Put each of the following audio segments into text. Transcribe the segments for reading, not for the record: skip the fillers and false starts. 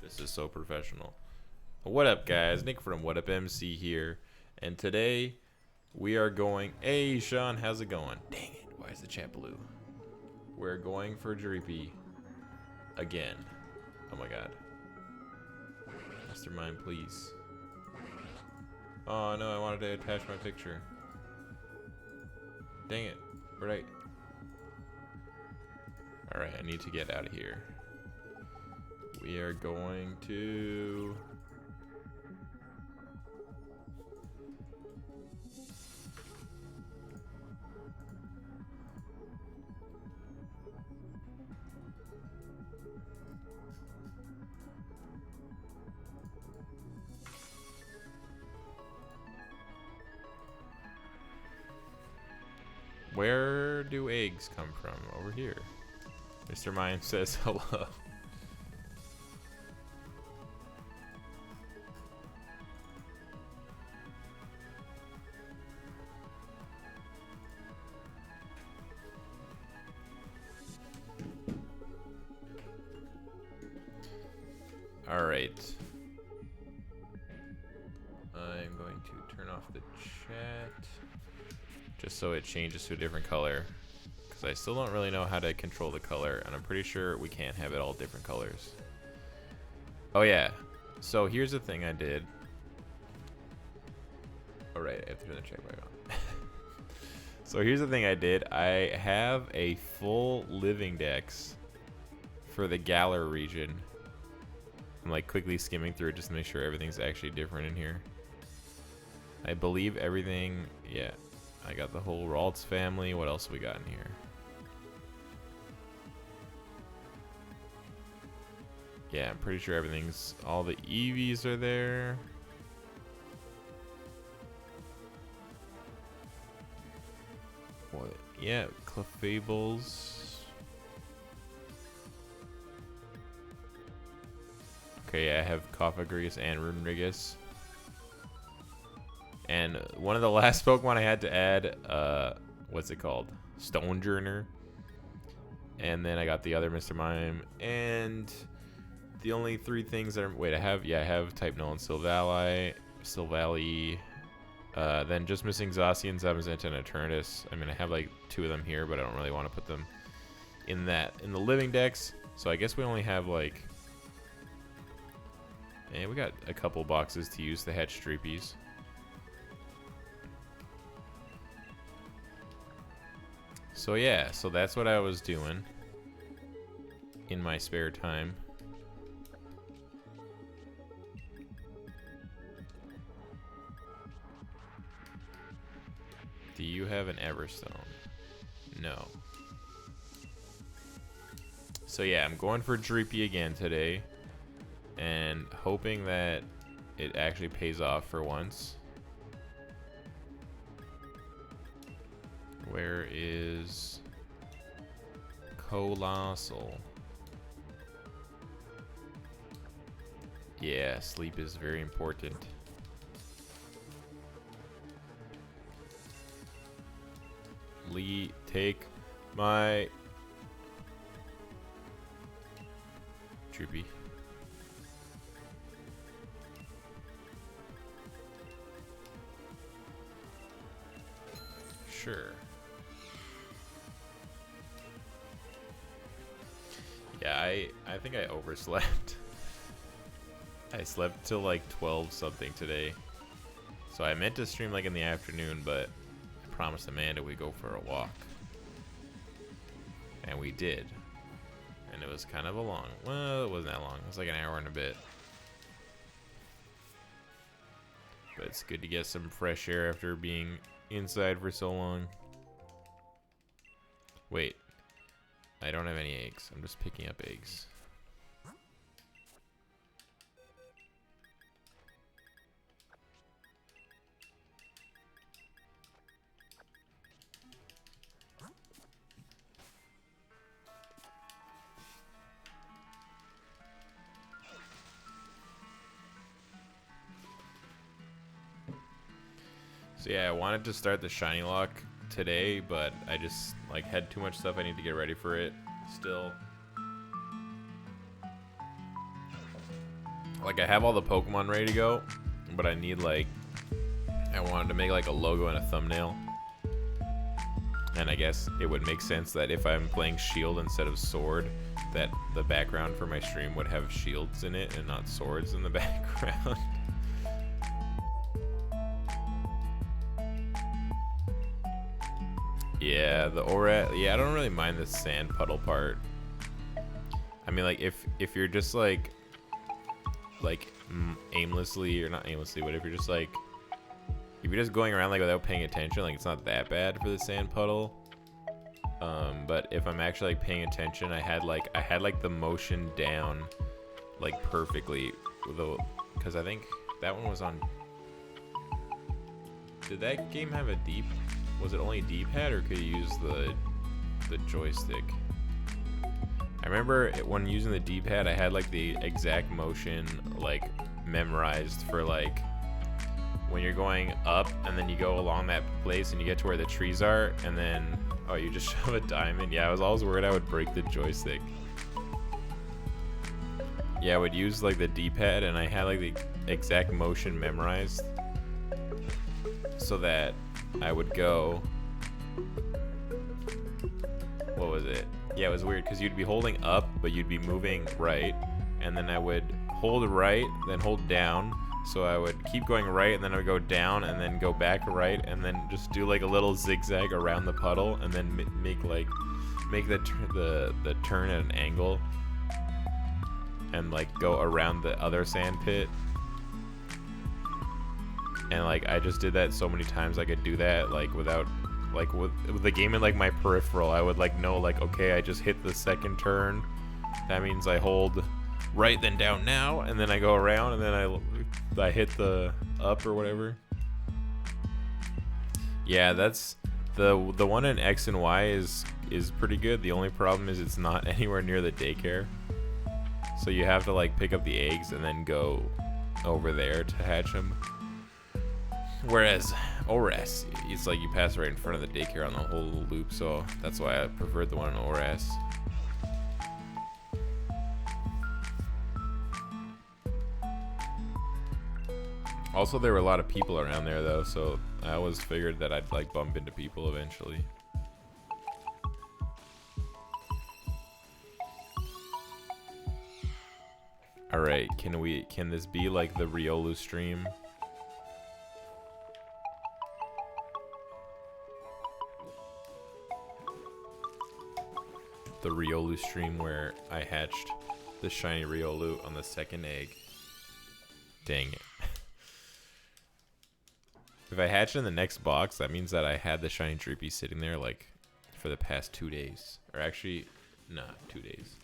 This is so professional. What up, guys? Nick from What Up MC here, and today we are going. Hey, Sean, how's it going? Dang it! Why is the chat blue? We're going for Dreepy again. Oh my god, Mastermind, please. Oh no, I wanted to attach my picture. Dang it! Right. All right, I need to get out of here. We are going to. Where do eggs come from? Over here. Mr. Mime says hello. All right. I'm going to turn off the chat just so it changes to a different color, because I still don't really know how to control the color, and I'm pretty sure we can't have it all different colors. Oh yeah, so here's the thing I did. All right, I have to turn the chat back on. So here's the thing I did. I have a full living dex for the Galar region. I'm like quickly skimming through it just to make sure everything's actually different in here. I believe everything, yeah. I got the whole Ralts family. What else we got in here? Yeah, I'm pretty sure everything's, all the Eevees are there. What? Yeah, Clefables. Okay, yeah, I have Cofagrigus and Runerigus. And one of the last Pokemon I had to add, what's it called? Stonejourner. And then I got the other Mr. Mime. And the only three things that are, wait, I have Type Null and Silvally. Then just missing Zacian, Zamazenta, and Eternatus. I mean, I have like 2 of them here, but I don't really want to put them in the living dex. So I guess we only have like, and we got a couple boxes to use to hatch Dreepies. So yeah, so that's what I was doing in my spare time. Do you have an Everstone? No. So yeah, I'm going for Dreepy again today, and hoping that it actually pays off for once. Where is Colossal? Yeah, sleep is very important. Lee, take my Dreepy. Sure. Yeah, I think I overslept. I slept till like 12 something today. So I meant to stream like in the afternoon, but I promised Amanda we'd go for a walk. And we did. And it was kind of a long, well, it wasn't that long. It was like an hour and a bit. But it's good to get some fresh air after being inside for so long. Wait. I don't have any eggs. I'm just picking up eggs. So yeah, I wanted to start the Shiny Lock today, but I just like had too much stuff I need to get ready for it still. Like I have all the Pokemon ready to go, but I need like, I wanted to make like a logo and a thumbnail. And I guess it would make sense that if I'm playing Shield instead of Sword, that the background for my stream would have shields in it and not swords in the background. Yeah, the aura. Yeah, I don't really mind the sand puddle part. I mean, like if you're just like aimlessly, or not aimlessly, but if you're just like, if you're just going around like without paying attention, like it's not that bad for the sand puddle. But if I'm actually like paying attention, I had like the motion down like perfectly, though, because I think that one was on. Did that game have a deep? Was it only D-pad, or could you use the joystick? I remember when using the D-pad, I had like the exact motion like memorized for like when you're going up and then you go along that place and you get to where the trees are, and then oh, you just shove a diamond. Yeah, I was always worried I would break the joystick. Yeah, I would use like the D-pad, and I had like the exact motion memorized so that I would go. What was it? Yeah, it was weird because you'd be holding up, but you'd be moving right, and then I would hold right, then hold down. So I would keep going right, and then I would go down, and then go back right, and then just do like a little zigzag around the puddle, and then make the turn at an angle, and like go around the other sand pit. And like I just did that so many times I could do that like without like with the game in like my peripheral. I would like know like, okay, I just hit the second turn, that means I hold right then down now, and then I go around, and then I hit the up or whatever. Yeah, that's the one in X and Y is pretty good. The only problem is it's not anywhere near the daycare, so you have to like pick up the eggs and then go over there to hatch them. Whereas ORAS, it's like you pass right in front of the daycare on the whole loop, so that's why I preferred the one in ORAS. Also, there were a lot of people around there though, so I always figured that I'd like bump into people eventually. Alright, can this be like the Riolu stream? The Riolu stream where I hatched the shiny Riolu on the second egg. Dang it. If I hatch in the next box, that means that I had the shiny Dreepy sitting there like for the past 2 days. Or actually, nah, 2 days.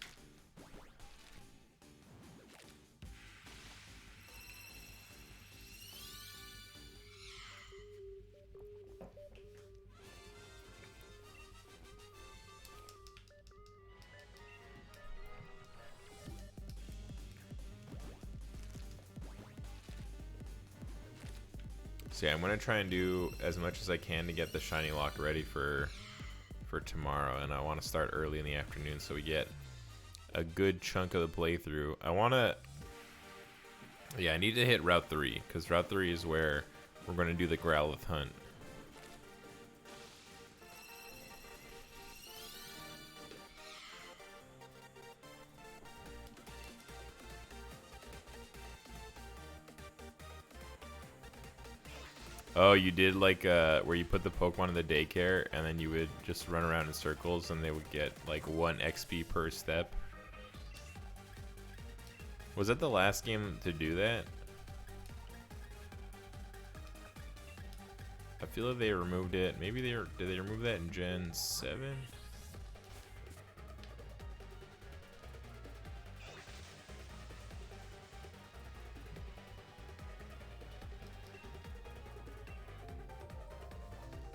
So yeah, I'm gonna try and do as much as I can to get the shiny lock ready for tomorrow, and I want to start early in the afternoon so we get a good chunk of the playthrough. I need to hit Route 3, because Route 3 is where we're gonna do the Growlithe hunt. Oh, you did like where you put the Pokemon in the daycare and then you would just run around in circles and they would get like 1 XP per step. Was that the last game to do that? I feel like they removed it. Maybe did they remove that in Gen 7?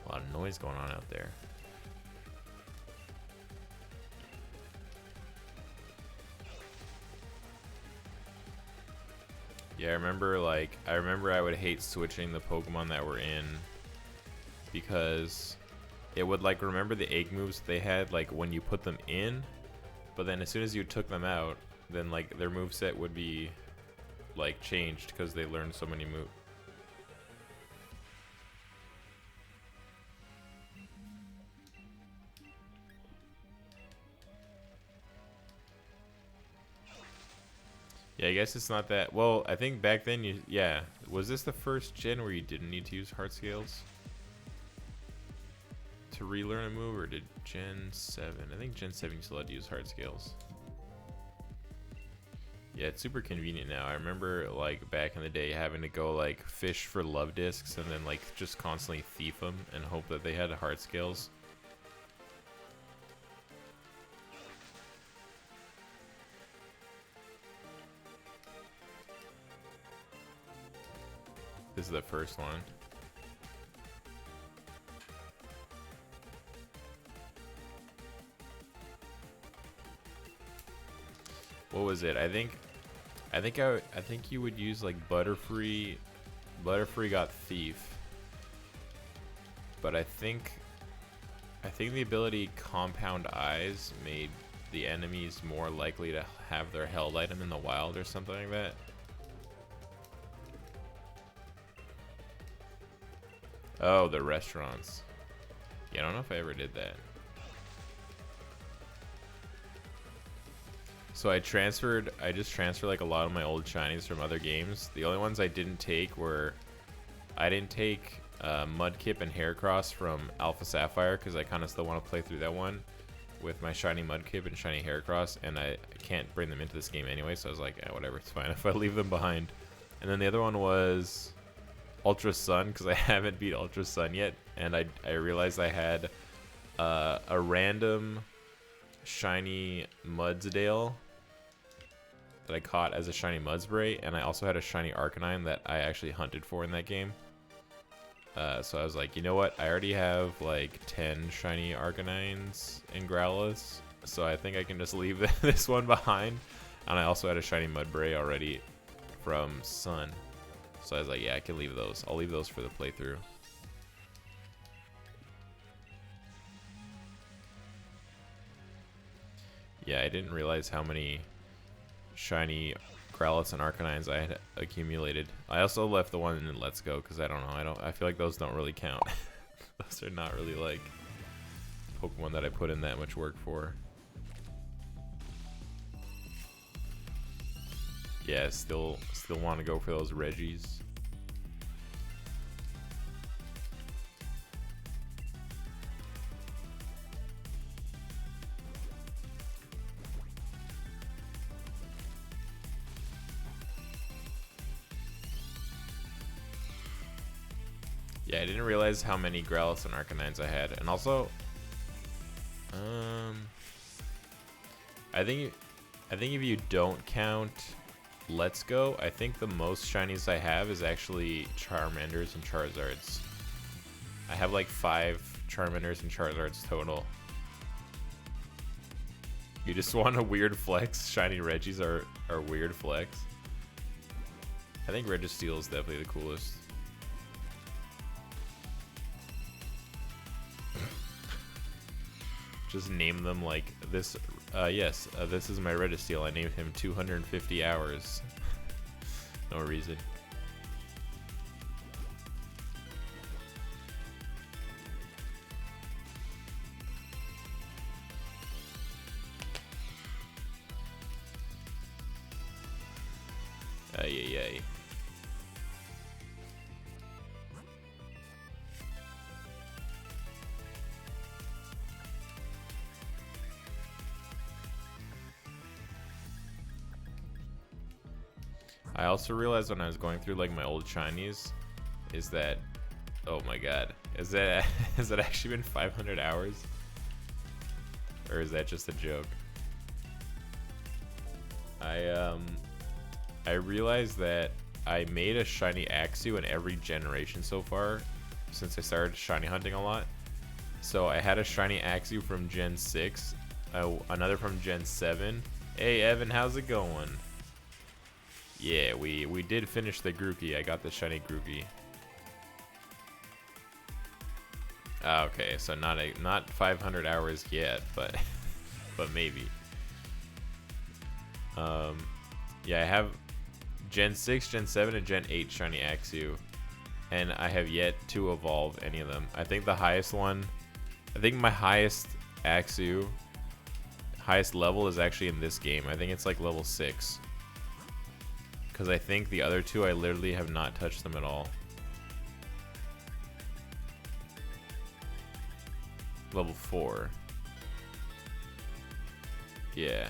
A lot of noise going on out there. Yeah, I remember I would hate switching the Pokemon that were in, because it would like remember the egg moves they had like when you put them in, but then as soon as you took them out, then like their moveset would be like changed because they learned so many moves. Yeah, I guess it's not that. Well, I think back then yeah. Was this the first gen where you didn't need to use heart scales to relearn a move, or did Gen 7? I think Gen 7 you still had to use heart scales. Yeah, it's super convenient now. I remember like back in the day having to go like fish for love discs and then like just constantly thief them and hope that they had heart scales. This is the first one. What was it? I think you would use like Butterfree. Butterfree got Thief. But I think the ability Compound Eyes made the enemies more likely to have their held item in the wild or something like that. Oh, the restaurants. Yeah, I don't know if I ever did that. So I just transferred like a lot of my old shinies from other games. The only ones I didn't take were, I didn't take Mudkip and Heracross from Alpha Sapphire because I kind of still want to play through that one with my shiny Mudkip and shiny Heracross, and I can't bring them into this game anyway, so I was like, eh, whatever, it's fine if I leave them behind. And then the other one was Ultra Sun, because I haven't beat Ultra Sun yet, and I realized I had a random shiny Mudsdale that I caught as a shiny Mudspray, and I also had a shiny Arcanine that I actually hunted for in that game. So I was like, you know what, I already have like 10 shiny Arcanines and Growliths, so I think I can just leave this one behind. And I also had a shiny Mudspray already from Sun. So I was like, yeah, I can leave those. I'll leave those for the playthrough. Yeah, I didn't realize how many shiny Growliths and Arcanines I had accumulated. I also left the one in Let's Go because I don't know. I feel like those don't really count. Those are not really like Pokemon that I put in that much work for. Yeah, still want to go for those Reggies. Yeah, I didn't realize how many Growliths and Arcanines I had, and also, I think if you don't count Let's Go, I think the most shinies I have is actually Charmanders and Charizards. I have like 5 Charmanders and Charizards total. You just want a weird flex? Shiny Reggies are weird flex. I think Registeel is definitely the coolest. Just name them like this. Yes, this is my Registeel. I named him 250 hours. No reason. Ay. I also realized when I was going through like my old shinies is that, oh my god, has that actually been 500 hours? Or is that just a joke? I realized that I made a shiny Axew in every generation so far since I started shiny hunting a lot. So I had a shiny Axew from Gen 6, another from Gen 7. Hey Evan, how's it going? Yeah, we did finish the Grookey. I got the shiny Grookey. Okay, so not 500 hours yet, but but maybe. Yeah, I have Gen 6, Gen 7, and Gen 8 shiny Axew. And I have yet to evolve any of them. I think the highest one, I think my highest Axew, highest level is actually in this game. I think it's like level 6. Because I think the other two, I literally have not touched them at all. Level 4. Yeah.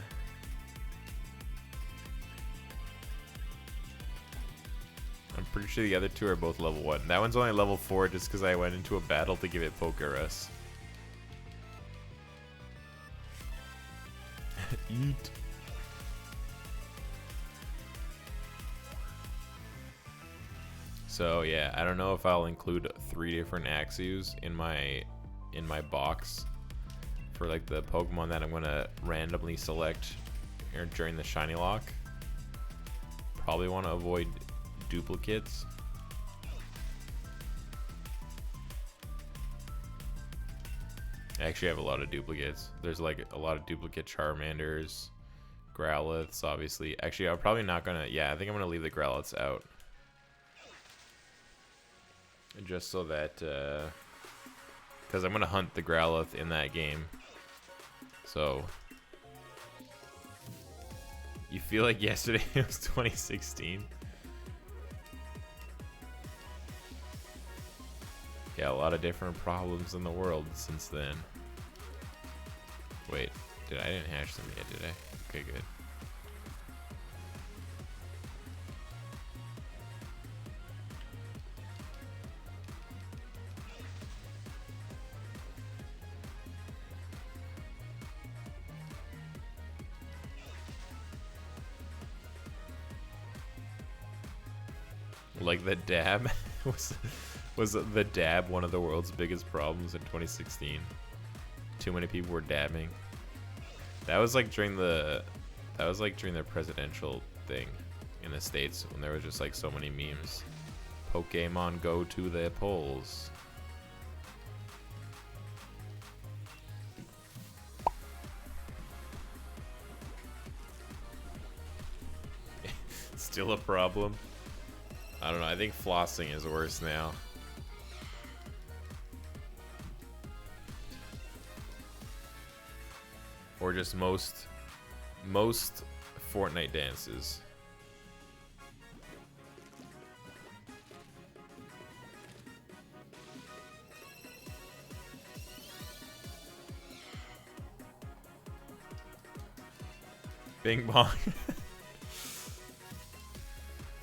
I'm pretty sure the other two are both level 1. That one's only level 4 just because I went into a battle to give it Pokerus. Eat. So yeah, I don't know if I'll include 3 different Axews in my box for like the Pokemon that I'm gonna randomly select during the shiny lock. Probably want to avoid duplicates. I actually have a lot of duplicates. There's like a lot of duplicate Charmanders, Growliths, obviously. Actually, I'm probably not gonna. Yeah, I think I'm gonna leave the Growliths out, just so that because I'm gonna hunt the Growlithe in that game. So you feel like yesterday was 2016? Yeah, a lot of different problems in the world since then. Wait, I didn't hatch them yet, did I? Okay, good. Like the dab was the dab one of the world's biggest problems in 2016? Too many people were dabbing. That was like during the presidential thing in the States when there was just like so many memes. Pokemon go to the polls. Still a problem. I don't know, I think flossing is worse now. Or just most Fortnite dances. Bing bong.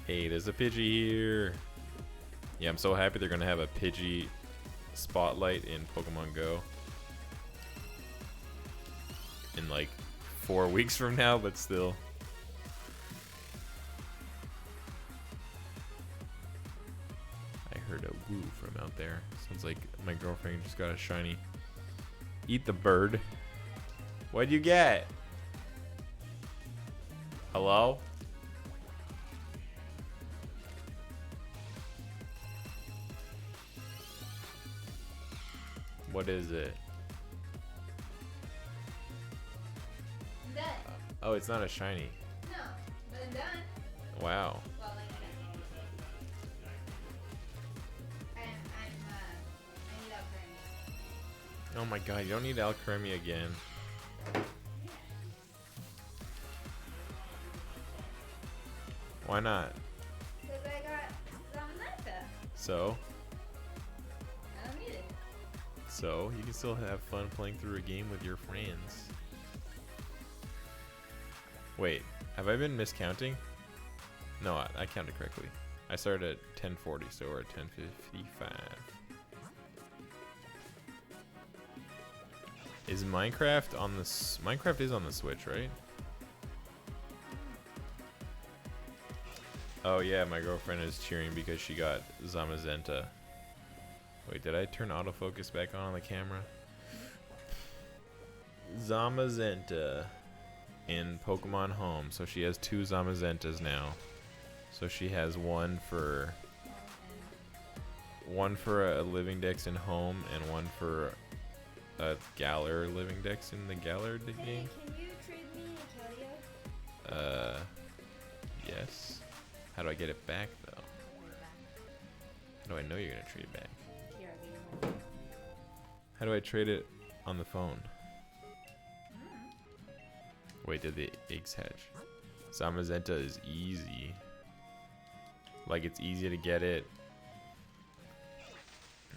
Hey, there's a Pidgey here. Yeah, I'm so happy they're gonna have a Pidgey spotlight in Pokemon Go. In like 4 weeks from now, but still. I heard a woo from out there. Sounds like my girlfriend just got a shiny. Eat the bird. What'd you get? Hello? What is it? I'm done. Oh, it's not a shiny. No, but I'm done. Wow. Well, like, I need Alcremie. Oh my god, you don't need Alcremie again. Why not? Because I got Zamazenta. So? I don't need it. So, you can still have fun playing through a game with your friends. Wait, have I been miscounting? No, I counted correctly. I started at 1040, so we're at 1055. Is Minecraft on the... Minecraft is on the Switch, right? Oh yeah, my girlfriend is cheering because she got Zamazenta. Wait, did I turn autofocus back on the camera? Zamazenta in Pokemon Home. So she has 2 Zamazentas now. So she has one for a living dex in Home and one for a Galar living dex in the Galar game. Hey, can you trade me a Kelia? Yes. How do I get it back though? Put it back. How do I know you're gonna trade it back? Here, I'll give you one. How do I trade it on the phone? Wait, did the eggs hatch? Zamazenta is easy. Like, it's easy to get it.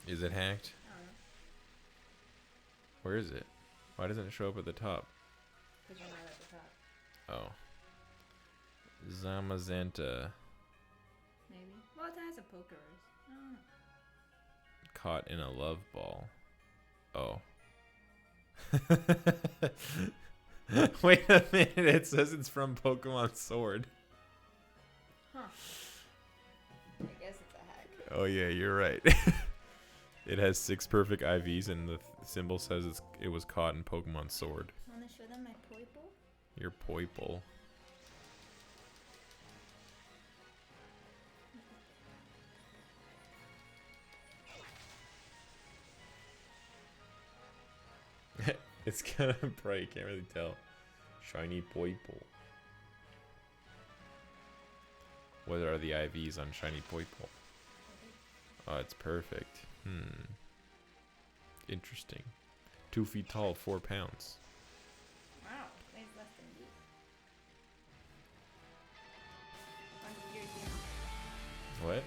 Is it hacked? I don't know. Where is it? Why doesn't it show up at the top? Because you're not at the top. Oh. Zamazenta Maybe. Well, it has a Pokerus. I don't know. caught in a love ball. Oh. Wait a minute, it says it's from Pokemon Sword. Huh. I guess it's a hack. Oh yeah, you're right. It has 6 perfect IVs and the symbol says it was caught in Pokemon Sword. Want to show them my Poiple? Your Poiple. It's kind of bright, can't really tell. Shiny Poiple. What are the IVs on Shiny Poiple? Oh, it's perfect. Interesting. 2 feet tall, 4 pounds. Wow, weighs less than you. Bunch of years here. What?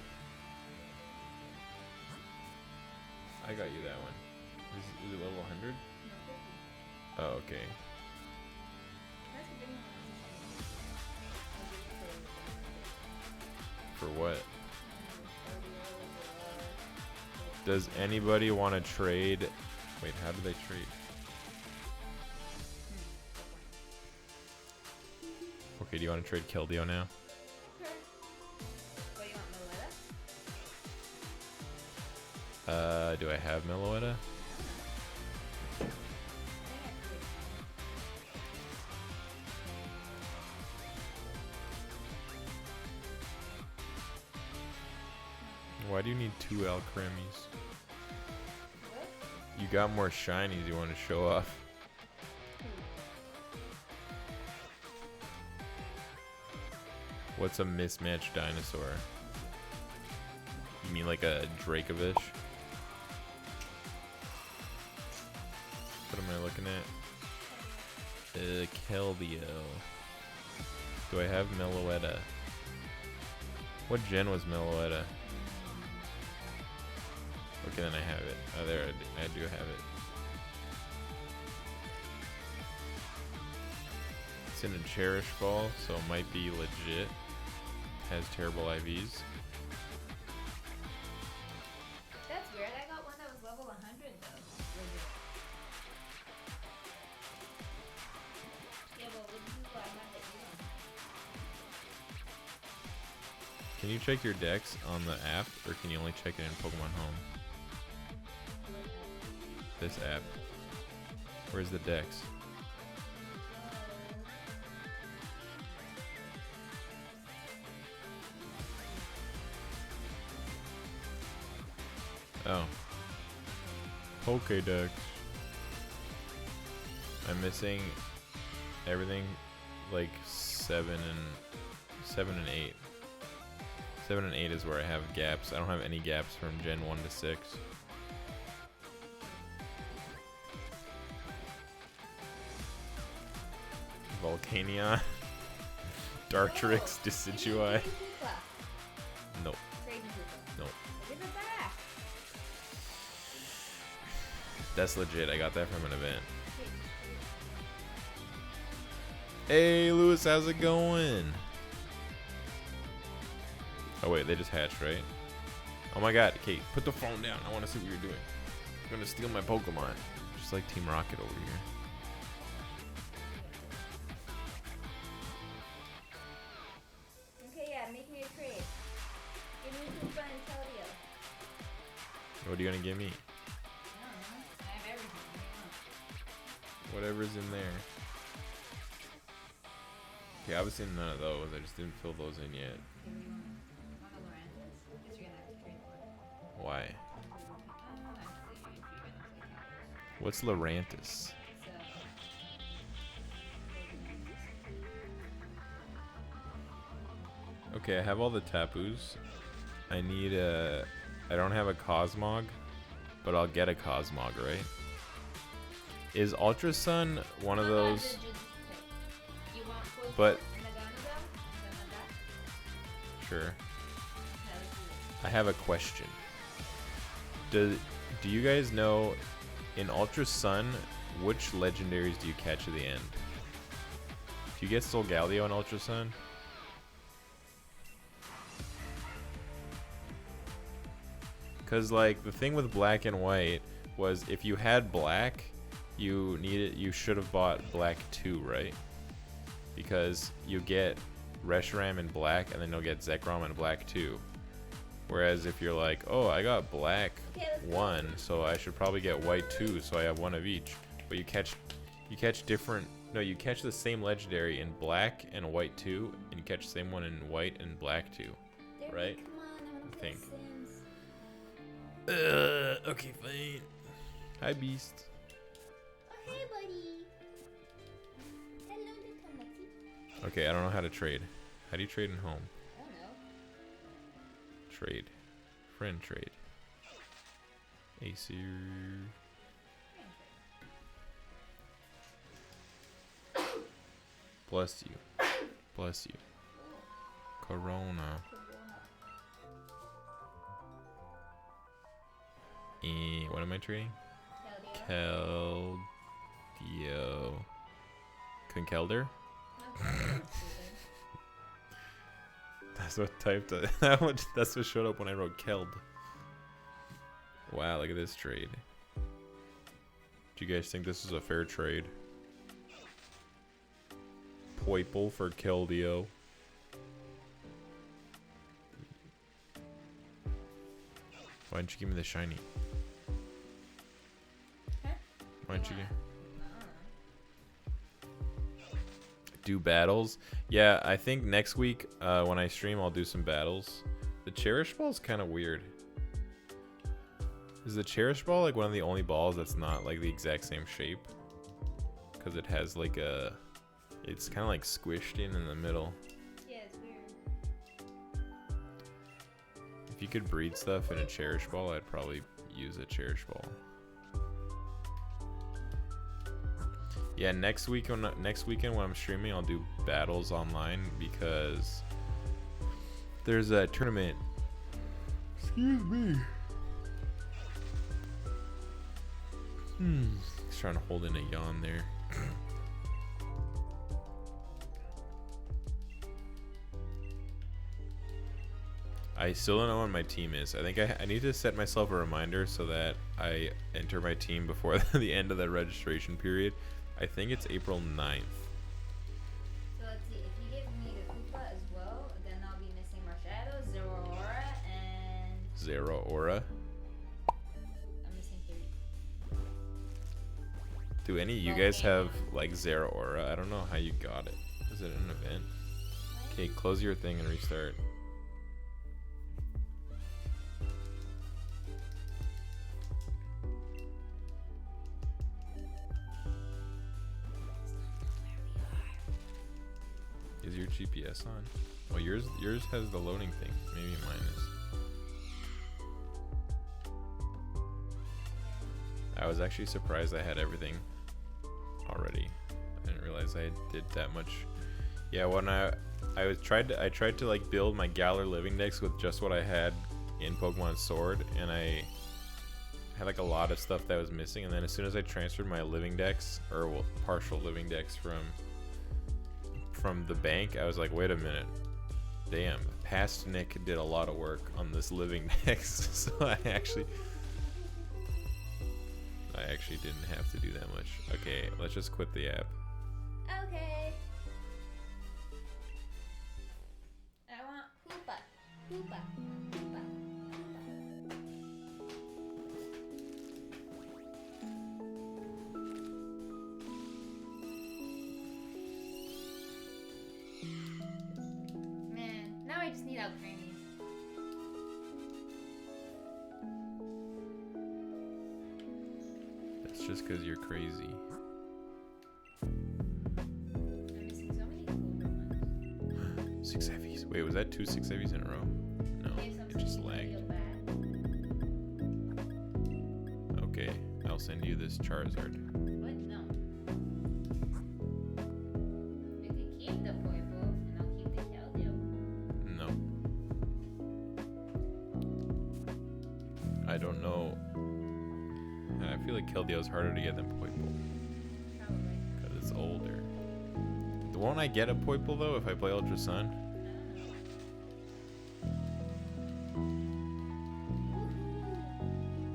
I got you that one. Is it level 100? No, 50. Oh, okay. That's a big one. For what? Does anybody want to trade? Wait, how do they trade? Okay, do you want to trade Keldeo now? Sure. What, you want Meloetta? Do I have Meloetta? Why do you need 2 Alcremies? What? You got more shinies you want to show off. What's a mismatched dinosaur? You mean like a Dracovish? What am I looking at? Keldeo. Do I have Meloetta? What gen was Meloetta? Okay, then I have it. Oh, there, I do have it. It's in a Cherish Ball, so it might be legit. Has terrible IVs. That's weird. I got one that was level 100 though. Yeah, but what do I have that you don't? Can you check your decks on the app, or can you only check it in Pokemon Home? This app. Where's the decks? Oh. Pokédex. I'm missing everything like 7 and 8. 7 and 8 is where I have gaps. I don't have any gaps from Gen 1 to 6. Volcania. Dartrix, Decidueye. Nope. Nope. Give it back. That's legit. I got that from an event. Hey, Lewis, how's it going? Oh, wait, they just hatched, right? Oh my god, Kate, put the phone down. I want to see what you're doing. You're gonna steal my Pokemon. Just like Team Rocket over here. Okay, yeah, make me a trade. Give me Koopa and Keldeo. What are you gonna give me? I don't know. I have everything. What do you want? Whatever's in there. Okay, obviously none of those. I just didn't fill those in yet. Okay, what do you want? Want a Lorantis? Guess you're gonna have to trade one. Why? Actually, if you're gonna play Towers. What's Lorantis? Okay, I have all the Tapus. I need a... I don't have a Cosmog, but I'll get a Cosmog, right? Is Ultra Sun one of those... But... Sure. I have a question. Do you guys know, in Ultra Sun, which legendaries do you catch at the end? Do you get Solgaleo in Ultra Sun? Because like the thing with black and white was if you had black, you should have bought black 2, right? Because you get Reshiram in black and then you'll get Zekrom in black 2. Whereas if you're like, oh, I got black 1, so I should probably get white 2, so I have one of each. But you catch different. No, you catch the same legendary in black and white 2, and you catch the same one in white and black 2, right? I think. Okay, fine. Hi, Beast. Oh, hey, buddy. Hello, little Maxi. Okay, I don't know how to trade. How do you trade in home? I don't know. Trade. Friend trade. Acer. Bless you. Bless you. Corona. What am I trading? Keldeo. Conkelder? That's what typed it. That's what showed up when I wrote Keld. Wow, look at this trade. Do you guys think this is a fair trade? Poiple for Keldeo. Why didn't you give me the shiny? Why didn't you do battles? Yeah, I think next week when I stream I'll do some battles. The Cherish Ball is kind of weird. Is the Cherish Ball like one of the only balls that's not like the exact same shape? Because it has like a... It's kind of like squished in the middle. Yeah, it's weird. If you could breed stuff in a Cherish Ball, I'd probably use a Cherish Ball. Yeah, next weekend when I'm streaming, I'll do battles online because there's a tournament. Excuse me. Just trying to hold in a yawn there. I still don't know what my team is. I think I need to set myself a reminder so that I enter my team before the end of the registration period. I think it's April 9th. So let's see, if you give me the Koopa as well, then I'll be missing Marshadow, Zero Aura, and... Zero Aura? I'm missing 3. Do any of you guys have like Zero Aura? I don't know how you got it. Is it an event? Okay, close your thing and restart. Is your GPS on? Oh, yours has the loading thing. Maybe mine is. I was actually surprised I had everything already. I didn't realize I did that much. Yeah, when I tried to like build my Galar living decks with just what I had in Pokemon Sword, and I had like a lot of stuff that was missing. And then as soon as I transferred my living decks, or well, partial living decks from the bank, I was like, wait a minute, damn, past Nick did a lot of work on this living decks. So I actually didn't have to do that much. Okay, let's just quit the app. Okay. I want Koopa. Koopa. Koopa. Man, now I just need Alcranes. That's just because you're crazy. I'm missing so many cool ones. 6 heavies. Wait, was that 2 6 heavies in a row? No, it just lagged. Okay, I'll send you this Charizard. What? No. You can keep the Poipo, and I'll keep the Keldeo. No. I don't know. I feel like Keldeo's harder to get than Poipo. Probably. Because it's older. Won't I get a Poipo though if I play Ultra Sun?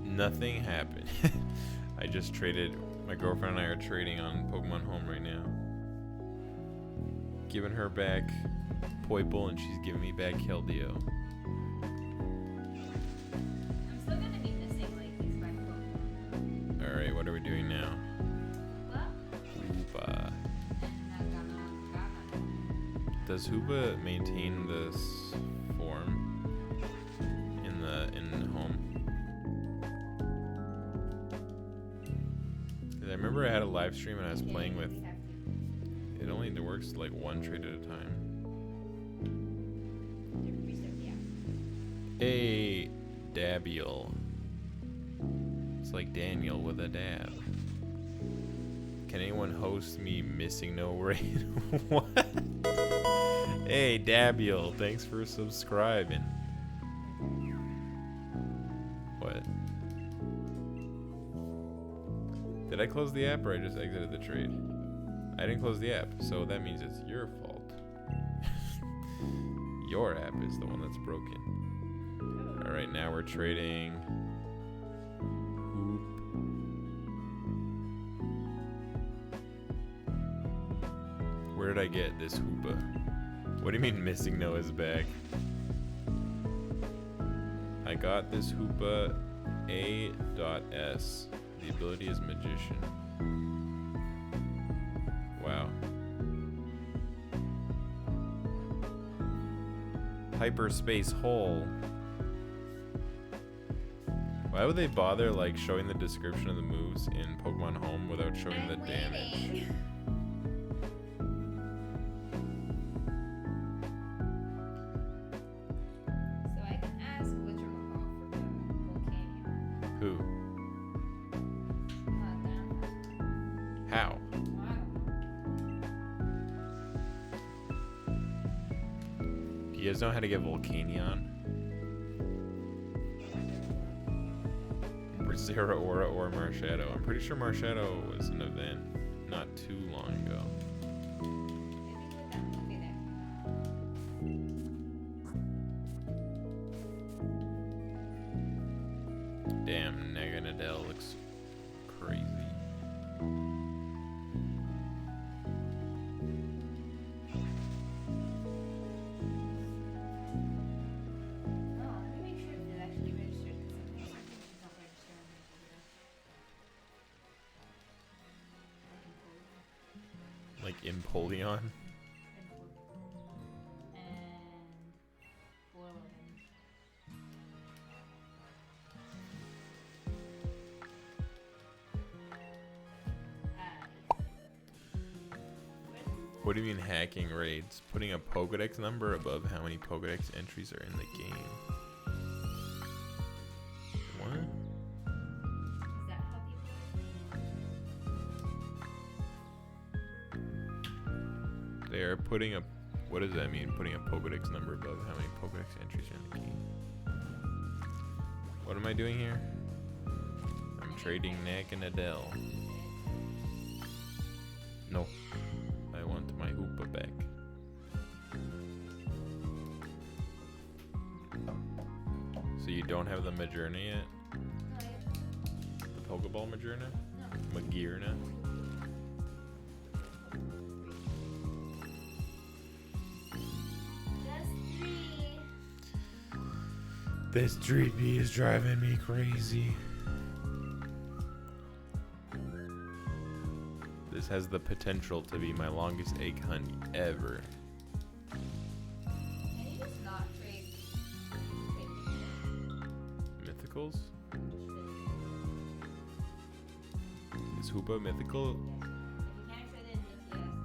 Nothing happened. I just traded. My girlfriend and I are trading on Pokemon Home right now. Giving her back Poipo and she's giving me back Keldeo. I'm still gonna be missing like these 5 Pokemon. Alright, what are we doing now? Hoopa. Hoopa. And Gama. Does Hoopa maintain this form in Home? I remember I had a live stream and I was playing with. It only works like 1 trade at a time. A Dabiel. It's like Daniel with a dab. Can anyone host me missing no raid? What? Hey Dabiel, thanks for subscribing. What? Did I close the app or I just exited the trade? I didn't close the app, so that means it's your fault. Your app is the one that's broken. Alright, now we're trading. Hoop. Where did I get this Hoopa? What do you mean missing no is back? I got this Hoopa A.S. The ability is Magician. Wow. Hyperspace Hole. Why would they bother like showing the description of the moves in Pokemon Home without showing the damage? So I can ask whatchamacall for the Volcanion. Who? How? I don't know. Do you guys know how to get Volcanion? Zero Aura or Marshadow. I'm pretty sure Marshadow was an event not too long ago. Damn, Naganadel looks crazy. Like Empoleon? What do you mean hacking raids? Putting a Pokedex number above how many Pokedex entries are in the game. What? They are putting a... What does that mean? Putting a Pokedex number above how many Pokedex entries are in the game. What am I doing here? I'm trading Nack and Adele. No. I want my Hoopa back. So you don't have the Magearna yet? The Pokeball Magearna? No. Magearna? This Dreepy is driving me crazy. This has the potential to be my longest egg hunt ever. Can you just not trade Mythicals? Is Hoopa mythical? If you can't trade it in ETS,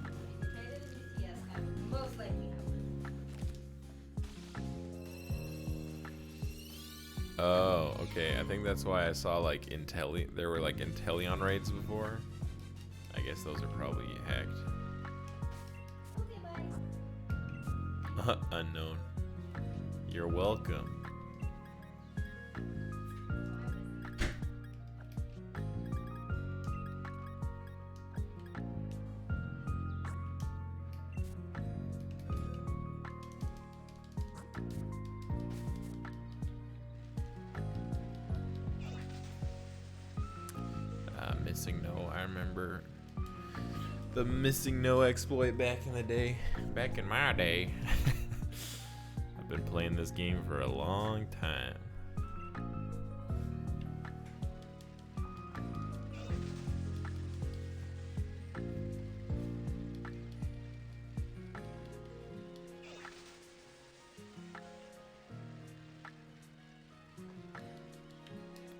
if you trade it in ETS, I would most likely Oh, okay. I think that's why I saw like there were like Inteleon raids before. I guess those are probably hacked. Okay, bye. Unknown. You're welcome. Missing no. I remember the missing no exploit back in the day. Back in my day. I've been playing this game for a long time.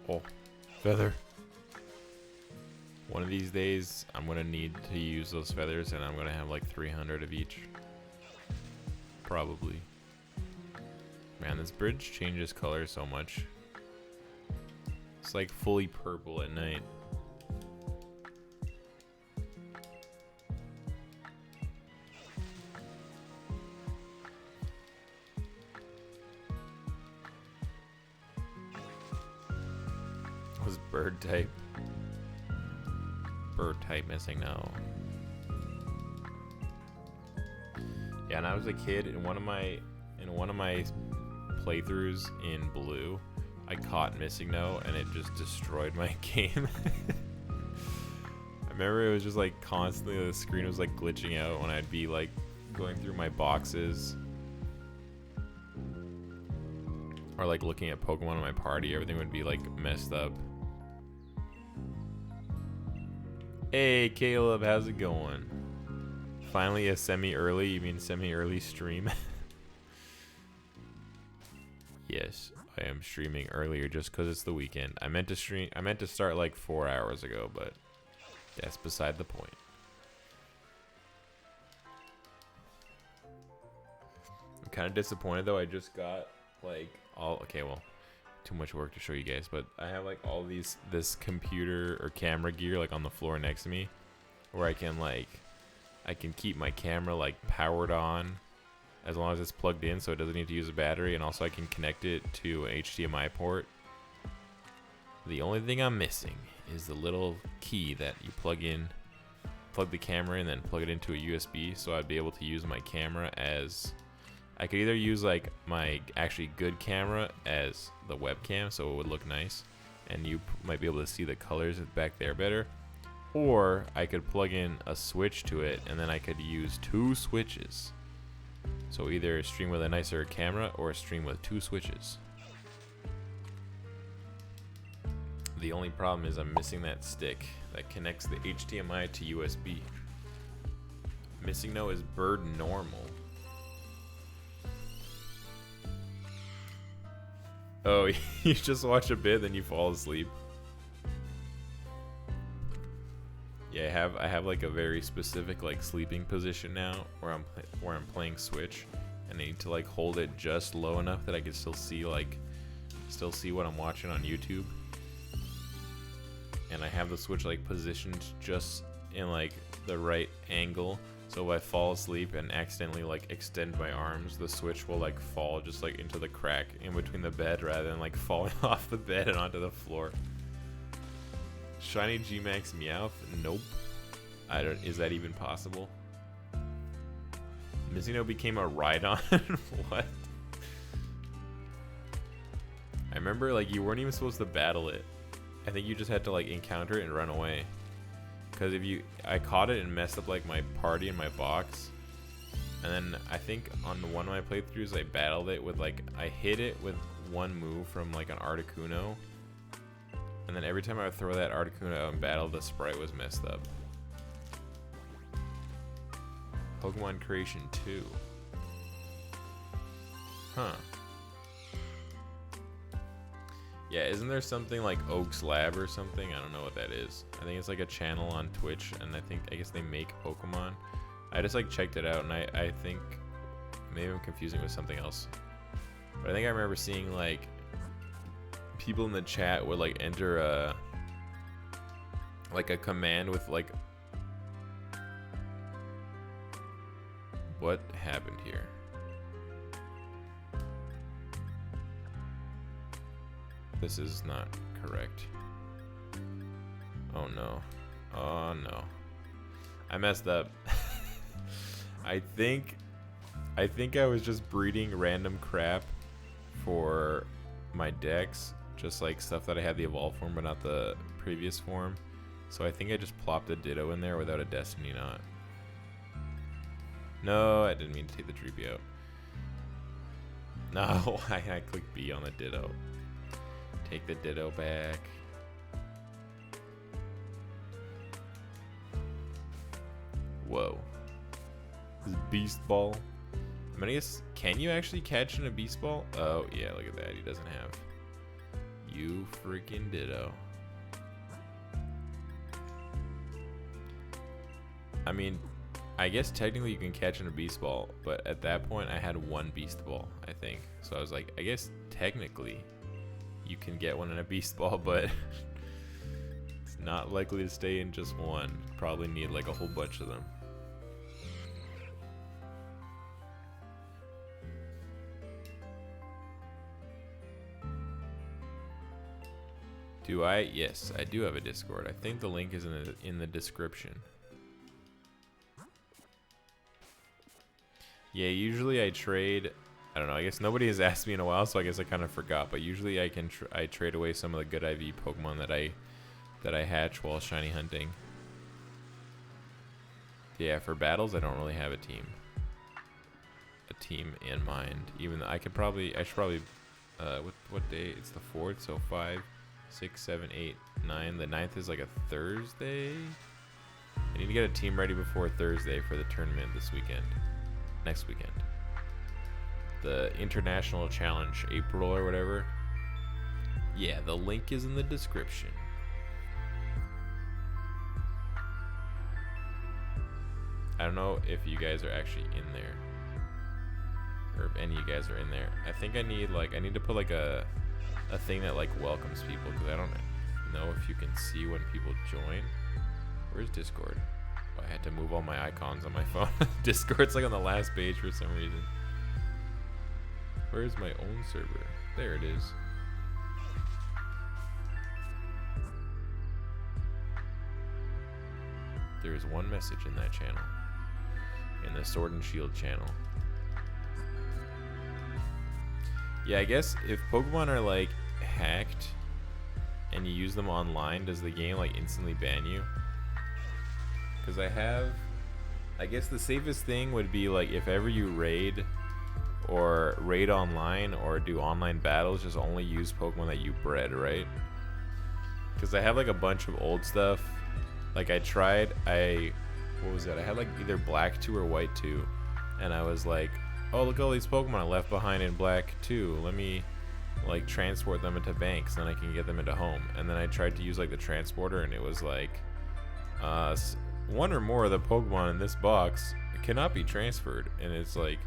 Oh, feather. One of these days, I'm gonna need to use those feathers, and I'm gonna have like 300 of each. Probably. Man, this bridge changes color so much. It's like fully purple at night. Was bird type? Bird type missing now. Yeah, and I was a kid in one of my playthroughs in blue, I caught missing no, and it just destroyed my game. I remember it was just like constantly the screen was like glitching out when I'd be like going through my boxes or like looking at Pokemon in my party. Everything would be like messed up. Hey Caleb, how's it going? Finally a semi-early, you mean semi-early stream? Yes, I am streaming earlier just because it's the weekend. I meant to start like 4 hours ago, but that's beside the point. I'm kind of disappointed though. I just got like okay, well, too much work to show you guys, but I have like all this computer or camera gear like on the floor next to me, where I can keep my camera like powered on as long as it's plugged in, so it doesn't need to use a battery, and also I can connect it to an HDMI port. The only thing I'm missing is the little key that you plug the camera in, then plug it into a USB, so I'd be able to use my camera as, I could either use like my actually good camera as the webcam, so it would look nice, and you might be able to see the colors back there better, or I could plug in a switch to it, and then I could use 2 switches. So either stream with a nicer camera or stream with 2 switches. The only problem is I'm missing that stick that connects the HDMI to USB. Missing no is bird normal. Oh, you just watch a bit, then you fall asleep. Yeah, I have like a very specific like sleeping position now, where I'm playing Switch, and I need to like hold it just low enough that I can still see what I'm watching on YouTube. And I have the Switch like positioned just in like the right angle, so if I fall asleep and accidentally like extend my arms, the Switch will like fall just like into the crack in between the bed rather than like falling off the bed and onto the floor. Shiny G-Max Meowth? Nope. Is that even possible? Mizzino became a Rhydon? What? I remember like you weren't even supposed to battle it. I think you just had to like encounter it and run away. Because I caught it and messed up like my party and my box. And then I think on one of my playthroughs I battled it with like, I hit it with one move from like an Articuno. And then every time I would throw that Articuno out in battle, the sprite was messed up. Pokemon Creation 2. Huh. Yeah, isn't there something like Oak's Lab or something? I don't know what that is. I think it's like a channel on Twitch, and I guess they make Pokemon. I just like checked it out, and I think maybe I'm confusing with something else. But I think I remember seeing like people in the chat would like enter a command with like, what happened here? This is not correct. Oh no. Oh no. I messed up. I think I was just breeding random crap for my decks, just like stuff that I had the evolve form but not the previous form. So I think I just plopped a Ditto in there without a Destiny Knot. No, I didn't mean to take the Dreepy out. No, I clicked B on the Ditto. Take the Ditto back. Whoa. This Beast Ball. I'm gonna guess, can you actually catch in a Beast Ball? Oh, yeah, look at that. He doesn't have. You freaking Ditto. I mean, I guess technically you can catch in a Beast Ball, but at that point I had one Beast Ball, I think. So I was like, I guess technically you can get one in a Beast Ball, but it's not likely to stay in just one. Probably need like a whole bunch of them. Do I? Yes, I do have a Discord. I think the link is in the description. Yeah, usually I trade. I don't know. I guess nobody has asked me in a while, so I guess I kind of forgot. But usually I trade away some of the good IV Pokemon that I hatch while shiny hunting. Yeah, for battles I don't really have a team in mind. Even though I should probably what day? It's the 4th, so 5, 6, 7, 8, 9. The 9th is like a Thursday. I need to get a team ready before Thursday for the tournament this weekend. Next weekend. The International Challenge, April or whatever. Yeah, the link is in the description. I don't know if you guys are actually in there, or if any of you guys are in there. I think I need to put like a thing that like welcomes people, because I don't know if you can see when people join. Where's Discord? Oh, I had to move all my icons on my phone. Discord's like on the last page for some reason. Where's my own server? There it is. There is one message in that channel. In the Sword and Shield channel. Yeah, I guess if Pokemon are like hacked and you use them online, does the game like instantly ban you? Because I guess the safest thing would be like if ever you raid online or do online battles, just only use Pokemon that you bred, right? Because I have like a bunch of old stuff. Like what was it? I had like either Black 2 or White 2, and I was like, oh, look at all these Pokemon I left behind in Black 2. Let me like transport them into banks, then I can get them into home. And then I tried to use like the transporter, and it was like, one or more of the Pokemon in this box cannot be transferred. And it's like,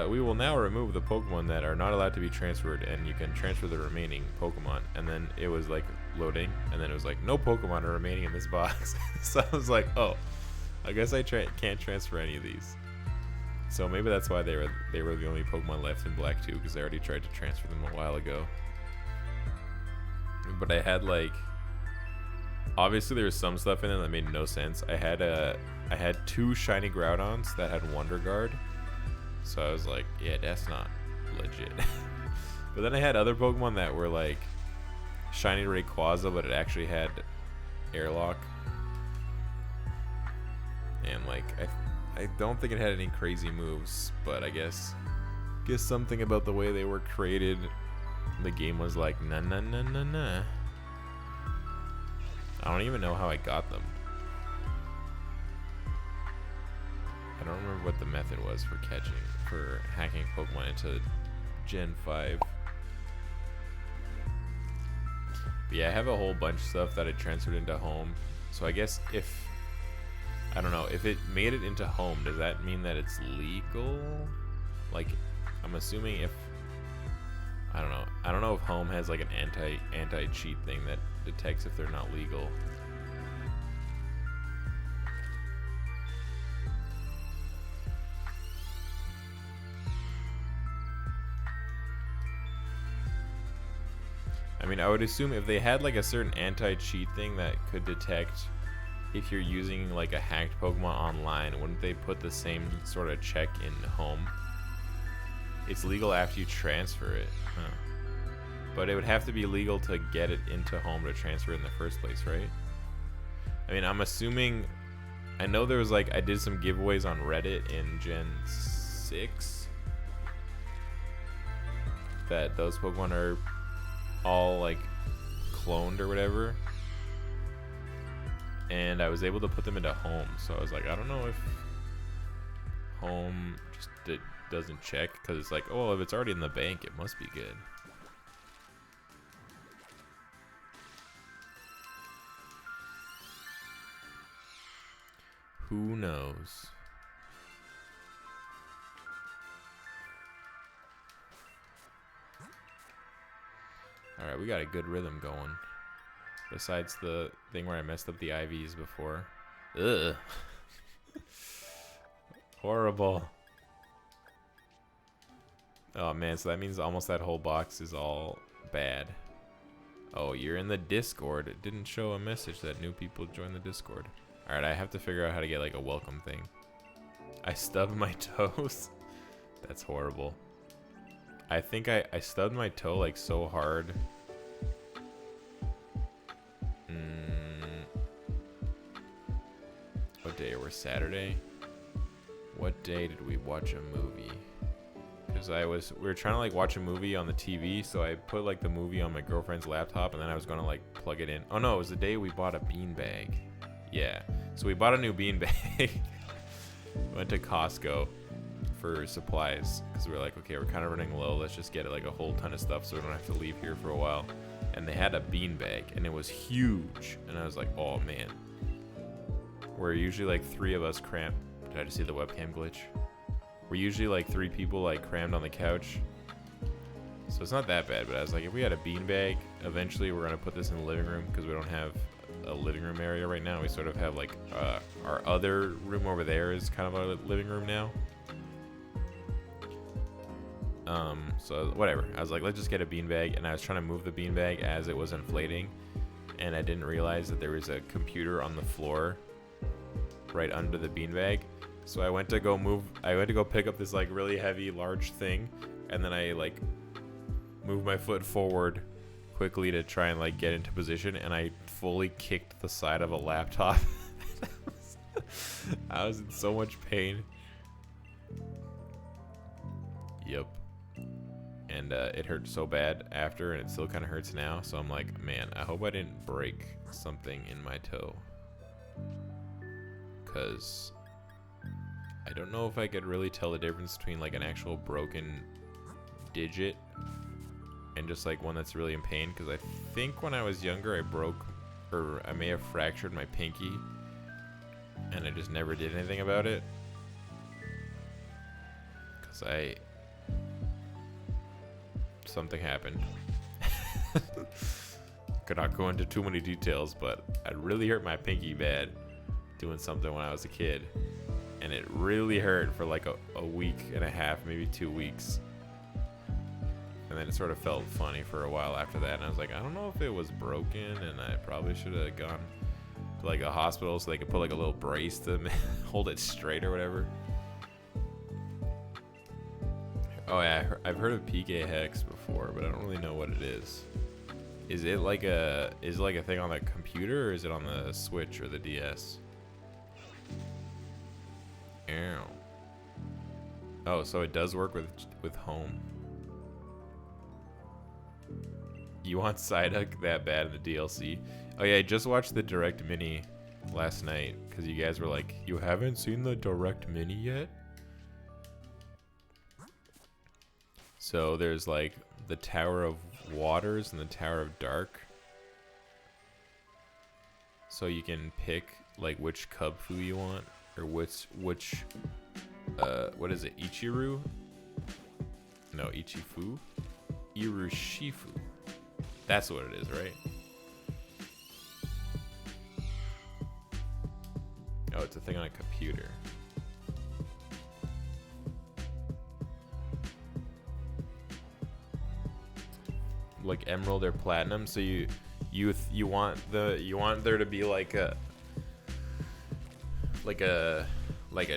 we will now remove the Pokemon that are not allowed to be transferred, and you can transfer the remaining Pokemon. And then it was like loading, and then it was like, no Pokemon are remaining in this box. So I was like, oh, I guess I can't transfer any of these. So maybe that's why they were the only Pokemon left in Black 2, because I already tried to transfer them a while ago. But I had like, obviously there was some stuff in it that made no sense. I had 2 shiny Groudons that had Wonder Guard. So I was like, yeah, that's not legit. But then I had other Pokemon that were like shiny Rayquaza, but it actually had Airlock. And like I don't think it had any crazy moves, but I guess something about the way they were created, the game was like, nah. I don't even know how I got them. I don't remember what the method was for hacking Pokemon into Gen 5. But yeah, I have a whole bunch of stuff that I transferred into home. So I guess I don't know, if it made it into home, does that mean that it's legal? Like, I'm assuming if I don't know. I don't know if Home has like an anti-cheat thing that detects if they're not legal. I mean, I would assume if they had like a certain anti-cheat thing that could detect if you're using like a hacked Pokemon online, wouldn't they put the same sort of check in Home? It's legal after you transfer it. Huh. But it would have to be legal to get it into Home to transfer it in the first place, right? I mean, I'm assuming... I know there was like... I did some giveaways on Reddit in Gen 6. That those Pokemon are all like cloned or whatever. And I was able to put them into Home. So I was like, I don't know if Home just doesn't check. Because it's like, oh, if it's already in the bank, it must be good. Who knows? Alright, we got a good rhythm going. Besides the thing where I messed up the IVs before. Ugh. Horrible. Oh man, so that means almost that whole box is all bad. Oh, you're in the Discord. It didn't show a message that new people joined the Discord. Alright, I have to figure out how to get like a welcome thing. I stubbed my toes. That's horrible. I think I stubbed my toe like so hard. What day? We're Saturday? What day did we watch a movie? Because we were trying to like watch a movie on the TV, so I put like the movie on my girlfriend's laptop and then I was gonna like plug it in. Oh no, it was the day we bought a beanbag. Yeah. So we bought a new beanbag. Went to Costco for supplies because we were like, okay, we're kind of running low. Let's just get like a whole ton of stuff so we don't have to leave here for a while. And they had a beanbag and it was huge. And I was like, oh man. We're usually like 3 of us cramped. Did I just see the webcam glitch? We're usually like 3 people like crammed on the couch. So it's not that bad, but I was like, if we had a beanbag, eventually we're gonna put this in the living room because we don't have a living room area right now. We sort of have like our other room over there is kind of our living room now. So whatever. I was like, let's just get a beanbag, and I was trying to move the beanbag as it was inflating, and I didn't realize that there was a computer on the floor right under the beanbag. So I went to go pick up this like really heavy large thing, and then I like moved my foot forward quickly to try and like get into position, and I fully kicked the side of a laptop. I was in so much pain. Yep. And it hurt so bad after, and it still kind of hurts now. So I'm like, man, I hope I didn't break something in my toe, because I don't know if I could really tell the difference between like an actual broken digit and just like one that's really in pain. Because I think when I was younger I broke, or I may have fractured my pinky, and I just never did anything about it because something happened. Could not go into too many details, but I really hurt my pinky bad doing something when I was a kid, and it really hurt for like a week and a half, maybe 2 weeks. And then it sort of felt funny for a while after that, and I was like, I don't know if it was broken, and I probably should have gone to like a hospital so they could put like a little brace to hold it straight or whatever. Oh yeah, I've heard of PK Hex before, but I don't really know what it is. Is it like a thing on the computer, or is it on the Switch or the DS? Ow. Oh, so it does work with Home. You want Psyduck that bad in the DLC? Oh yeah, I just watched the Direct Mini last night because you guys were like, you haven't seen the Direct Mini yet? So there's like the Tower of Waters and the Tower of Dark. So you can pick like which Cubfu you want, or which what is it, Ichiru? No, Ichifu. Irushifu. That's what it is, right? Oh, it's a thing on a computer. Like emerald or platinum, so you want there to be like a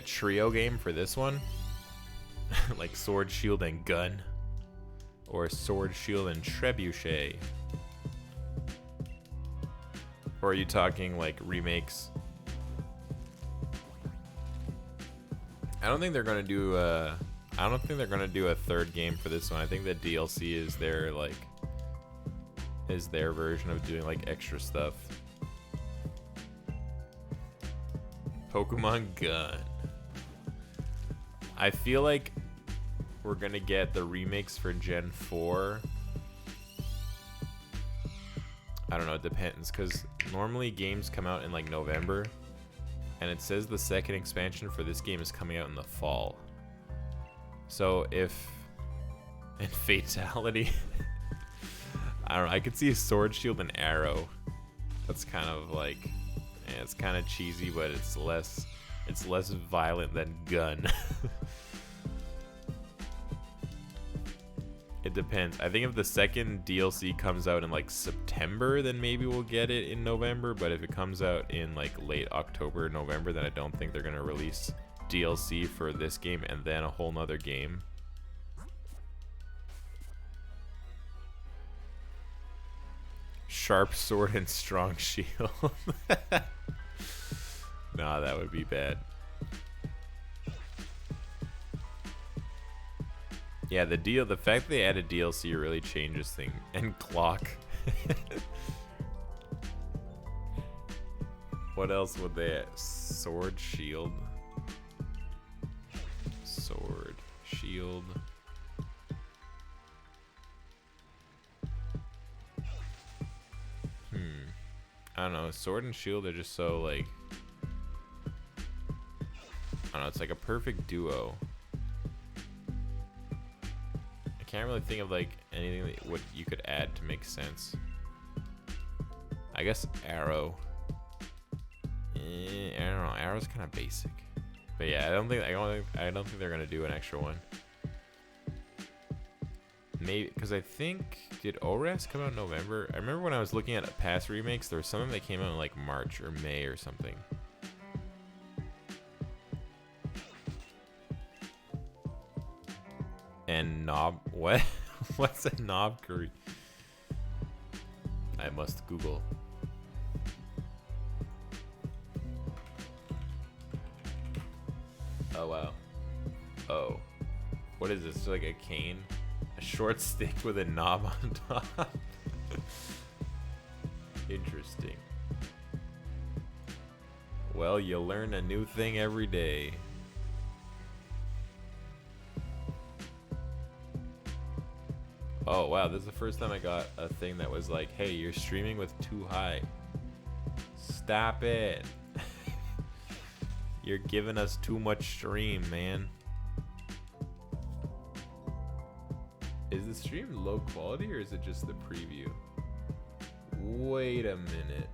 trio game for this one. Like sword, shield, and gun, or sword, shield, and trebuchet. Or are you talking like remakes? I don't think they're gonna do I don't think they're gonna do a third game for this one. I think the DLC is their version of doing like extra stuff. Pokemon Gun. I feel like we're gonna get the remakes for Gen 4. I don't know, it depends, because normally games come out in like November, and it says the second expansion for this game is coming out in the fall. So if in Fatality I don't know, I could see a sword, shield, and arrow. That's kind of like, it's kind of cheesy, but it's less violent than gun. It depends. I think if the second DLC comes out in like September, then maybe we'll get it in November. But if it comes out in like late October, November, then I don't think they're gonna release DLC for this game and then a whole nother game. Sharp sword and strong shield. Nah, that would be bad. Yeah, the fact they added DLC really changes things. And clock. What else would they add? Sword, shield. Sword, shield. I don't know, sword and shield are just so like, I don't know, it's like a perfect duo. I can't really think of like anything that what you could add to make sense. I guess arrow. I don't know, arrow's kind of basic. But yeah, I don't think they're gonna do an extra one. Maybe because I think, did ORAS come out in November? I remember when I was looking at past remakes, there was something that came out in like March or May or something. And knob, what? What's a knob curry? I must Google. Oh wow. Oh, what is this? Like a cane? A short stick with a knob on top. Interesting. Well, you learn a new thing every day. Oh wow, this is the first time I got a thing that was like, hey, you're streaming with too high. Stop it. You're giving us too much stream, man. Is the stream low quality or is it just the preview? Wait a minute.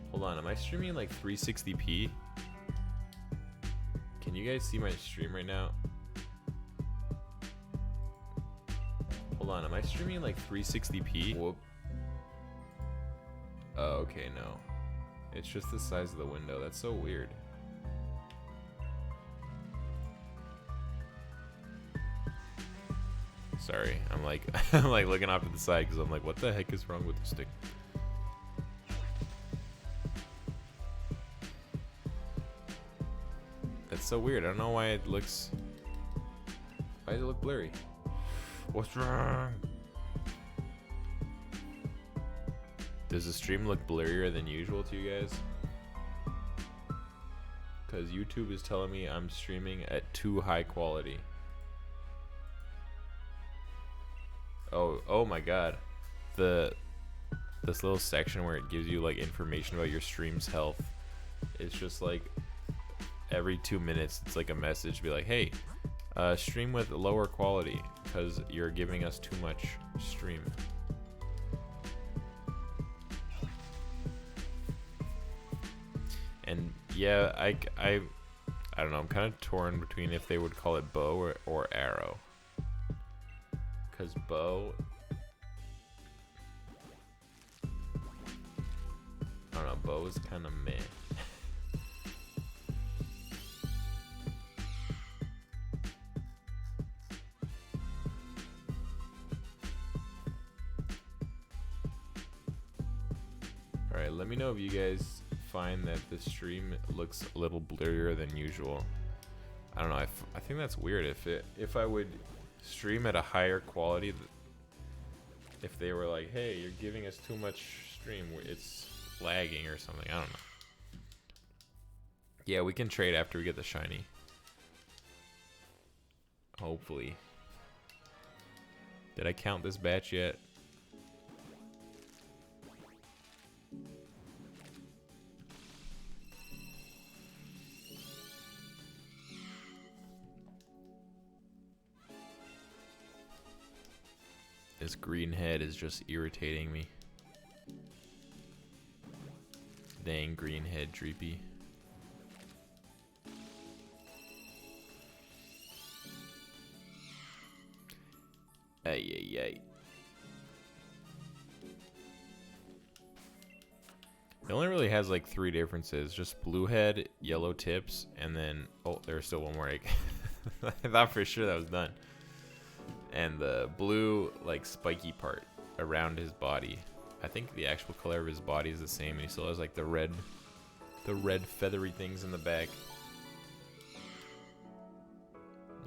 Hold on, am I streaming like 360p? Can you guys see my stream right now? Hold on, am I streaming like 360p? Whoop. Oh, okay, no. It's just the size of the window. That's so weird. Sorry, I'm like I'm like looking off to the side because I'm like, what the heck is wrong with this thing? That's so weird. I don't know why it looks. Why does it look blurry? What's wrong? Does the stream look blurrier than usual to you guys? Because YouTube is telling me I'm streaming at too high quality. Oh my god. This little section where it gives you like information about your stream's health. It's just like every 2 minutes it's like a message be like, hey, Stream with lower quality because you're giving us too much stream. And yeah, I don't know. I'm kind of torn between if they would call it bow or arrow. Because bow, I don't know. Bow is kind of meh. All right, let me know if you guys find that the stream looks a little blurrier than usual. I don't know. I think that's weird. If I would stream at a higher quality, if they were like, "Hey, you're giving us too much stream. It's lagging or something." I don't know. Yeah, we can trade after we get the shiny. Hopefully. Did I count this batch yet? This green head is just irritating me. Dang green head Dreepy. Ay, ay, ay. It only really has like 3 differences. Just blue head, yellow tips, and then... Oh, there's still one more egg. I thought for sure that was done. And the blue, like, spiky part around his body. I think the actual color of his body is the same, and he still has like the red feathery things in the back.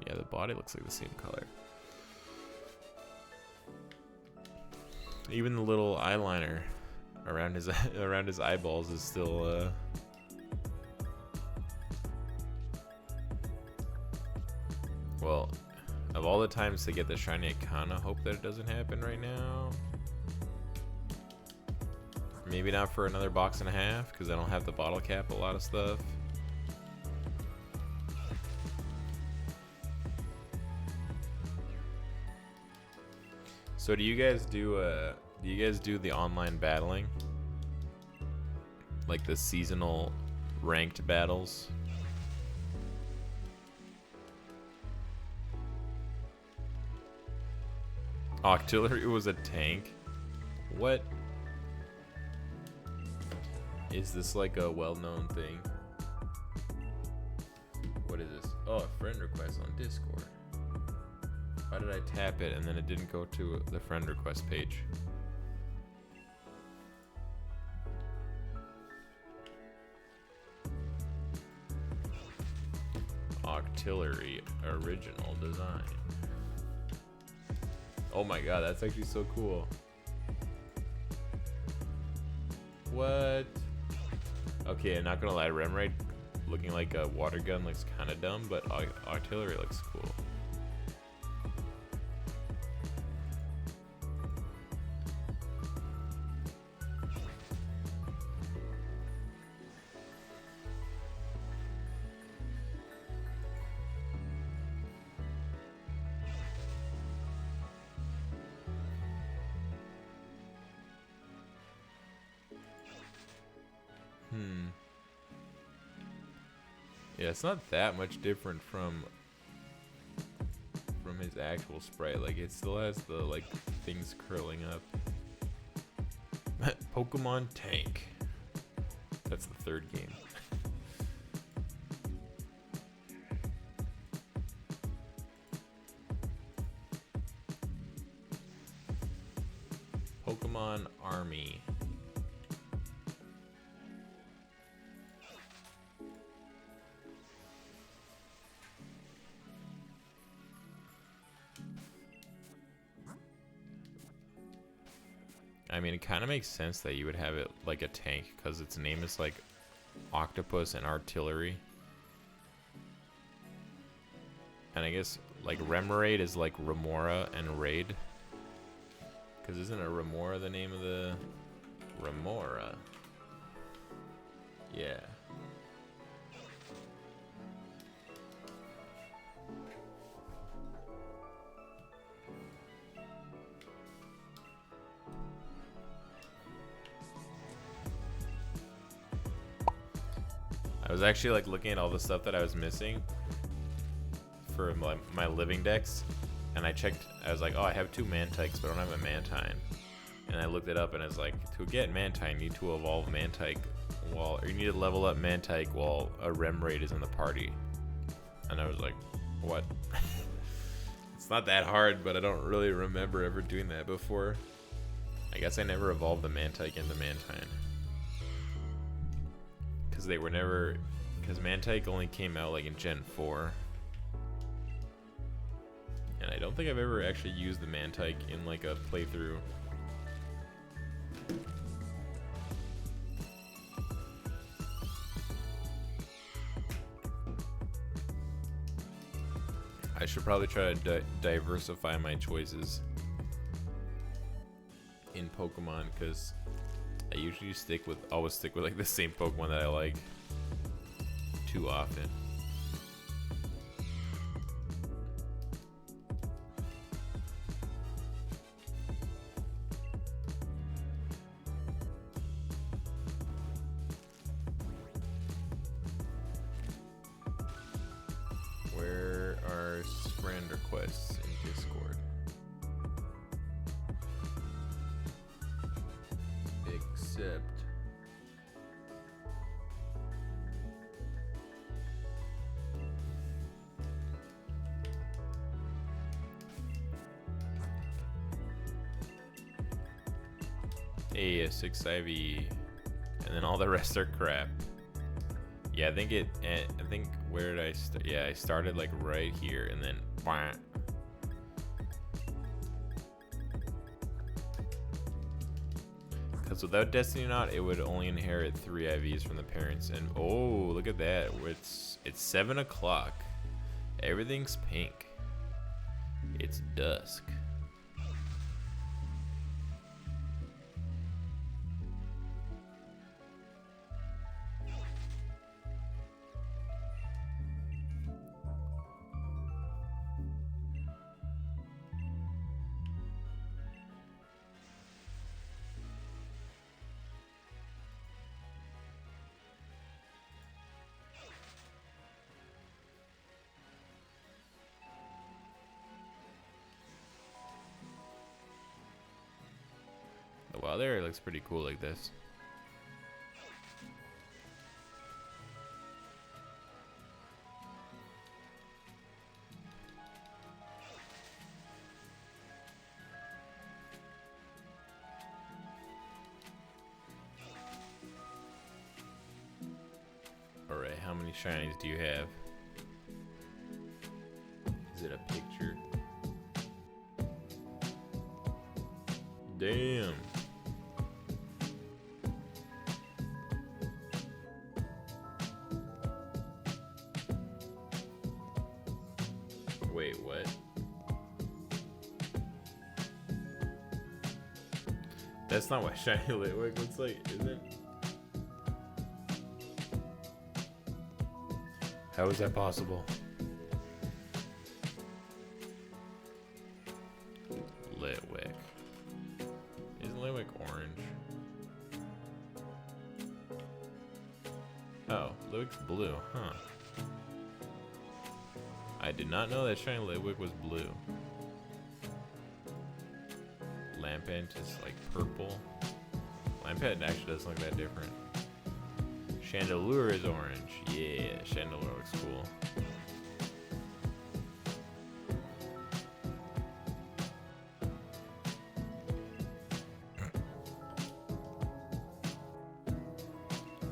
Yeah, the body looks like the same color. Even the little eyeliner around his eyeballs is still well, of all the times to get the shiny, I kinda hope that it doesn't happen right now. Maybe not for another box and a half, because I don't have the bottle cap a lot of stuff. So do you guys do the online battling? Like the seasonal ranked battles? Octillery was a tank? What? Is this like a well-known thing? What is this? Oh, a friend request on Discord. Why did I tap it and then it didn't go to the friend request page? Octillery original design. Oh my god, that's actually so cool. What? Okay, I'm not gonna lie, Remoraid looking like a water gun looks kinda dumb, but artillery looks cool. Yeah, it's not that much different from his actual sprite. Like, it still has the like things curling up. Pokemon Tank. That's the 3rd game. Pokemon Army. I mean, it kind of makes sense that you would have it like a tank, because its name is like Octopus and Artillery. And I guess like Remoraid is like Remora and Raid. Because isn't a Remora the name of the... Remora. Yeah. was actually like looking at all the stuff that I was missing for my living decks, and I checked. I was like, oh, I have 2 Mantikes, but I don't have a Mantine. And I looked it up, and it's like, to get Mantine, you need to evolve Mantike or you need to level up Mantike while a Remoraid is in the party. And I was like, what? It's not that hard, but I don't really remember ever doing that before. I guess I never evolved the Mantike into Mantine. Because they were never... Because Mantike only came out like in Gen 4. And I don't think I've ever actually used the Mantike in like a playthrough. I should probably try to diversify my choices in Pokemon, because I usually always stick with like the same Pokemon that I like too often. Where are friend requests in Discord? Except a 6 IV, and then all the rest are crap. Yeah, I think where did I start? Yeah, I started like right here, and then wah. Because without Destiny Knot, it would only inherit 3 IVs from the parents. And oh, look at that! It's 7 o'clock. Everything's pink. It's dusk. The wild area looks pretty cool like this. Alright, how many shinies do you have? Is it a picture? Damn. Wait, what? That's not what shiny Litwick looks like, is it? How is that possible? Litwick. Isn't Litwick orange? Oh, Litwick's blue, huh? I did not know that shiny Litwick was blue. Lampent is like purple. Lampent actually doesn't look that different. Chandelure is orange. Yeah, Chandelure looks cool.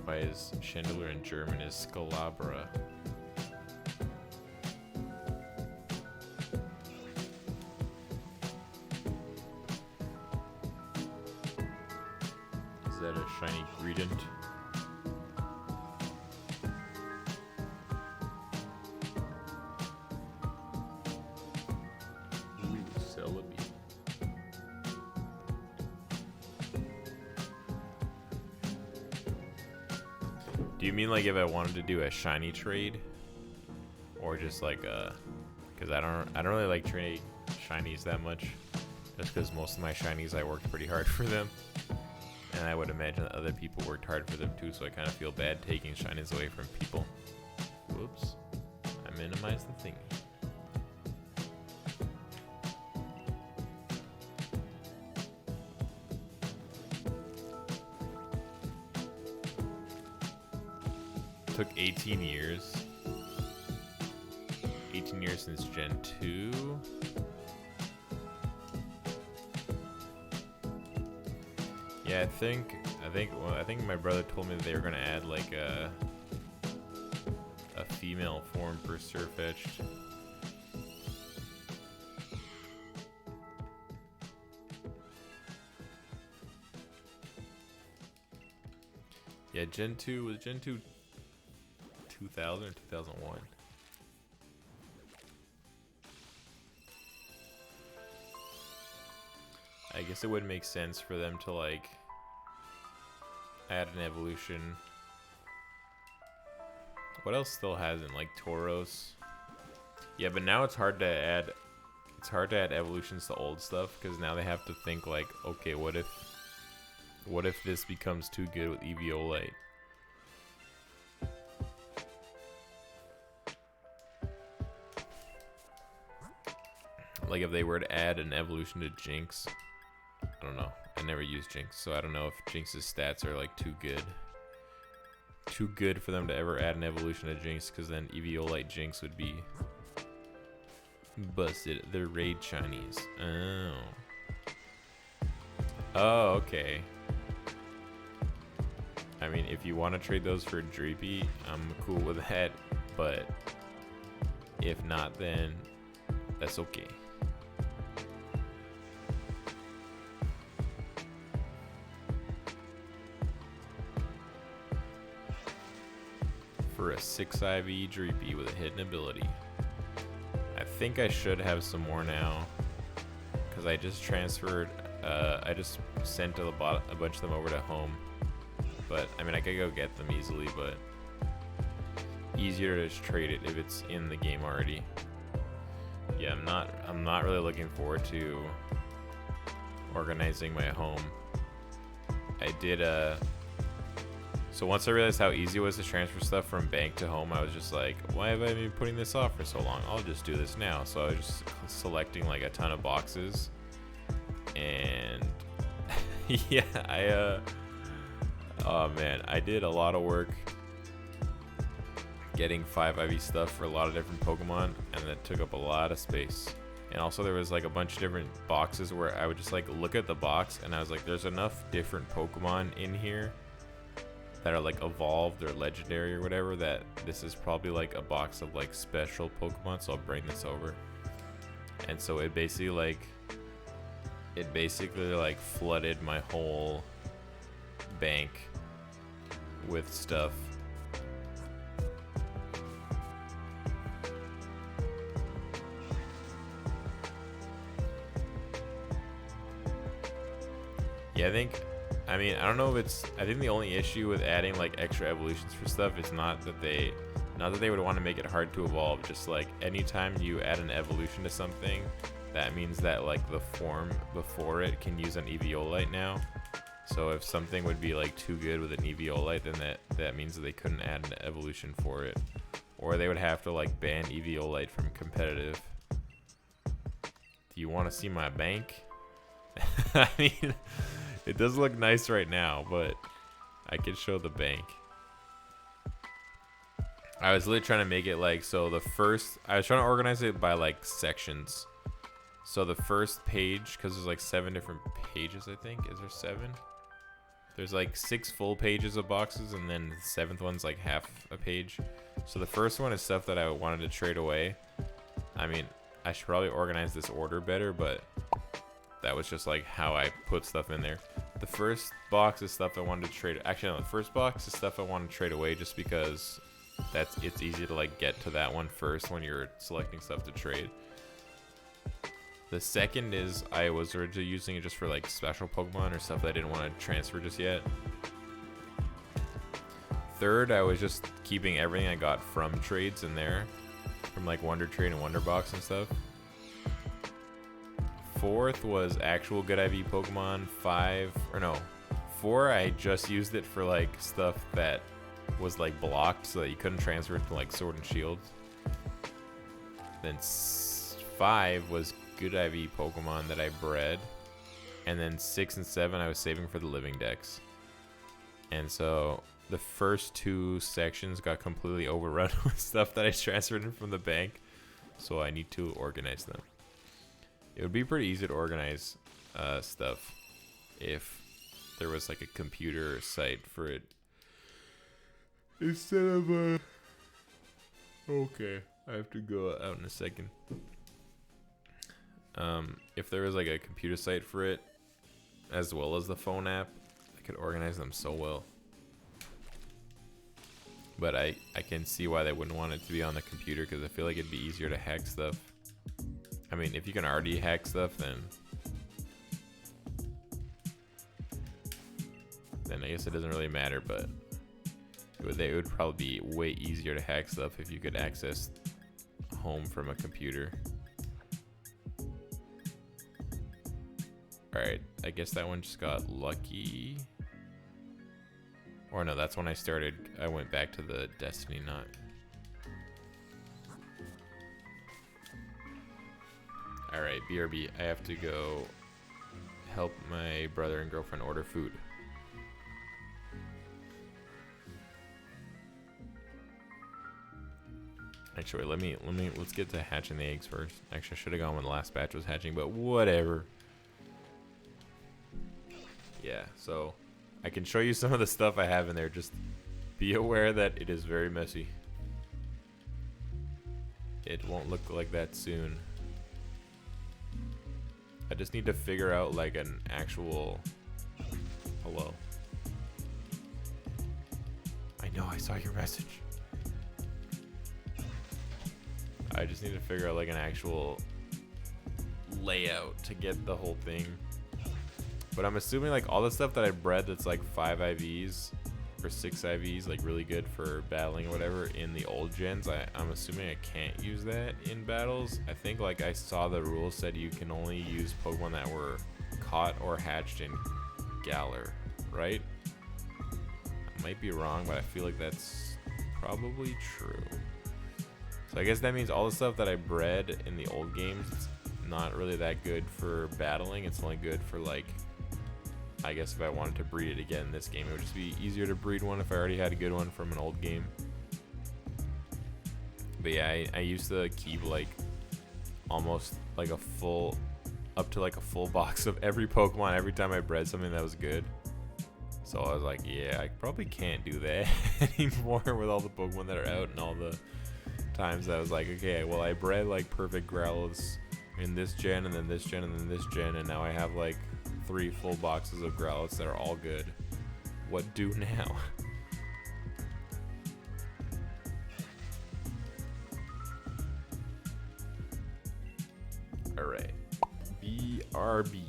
Why is Chandelure in German is Scalabra? Is that a shiny Greedent? Do you mean like if I wanted to do a shiny trade, or just like because I don't really like trading shinies that much, just because most of my shinies I worked pretty hard for them. And I would imagine that other people worked hard for them too, so I kind of feel bad taking shinies away from people. Whoops. I minimized the thingy. Took 18 years. 18 years since Gen 2. Yeah, I think my brother told me that they were gonna add like a female form for Sirfetch'd. Yeah, Gen 2 was Gen 2 2000 or 2001. I guess it would make sense for them to like add an evolution. What else still hasn't? Like Tauros. Yeah, but now it's hard to add evolutions to old stuff because now they have to think like, okay, what if this becomes too good with Eviolite? Like if they were to add an evolution to Jinx, I don't know. I never used Jinx, so I don't know if Jinx's stats are like too good. Too good for them to ever add an evolution to Jinx, because then Eviolite Jinx would be busted. They're raid shinies. Oh. Oh, okay. I mean, if you want to trade those for Dreepy, I'm cool with that. But if not, then that's okay. For a 6 IV Dreepy with a hidden ability. I think I should have some more now, because I just transferred, I just sent a bunch of them over to home. But, I mean, I could go get them easily, but easier to just trade it if it's in the game already. Yeah, I'm not really looking forward to organizing my home. I did, so once I realized how easy it was to transfer stuff from bank to home, I was just like, why have I been putting this off for so long? I'll just do this now. So I was just selecting like a ton of boxes. And yeah, oh man, I did a lot of work getting 5 IV stuff for a lot of different Pokemon, and that took up a lot of space. And also there was like a bunch of different boxes where I would just like look at the box and I was like, there's enough different Pokemon in here that are like evolved or legendary or whatever that this is probably like a box of like special Pokemon, so I'll bring this over. And so it basically like flooded my whole bank with stuff. Yeah, I mean, I don't know if it's, I think the only issue with adding like extra evolutions for stuff is not that they would want to make it hard to evolve, just like anytime you add an evolution to something, that means that like the form before it can use an Eviolite now. So if something would be like too good with an Eviolite, then that means that they couldn't add an evolution for it. Or they would have to like ban Eviolite from competitive. Do you want to see my bank? I mean, it does look nice right now, but I could show the bank. I was literally trying to make it like, so I was trying to organize it by like sections. So the first page, because there's like 7 different pages, I think. Is there 7? There's like 6 full pages of boxes, and then the 7th one's like half a page. So the first one is stuff that I wanted to trade away. I mean, I should probably organize this order better, but that was just like how I put stuff in there. The first box is stuff I wanted to trade. Actually, no, the first box is stuff I wanted to trade away just because it's easy to like get to that one first when you're selecting stuff to trade. The second is I was originally using it just for like special Pokemon or stuff that I didn't want to transfer just yet. Third, I was just keeping everything I got from trades in there, from like Wonder Trade and Wonder Box and stuff. Fourth was actual good IV Pokemon. before I just used it for like stuff that was like blocked so that you couldn't transfer it to like Sword and Shield. Then 5 was good IV Pokemon that I bred. And then 6 and 7 I was saving for the living dex. And so the first 2 sections got completely overrun with stuff that I transferred in from the bank. So I need to organize them. It would be pretty easy to organize stuff if there was like a computer site for it. Instead of okay, I have to go out in a second. If there was like a computer site for it, as well as the phone app, I could organize them so well. But I can see why they wouldn't want it to be on the computer, because I feel like it'd be easier to hack stuff. I mean, if you can already hack stuff, then I guess it doesn't really matter, but it would probably be way easier to hack stuff if you could access home from a computer. Alright, I guess that one just got lucky. Or no, that's when I started. I went back to the Destiny knot. Alright, BRB, I have to go help my brother and girlfriend order food. Actually, let's get to hatching the eggs first. Actually, I should have gone when the last batch was hatching, but whatever. Yeah, so I can show you some of the stuff I have in there. Just be aware that it is very messy. It won't look like that soon. I just need to figure out like an actual... Hello. I know, I saw your message. I just need to figure out like an actual layout to get the whole thing. But I'm assuming like all the stuff that I bred that's like 5 IVs or 6 IVs, like really good for battling or whatever in the old gens, I'm assuming I can't use that in battles. I think like I saw the rules said you can only use Pokemon that were caught or hatched in Galar, right? I might be wrong, but I feel like that's probably true. So I guess that means all the stuff that I bred in the old games, it's not really that good for battling. It's only good for like, I guess if I wanted to breed it again in this game, it would just be easier to breed one if I already had a good one from an old game. But yeah, I used to keep like almost like a full, up to like a full box of every Pokemon every time I bred something that was good. So I was like, yeah, I probably can't do that anymore with all the Pokemon that are out and all the times I was like, okay, well I bred like perfect Growlithe in this gen and then this gen and then this gen, and now I have like 3 full boxes of Growlithe that are all good. What do now? Alright. BRB.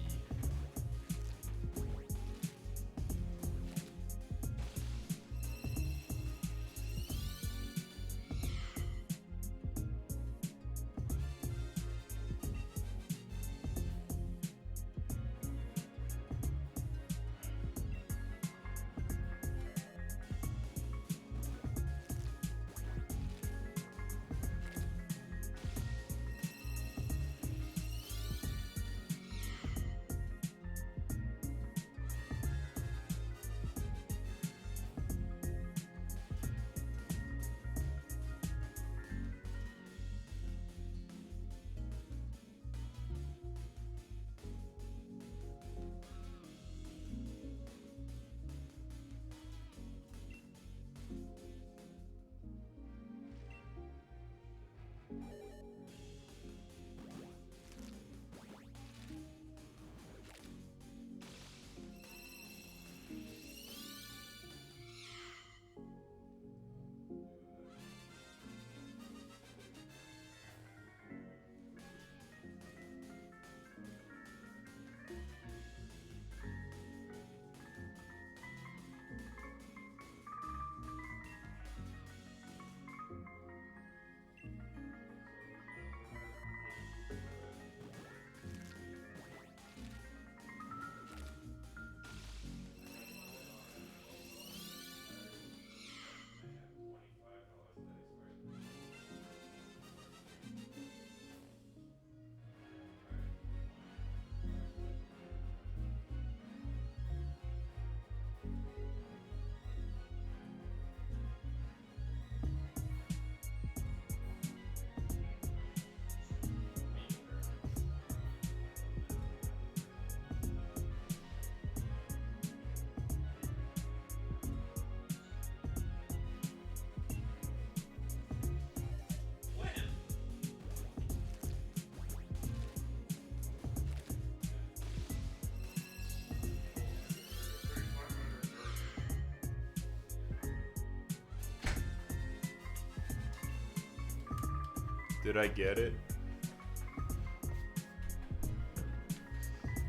Did I get it?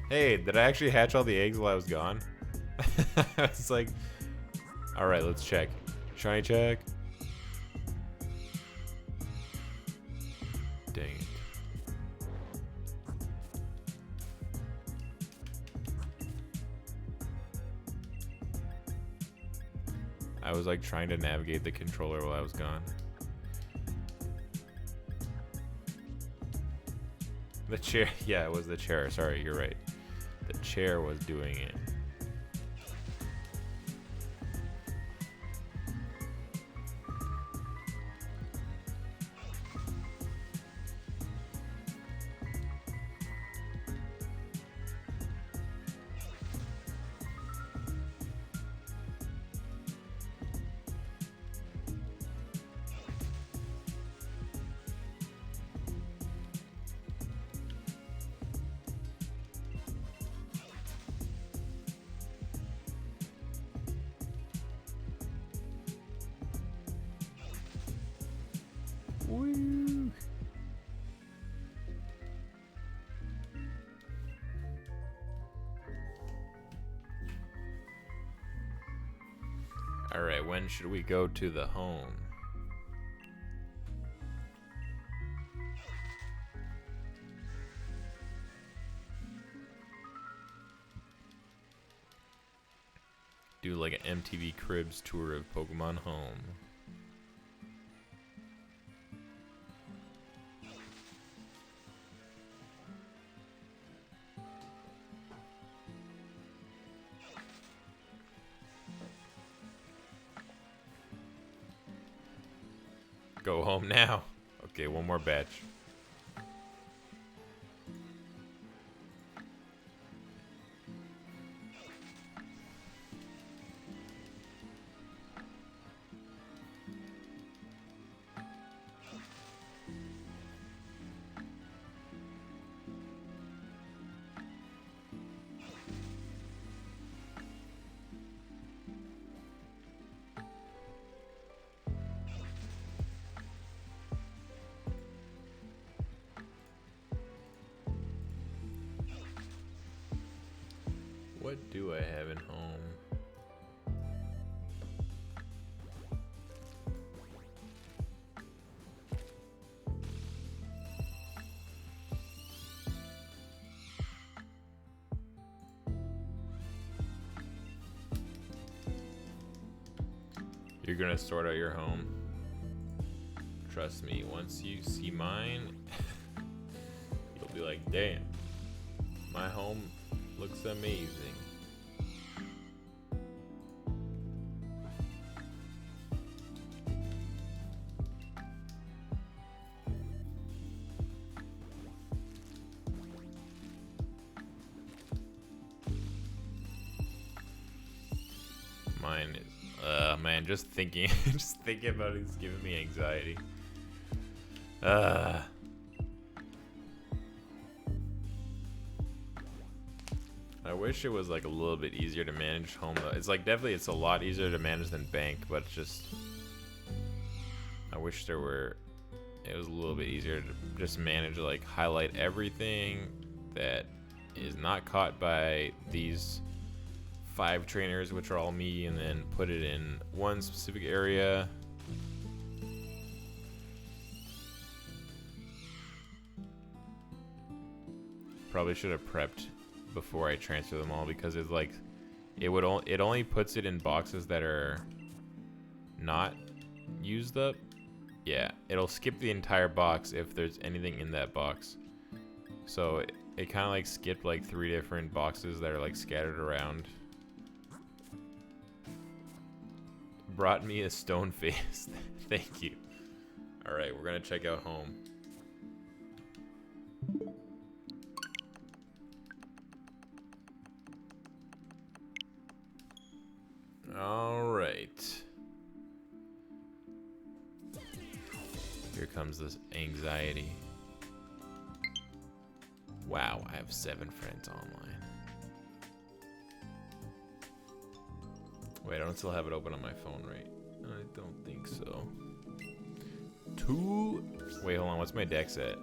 Hey, did I actually hatch all the eggs while I was gone? It's like, alright, let's check. Shiny check. Dang it. I was like trying to navigate the controller while I was gone. The chair, yeah, it was the chair. Sorry, you're right. The chair was doing it. Woo. All right, when should we go to the home? Do like an MTV Cribs tour of Pokemon Home. Go home now. Okay, one more batch. What do I have in home? You're gonna sort out your home. Trust me, once you see mine, you'll be like, damn, my home looks amazing. Mine is, man, just thinking about it's giving me anxiety. I wish it was like a little bit easier to manage home though. It's like definitely it's a lot easier to manage than bank, but it's just I wish it was a little bit easier to just manage, like highlight everything that is not caught by these 5 trainers, which are all me, and then put it in one specific area. Probably should have prepped before I transfer them all, because it's like it only puts it in boxes that are not used up. Yeah, it'll skip the entire box if there's anything in that box. So it kind of like skipped like 3 different boxes that are like scattered around. Brought me a stone face. Thank you. All right, we're gonna check out home. All right. Here comes this anxiety. Wow, I have 7 friends online. Wait, I don't still have it open on my phone, right? I don't think so. 2 Wait, hold on. What's my dex at?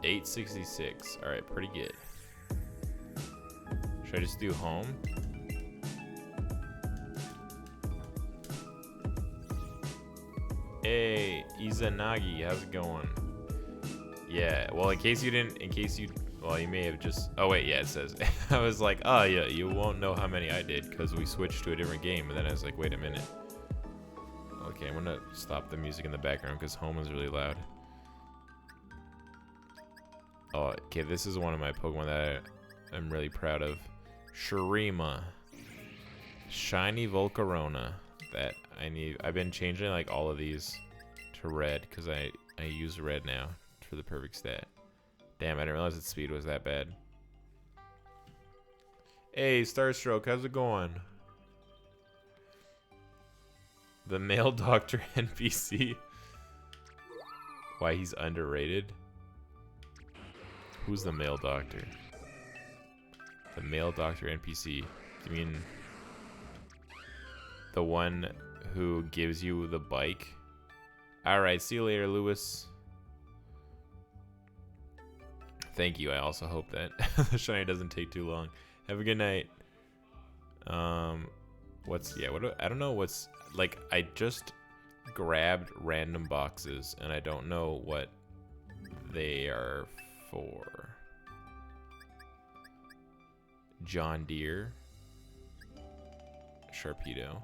866. All right, pretty good. Should I just do home? Hey, Izanagi, how's it going? Yeah, well, well, you may have just, oh wait, yeah, it says, I was like, oh yeah, you won't know how many I did because we switched to a different game, and then I was like, wait a minute. Okay, I'm gonna stop the music in the background because home is really loud. Oh, okay, this is one of my Pokemon that I'm really proud of. Shurima. Shiny Volcarona. That I need. I've been changing like all of these to red because I use red now for the perfect stat. Damn, I didn't realize its speed was that bad. Hey, Starstroke, how's it going? The male doctor NPC. Why he's underrated? Who's the male doctor? The male doctor NPC. You mean the one who gives you the bike? Alright, see you later, Lewis. Thank you. I also hope that the shiny doesn't take too long. Have a good night. I don't know what's, like, I just grabbed random boxes and I don't know what they are for. John Deere. Sharpedo.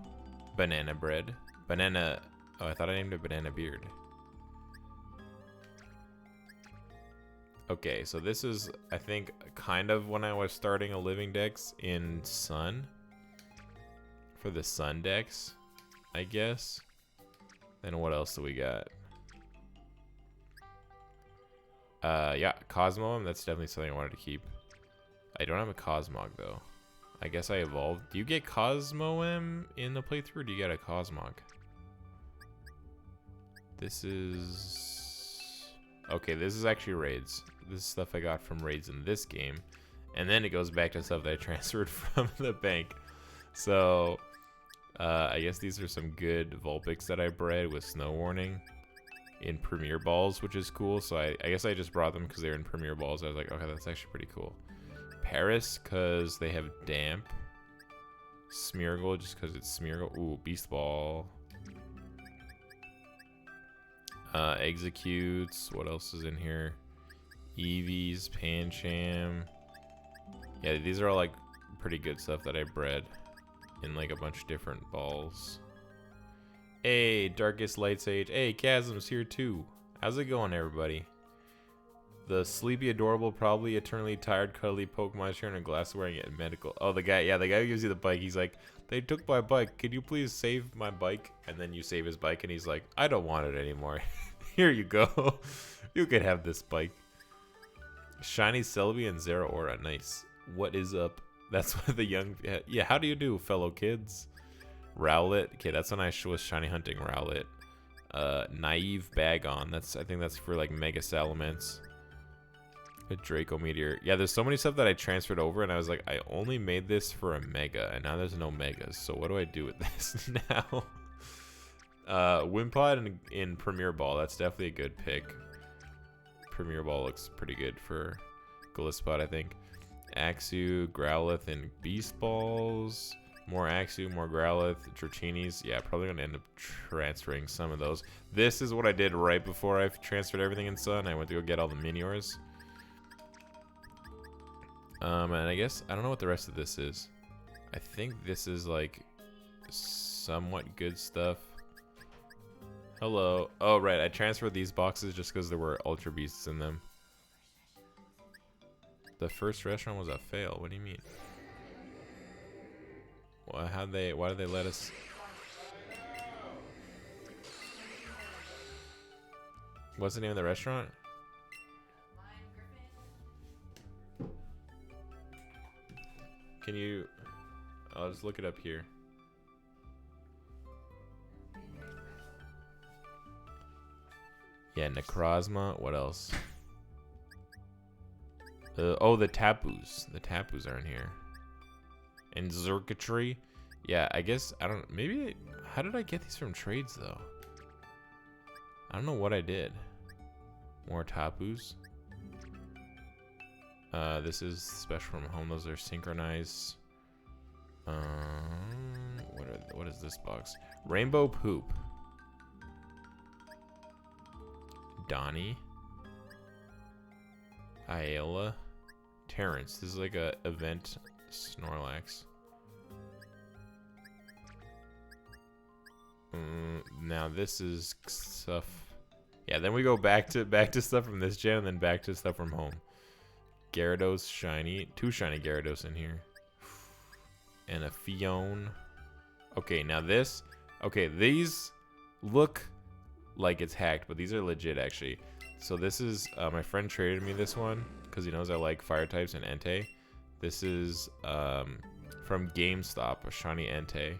Banana bread. Banana, oh, I thought I named it Banana Beard. Okay, so this is, I think, kind of when I was starting a living dex in Sun. For the Sun dex, I guess. Then what else do we got? Yeah, Cosmo, that's definitely something I wanted to keep. I don't have a Cosmog, though. I guess I evolved. Do you get Cosmoem in the playthrough, or do you get a Cosmog? This is... Okay, this is actually raids. This is stuff I got from raids in this game. And then it goes back to stuff that I transferred from the bank. So, I guess these are some good Vulpix that I bred with Snow Warning in Premier Balls, which is cool. So I guess I just brought them because they're in Premier Balls. I was like, okay, that's actually pretty cool. Paris, because they have Damp. Smeargle, just because it's Smeargle. Ooh, Beast Ball. Executes. What else is in here? Eevees, Pancham. Yeah, these are all like pretty good stuff that I bred in like a bunch of different balls. Hey, Darkest Light Sage. Hey, Chasm's here too. How's it going, everybody? The sleepy, adorable, probably eternally tired, cuddly Pokemon is here in a glass wearing a medical. Oh, the guy who gives you the bike. He's like, they took my bike. Could you please save my bike? And then you save his bike, and he's like, I don't want it anymore. Here you go. You could have this bike. Shiny Celebi and Zeraora. Nice. What is up? That's what the young... Yeah, how do you do, fellow kids? Rowlet. Okay, that's when I was shiny hunting Rowlet. Naive Bagon. I think that's for like Mega Salamence. A Draco Meteor. Yeah, there's so many stuff that I transferred over, and I was like, I only made this for a Mega, and now there's no Megas. So what do I do with this now? Wimpod in Premier Ball. That's definitely a good pick. Premier Ball looks pretty good for Gliscod, I think. Axew, Growlithe, and Beast Balls. More Axew, more Growlithe, Dratini's. Yeah, probably going to end up transferring some of those. This is what I did right before I transferred everything in Sun. I went to go get all the Miniors. And I guess, I don't know what the rest of this is. I think this is like somewhat good stuff. Hello. Oh, right. I transferred these boxes just because there were Ultra Beasts in them. The first restaurant was a fail. What do you mean? Well, why did they let us? What's the name of the restaurant? Can you... I'll just look it up here. Yeah, Necrozma. What else? Oh, the Tapus. The Tapus are in here. And Xurkitree. Yeah, I guess, I don't... Maybe... How did I get these from trades, though? I don't know what I did. More Tapus. This is special from home. Those are synchronized. What is this box? Rainbow Poop. Donnie. Ayala. Terrence. This is like a event Snorlax. Now this is stuff. Yeah, then we go back to stuff from this gen, and then back to stuff from home. Gyarados shiny. 2 shiny Gyarados in here. And a Fion. Okay, now this. Okay, these look like it's hacked, but these are legit actually. So this is, my friend traded me this one because he knows I like fire types and Entei. This is from GameStop, a shiny Entei.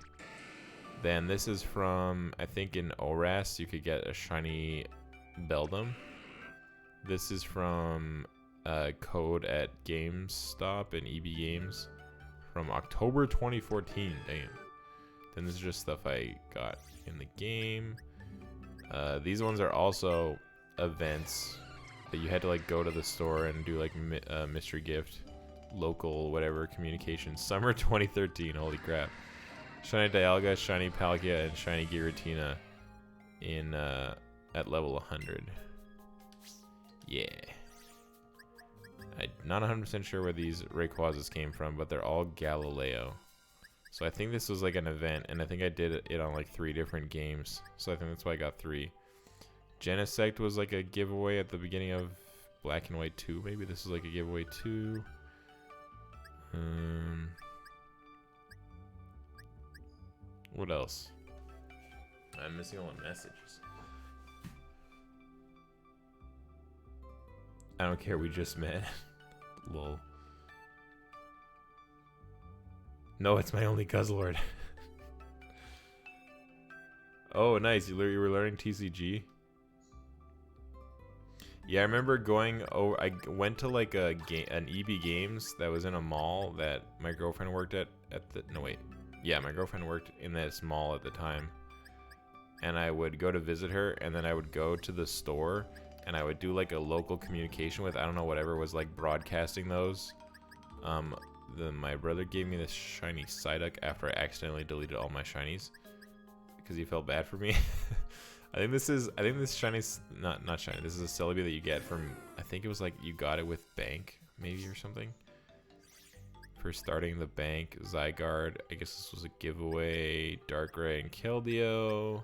Then this is from, I think in ORAS you could get a shiny Beldum. This is from code at GameStop and EB Games from October 2014. Damn. Then this is just stuff I got in the game. These ones are also events that you had to like go to the store and do like mystery gift, local whatever communication. Summer 2013. Holy crap! Shiny Dialga, shiny Palkia, and shiny Giratina in at level 100. Yeah. I'm not 100% sure where these Rayquazas came from, but they're all Galileo. So I think this was like an event, and I think I did it on like 3 different games. So I think that's why I got 3. Genesect was like a giveaway at the beginning of Black and White 2. Maybe this is like a giveaway too. What else? I'm missing all the messages. I don't care, we just met. Lol. No, it's my only Guzzlord. Oh, nice. You were learning TCG? Yeah, I remember going over. I went to like an EB Games that was in a mall that my girlfriend worked at the. No, wait. Yeah, my girlfriend worked in this mall at the time. And I would go to visit her, and then I would go to the store, and I would do like a local communication with, I don't know, whatever was like broadcasting those. My brother gave me this shiny Psyduck after I accidentally deleted all my shinies because he felt bad for me. I think this shiny's not shiny. This is a Celebi that you get from, I think it was like you got it with Bank maybe or something. For starting the Bank, Zygarde. I guess this was a giveaway. Darkrai and Keldeo.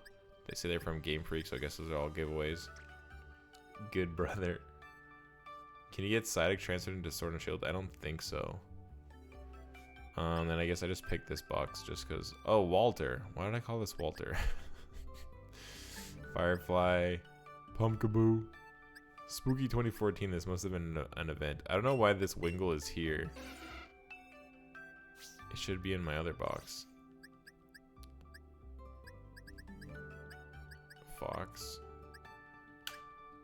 They say they're from Game Freak, so I guess those are all giveaways. Good brother. Can you get Psyduck transferred into Sword and Shield? I don't think so. Then I guess I just picked this box just because. Oh, Walter. Why did I call this Walter? Firefly. Pumpkaboo. Spooky 2014. This must have been an event. I don't know why this Wingull is here. It should be in my other box. Fox.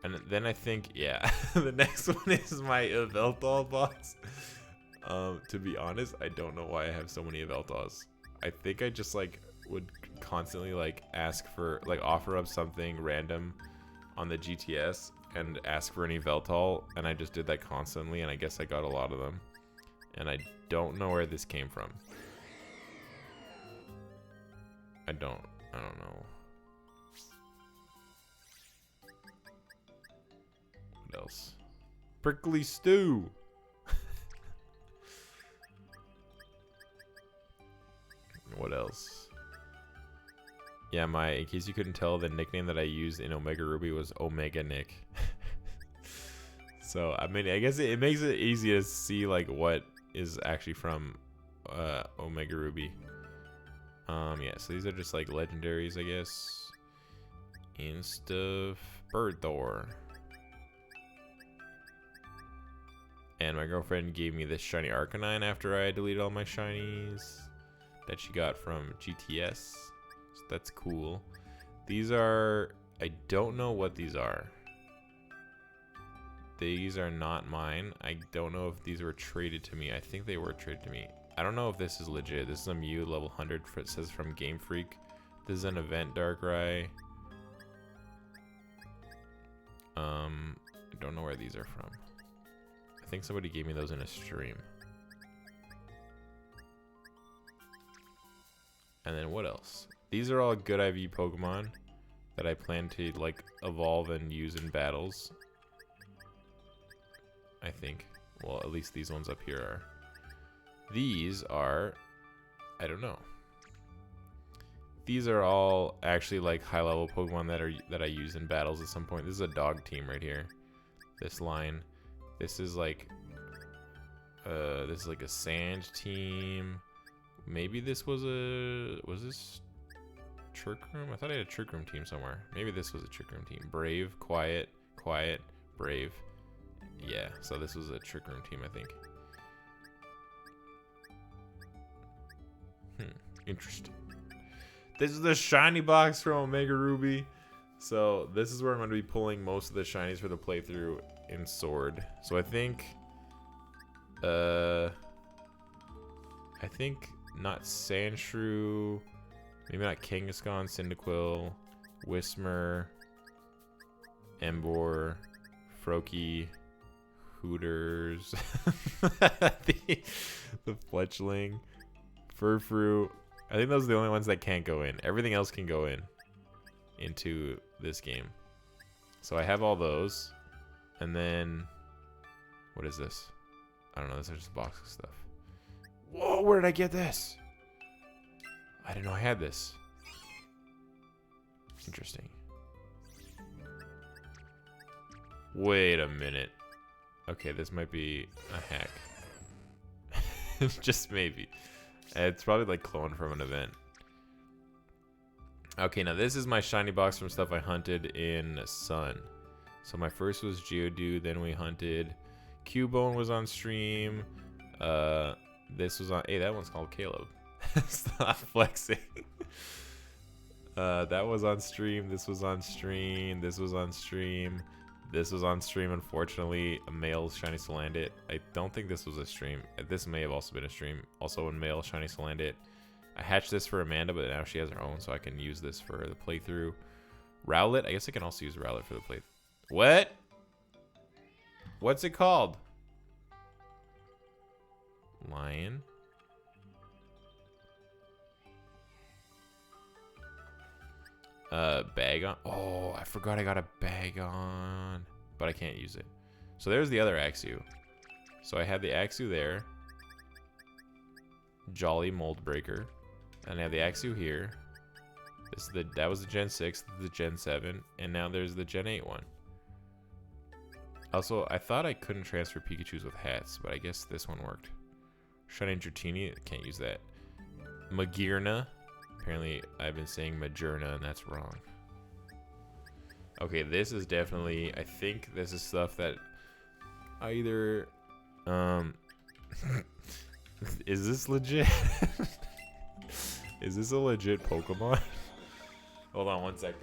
And then I think, yeah, the next one is my Yveltal box. To be honest, I don't know why I have so many Yveltals. I think I just like would constantly like ask for, like offer up something random on the GTS and ask for an Yveltal, and I just did that constantly, and I guess I got a lot of them. And I don't know where this came from. I don't know. What else? Prickly Stew. What else? Yeah, in case you couldn't tell, the nickname that I used in Omega Ruby was Omega Nick. So, I mean, I guess it makes it easy to see, like, what is actually from Omega Ruby. Yeah, so these are just, like, legendaries, I guess. And stuff. Bird Thor. And my girlfriend gave me this shiny Arcanine after I deleted all my shinies that she got from GTS. So that's cool. These are, I don't know what these are. These are not mine. I don't know if these were traded to me. I think they were traded to me. I don't know if this is legit. This is a Mew level 100. It says from Game Freak. This is an event Darkrai. I don't know where these are from. I think somebody gave me those in a stream. And then what else? These are all good IV Pokemon that I plan to like evolve and use in battles. I think. Well, at least these ones up here are. These are, I don't know. These are all actually like high level Pokemon that I use in battles at some point. This is a dog team right here. This line. This is like a sand team. Maybe this was this Trick Room? I thought I had a Trick Room team somewhere. Maybe this was a Trick Room team. Brave, Quiet, Quiet, Brave. Yeah, so this was a Trick Room team, I think. Interesting. This is the shiny box from Omega Ruby. So this is where I'm going to be pulling most of the shinies for the playthrough in Sword. So I think not Sandshrew, maybe not Kangaskhan, Cyndaquil, Whismur, Emboar, Froakie, Hooters, the Fletchling, Furfrou. I think those are the only ones that can't go in. Everything else can go into this game. So I have all those. And then, what is this? I don't know. This is just a box of stuff. Whoa, where did I get this? I didn't know I had this. Interesting. Wait a minute. Okay, this might be a hack. Just maybe. It's probably like cloned from an event. Okay, now this is my shiny box from stuff I hunted in Sun. So my first was Geodude, then we hunted Cubone was on stream. This was on. Hey, that one's called Caleb. Stop flexing. That was on stream. This was on stream. This was on stream. This was on stream. Unfortunately, a male shiny Salandit. I don't think this was a stream. This may have also been a stream. Also, a male shiny Salandit. I hatched this for Amanda, but now she has her own, so I can use this for the playthrough. Rowlet. I guess I can also use Rowlet for the playthrough. What? What's it called? Lion. Bagon. Oh, I forgot I got a Bagon, but I can't use it. So there's the other Axew. So I had the Axew there. Jolly Mold Breaker. And I have the Axew here. That was the Gen 6, the Gen 7, and now there's the Gen 8 one. Also, I thought I couldn't transfer Pikachus with hats, but I guess this one worked. Shining Dratini, can't use that. Magearna. Apparently, I've been saying Magearna, and that's wrong. Okay, this is definitely... I think this is stuff that either... Is this legit? Is this a legit Pokemon? Hold on one second.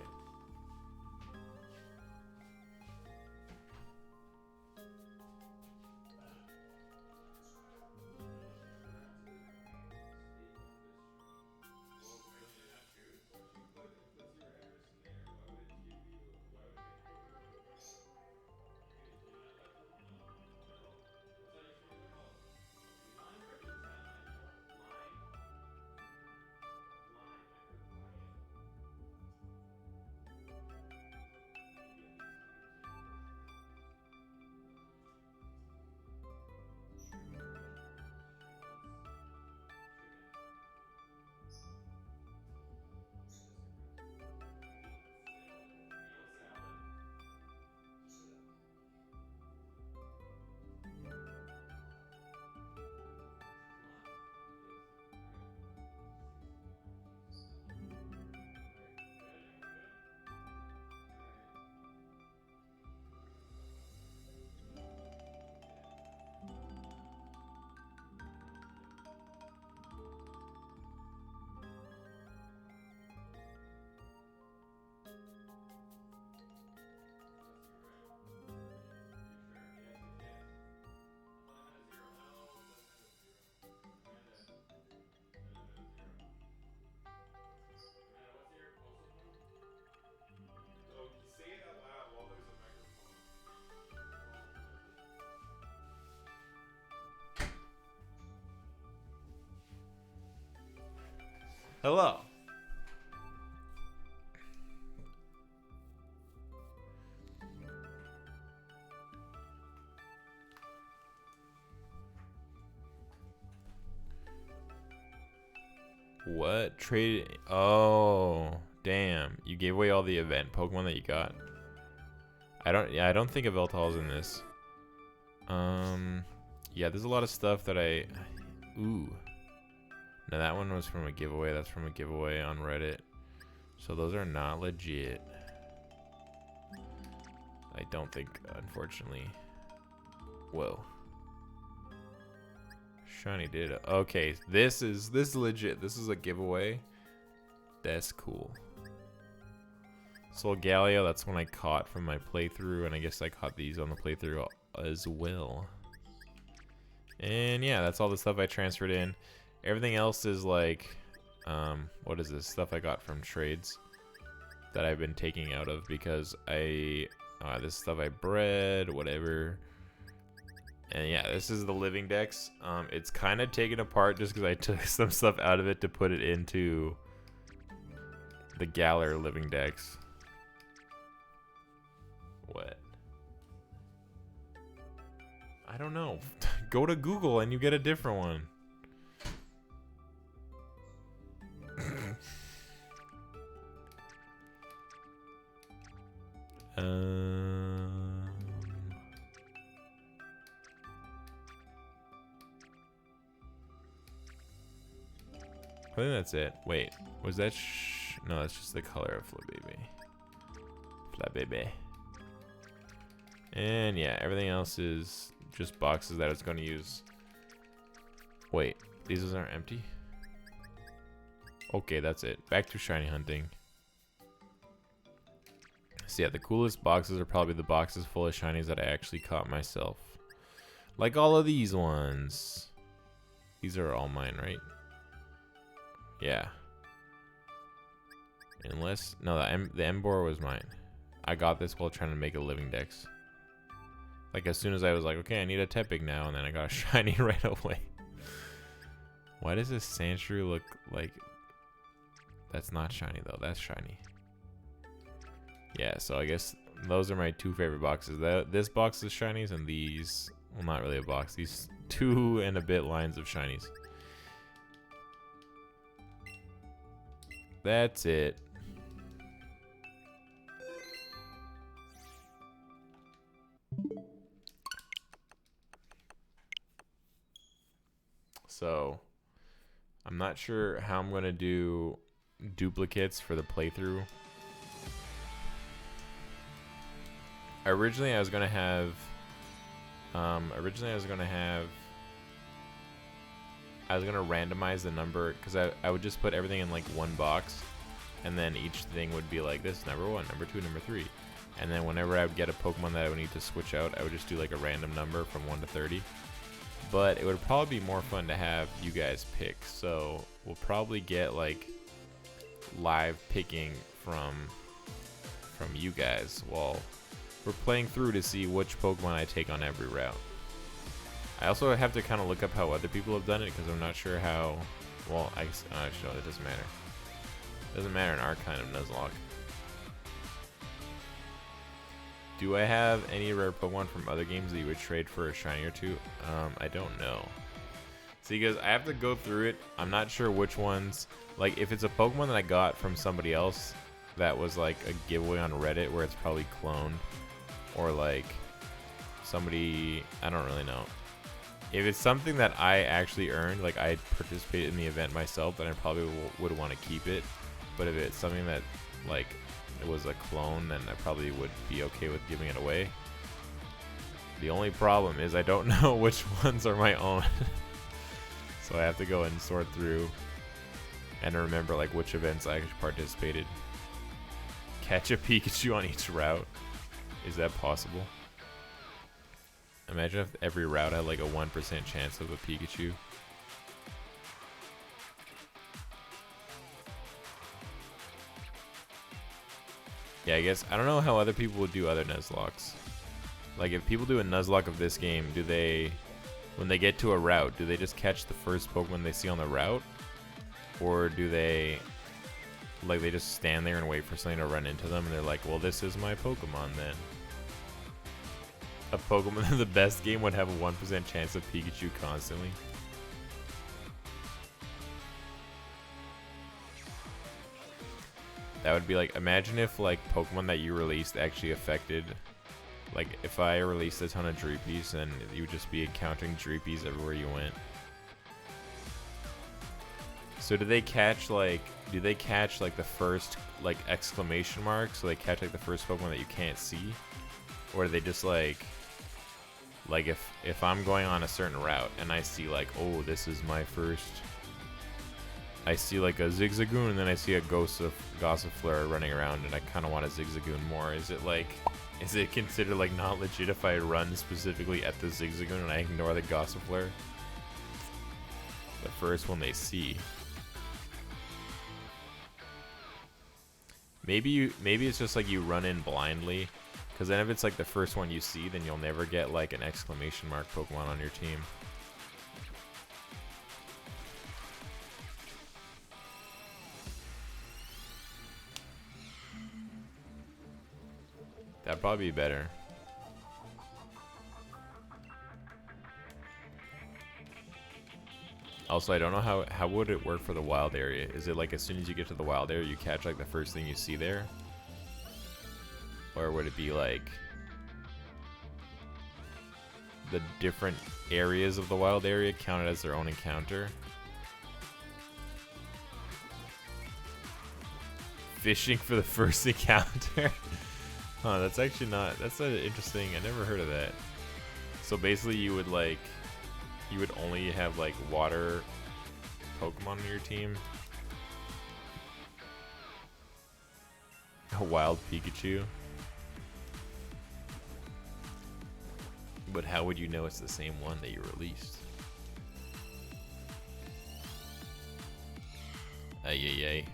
Hello. What? Trade? Oh, damn. You gave away all the event Pokemon that you got. I don't think Yveltal's in this. Yeah, there's a lot of stuff that ooh. Now that one was from a giveaway. That's from a giveaway on Reddit. So those are not legit. I don't think, unfortunately. Whoa. Shiny data. Okay, this is legit. This is a giveaway. That's cool. Solgaleo, that's one I caught from my playthrough, and I guess I caught these on the playthrough as well. And yeah, that's all the stuff I transferred in. Everything else is like, what is this? Stuff I got from trades that I've been taking out of because this stuff I bred, whatever. And yeah, this is the living dex. It's kind of taken apart just because I took some stuff out of it to put it into the Galar living dex. What? I don't know. Go to Google and you get a different one. I think that's it. Wait, was that no, that's just the color of Flabébé. Flabébé. And yeah, everything else is just boxes that I was going to use. Wait, these aren't empty? Okay, that's it. Back to shiny hunting. So yeah, the coolest boxes are probably the boxes full of shinies that I actually caught myself. Like all of these ones. These are all mine, right? Yeah. Unless, no, the Embor was mine. I got this while trying to make a living dex. Like as soon as I was like, okay, I need a Tepig now, and then I got a shiny right away. Why does this Sandshrew look like... That's not shiny though, that's shiny. Yeah, so I guess those are my two favorite boxes. This box is shinies, and these, well, not really a box, these 2 and a bit lines of shinies. That's it. So, I'm not sure how I'm gonna do duplicates for the playthrough. Originally I was gonna randomize the number, because I would just put everything in like one box, and then each thing would be like this: number 1, number 2, number 3. And then whenever I would get a Pokemon that I would need to switch out, I would just do like a random number from 1 to 30. But it would probably be more fun to have you guys pick, so we'll probably get like live picking from you guys while we're playing through to see which Pokemon I take on every route. I also have to kind of look up how other people have done it, because I'm not sure how. Well, actually, it doesn't matter. It doesn't matter in our kind of Nuzlocke. Do I have any rare Pokemon from other games that you would trade for a shiny or two? I don't know. See, because I have to go through it. I'm not sure which ones. Like, if it's a Pokemon that I got from somebody else that was like a giveaway on Reddit where it's probably cloned, or like somebody, I don't really know. If it's something that I actually earned, like I participated in the event myself, then I probably would want to keep it. But if it's something that like it was a clone, then I probably would be okay with giving it away. The only problem is I don't know which ones are my own. So I have to go and sort through and remember like which events I actually participated. Catch a Pikachu on each route. Is that possible? Imagine if every route had like a 1% chance of a Pikachu. Yeah, I guess, I don't know how other people would do other Nuzlocks. Like, if people do a Nuzlocke of this game, do they, when they get to a route, do they just catch the first Pokemon they see on the route? Or do they, like, they just stand there and wait for something to run into them, and they're like, well, this is my Pokemon then. A Pokemon in the best game would have a 1% chance of Pikachu constantly. That would be like, imagine if like Pokemon that you released actually affected, like if I released a ton of Dreepies, then you would just be encountering Dreepies everywhere you went. So do they catch like the first like exclamation mark? So they catch like the first Pokemon that you can't see? Or do they just like if I'm going on a certain route and I see like, oh, this is my first, I see like a Zigzagoon and then I see a Gossifleur running around and I kind of want a Zigzagoon more. Is it considered like not legit if I run specifically at the Zigzagoon and I ignore the Gossifleur? The first one they see. Maybe it's just like you run in blindly, because then if it's like the first one you see, then you'll never get like an exclamation mark Pokemon on your team. That'd probably be better. Also, I don't know how would it work for the wild area. Is it like as soon as you get to the wild area, you catch like the first thing you see there? Or would it be like the different areas of the wild area counted as their own encounter? Fishing for the first encounter? Huh, that's actually not, that's interesting. I never heard of that. So basically you would only have like water Pokemon on your team. A wild Pikachu. But how would you know it's the same one that you released? Ay.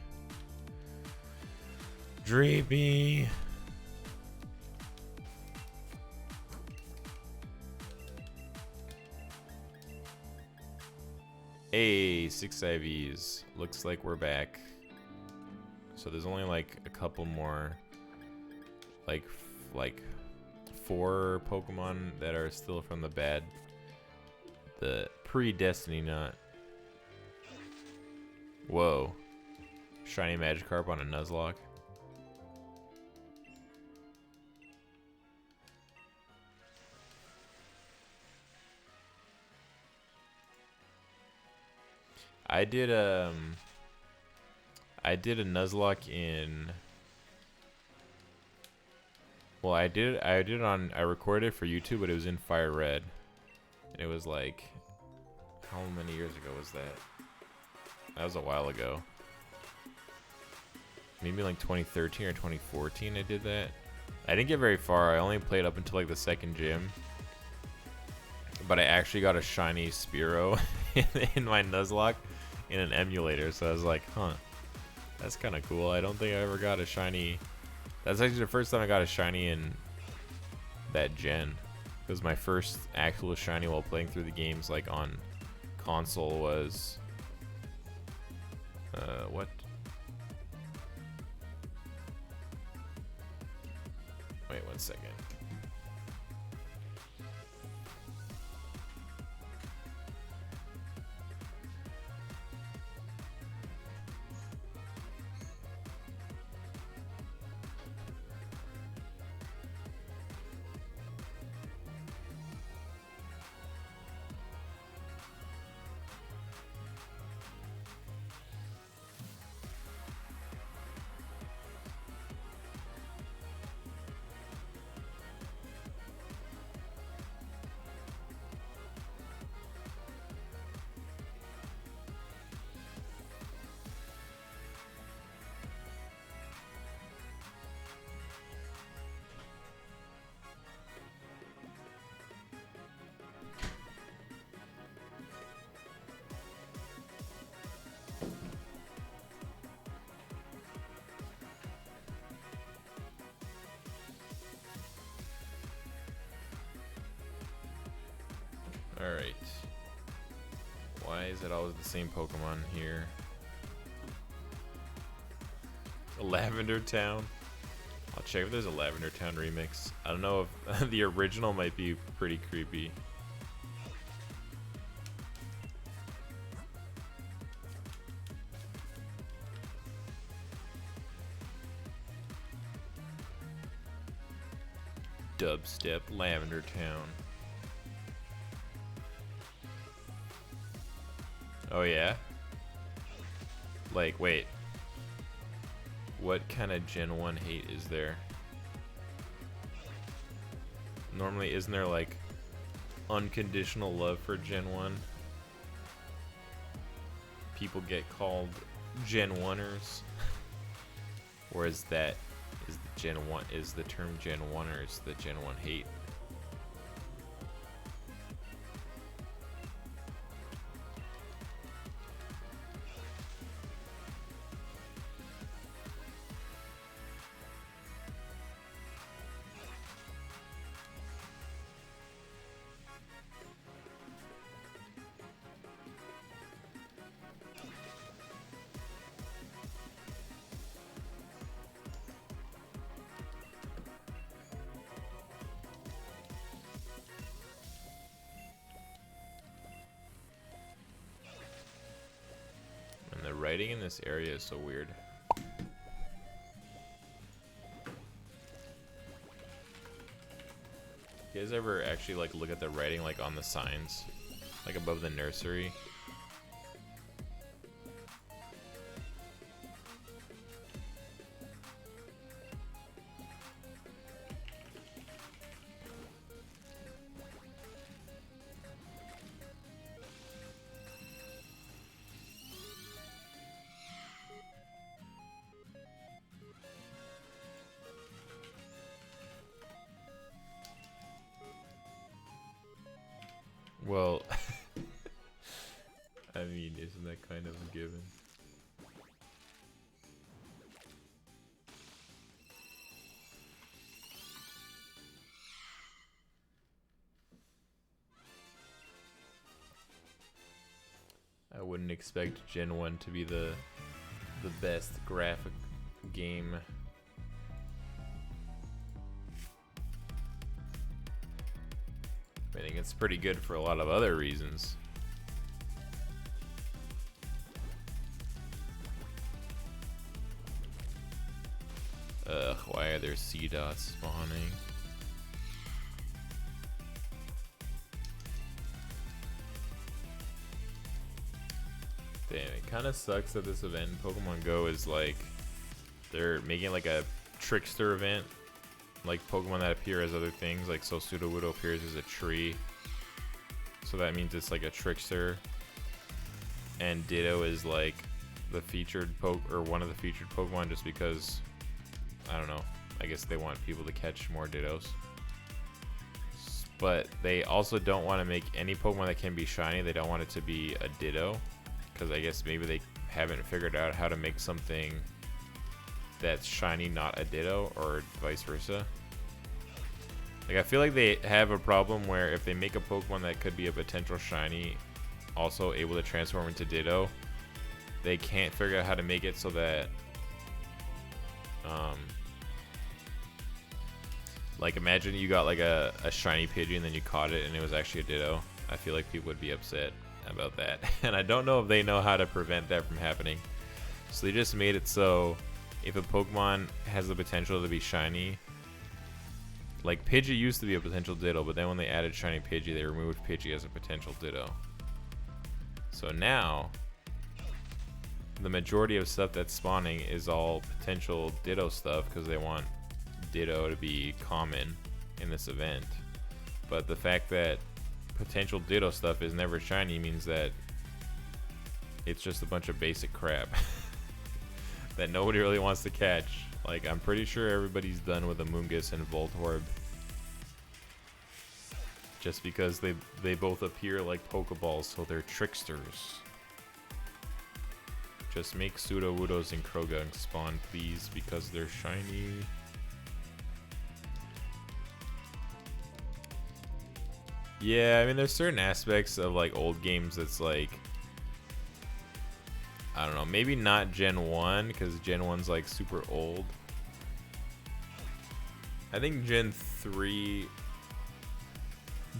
Dreepy. Hey, 6 IVs. Looks like we're back. So there's only like a couple more, like 4 Pokemon that are still from the pre-Destiny Knot. Whoa. Shiny Magikarp on a Nuzlocke. I did a Nuzlocke in, well, I recorded it for YouTube, but it was in Fire Red. And it was like, how many years ago was that? That was a while ago. Maybe like 2013 or 2014 I did that. I didn't get very far. I only played up until like the second gym. But I actually got a shiny Spearow in my Nuzlocke in an emulator. So I was like, huh, that's kind of cool. I don't think I ever got a shiny. That's actually the first time I got a shiny in that gen. Because my first actual shiny while playing through the games like on console was what? Wait 1 second. Alright. Why is it always the same Pokemon here? Lavender Town. I'll check if there's a Lavender Town remix. I don't know if the original might be pretty creepy. Dubstep Lavender Town. Oh yeah? Like, wait. What kind of Gen 1 hate is there? Normally, isn't there like unconditional love for Gen 1? People get called Gen 1ers. Or is that is the Gen 1 is the term Gen 1ers the Gen 1 hate? The writing in this area is so weird. You guys ever actually like look at the writing like on the signs, like above the nursery? Well, I mean, isn't that kind of a given? I wouldn't expect Gen 1 to be the best graphic game. I think it's pretty good for a lot of other reasons. Ugh, why are there sea dots spawning? Damn, it kind of sucks that this event in Pokemon Go is like, they're making like a trickster event. Like Pokemon that appear as other things, like so Sudowoodo appears as a tree, so that means it's like a trickster, and Ditto is like the featured or one of the featured Pokemon, just because I don't know, I guess they want people to catch more Dittos. But they also don't want to make any Pokemon that can be shiny, they don't want it to be a Ditto, because I guess maybe they haven't figured out how to make something that's shiny not a Ditto, or vice versa. Like, I feel like they have a problem where if they make a Pokemon that could be a potential shiny also able to transform into Ditto, they can't figure out how to make it so that like, imagine you got like a shiny Pidgey and then you caught it and it was actually a Ditto. I feel like people would be upset about that. And I don't know if they know how to prevent that from happening. So they just made it so if a Pokemon has the potential to be shiny, like Pidgey used to be a potential Ditto, but then when they added shiny Pidgey, they removed Pidgey as a potential Ditto. So now, the majority of stuff that's spawning is all potential Ditto stuff because they want Ditto to be common in this event. But the fact that potential Ditto stuff is never shiny means that it's just a bunch of basic crap that nobody really wants to catch. Like, I'm pretty sure everybody's done with Amoonguss and Voltorb, just because they both appear like Pokeballs, so they're tricksters. Just make Sudowoodos and Croagunk spawn, please, because they're shiny. Yeah, I mean, there's certain aspects of like old games that's like, I don't know. Maybe not Gen 1 because Gen 1's like super old. I think Gen 3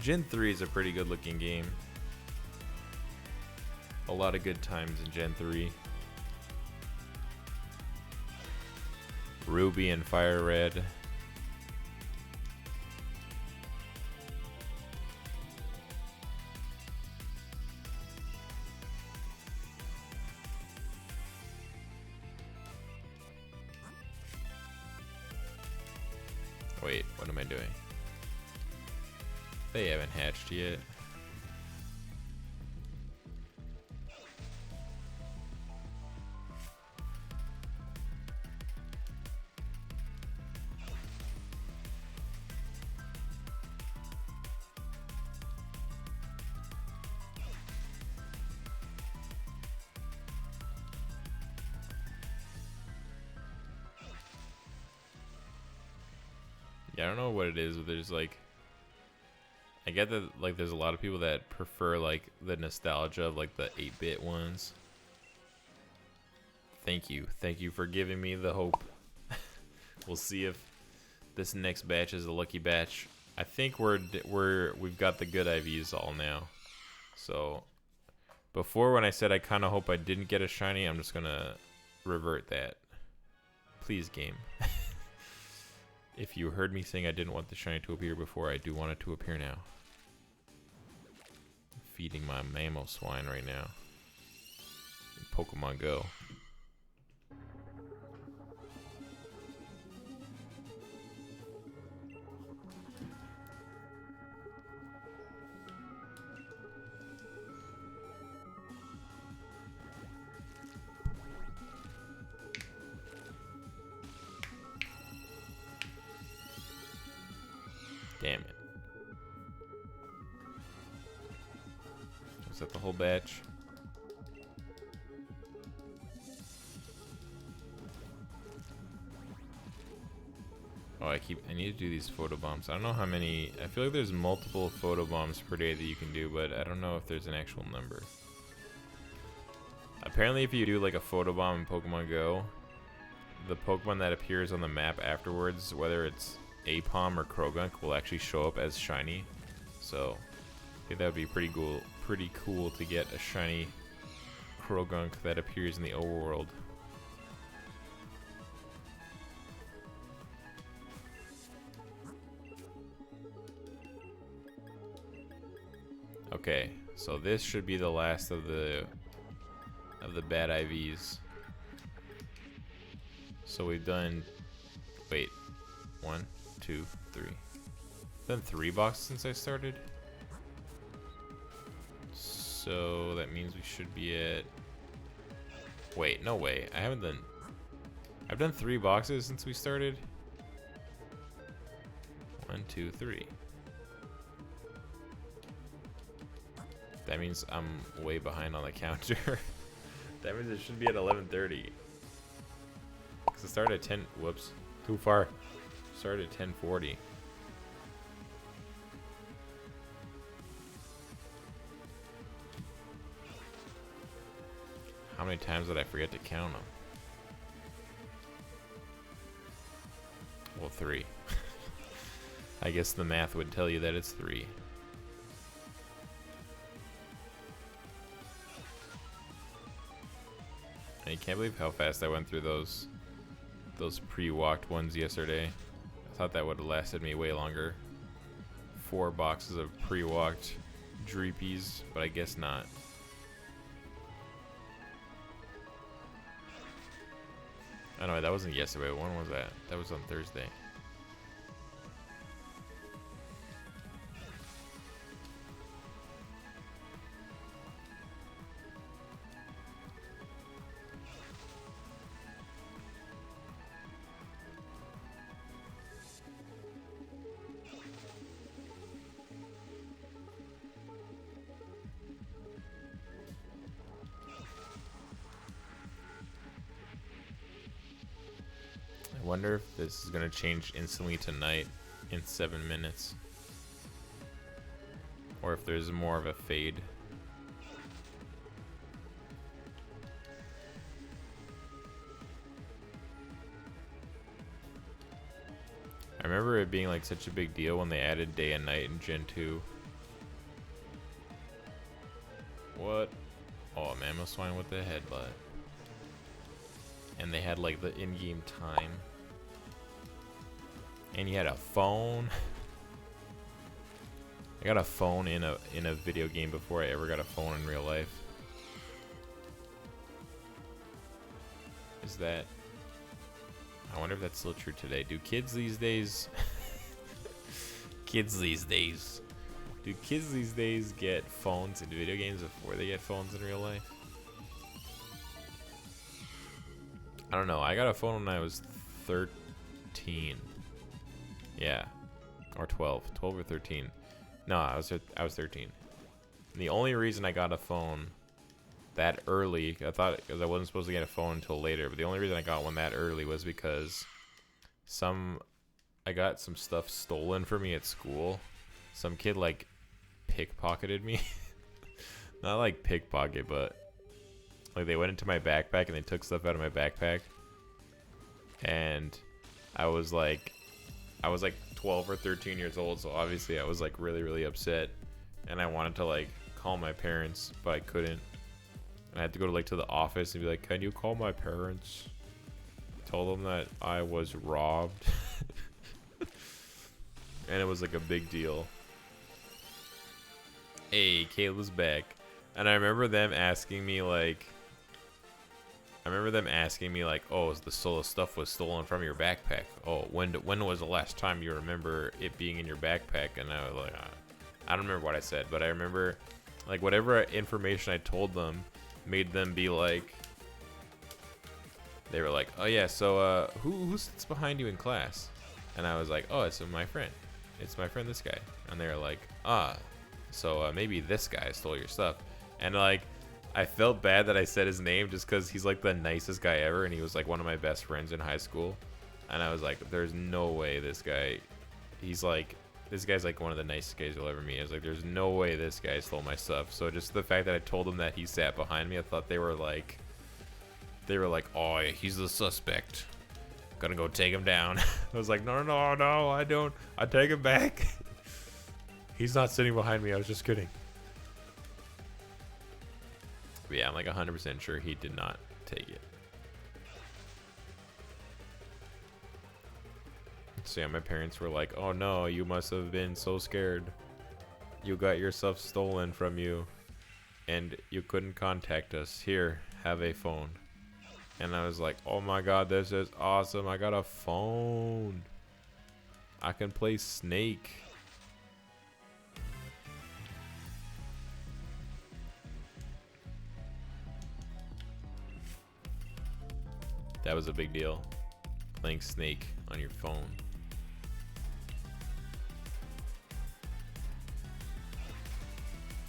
is a pretty good looking game. A lot of good times in Gen 3. Ruby and Fire Red. Wait, what am I doing? They haven't hatched yet. Yeah, I don't know what it is, but there's like, I get that like there's a lot of people that prefer like the nostalgia of like the 8-bit ones. Thank you for giving me the hope. We'll see if this next batch is a lucky batch. I think we've got the good IVs all now. So before, when I said I kind of hope I didn't get a shiny, I'm just gonna revert that. Please, game. If you heard me saying I didn't want the shiny to appear before, I do want it to appear now. I'm feeding my mammal swine right now in Pokemon Go. Damn it. Was that the whole batch? Oh, I need to do these photo bombs. I don't know how many. I feel like there's multiple photo bombs per day that you can do, but I don't know if there's an actual number. Apparently, if you do like a photo bomb in Pokemon Go, the Pokemon that appears on the map afterwards, whether it's Apom or Krogunk, will actually show up as shiny. So I think that would be pretty cool to get a shiny Krogunk that appears in the overworld. Okay, so this should be the last of the bad IVs. So we've done, wait, 1, 2, 3. Done 3 boxes since I started. So that means we should be at, wait, no way. I've done 3 boxes since we started. 1, 2, 3. That means I'm way behind on the counter. That means it should be at 11:30. Cause it started at 10. Whoops, too far. Started at 10:40. How many times did I forget to count them? Well, 3. I guess the math would tell you that it's 3. I can't believe how fast I went through those pre-walked ones yesterday. I thought that would have lasted me way longer. 4 boxes of pre-walked Dreepies, but I guess not. Oh no, that wasn't yesterday. When was that? That was on Thursday. I wonder if this is going to change instantly to night in 7 minutes. Or if there's more of a fade. remember it being like such a big deal when they added day and night in Gen 2. What? Oh, Mammoth Swine with the headbutt. And they had like the in-game time. And you had a phone. I got a phone in a video game before I ever got a phone in real life. Is that... I wonder if that's still true today. Do kids these days... Do kids these days get phones in video games before they get phones in real life? I don't know. I got a phone when I was 13. Yeah. Or 12. 12 or 13. No, I was 13. And the only reason I got a phone that early, I thought I wasn't supposed to get a phone until later, but the only reason I got one that early was because I got some stuff stolen from me at school. Some kid like pickpocketed me. Not like pickpocket, but like they went into my backpack and they took stuff out of my backpack. And I was like 12 or 13 years old, so obviously I was like really, really upset. And I wanted to like call my parents, but I couldn't. And I had to go to the office and be like, "Can you call my parents? Tell them that I was robbed." And it was like a big deal. Hey, Kayla's back. And I remember them asking me like, "Oh, the solo stuff was stolen from your backpack. Oh, when was the last time you remember it being in your backpack?" And I was like, I don't remember what I said, but I remember like whatever information I told them made them be like, they were like, "Oh yeah, so who sits behind you in class?" And I was like, "Oh, it's my friend. It's my friend, this guy." And they were like, so maybe this guy stole your stuff. And like, I felt bad that I said his name just because he's like the nicest guy ever, and he was like one of my best friends in high school. And I was like, there's no way this guy's like one of the nicest guys you'll ever meet. I was like, there's no way this guy stole my stuff. So just the fact that I told them that he sat behind me, I thought they were like, "Oh, he's the suspect. Gonna go take him down." I was like, no, I don't. I take him back. He's not sitting behind me. I was just kidding. But yeah, I'm like 100% sure he did not take it. So yeah, my parents were like, "Oh no, you must have been so scared. You got your stuff stolen from you and you couldn't contact us. Here, have a phone." And I was like, "Oh my god, this is awesome. I got a phone. I can play Snake." That was a big deal. Playing Snake on your phone.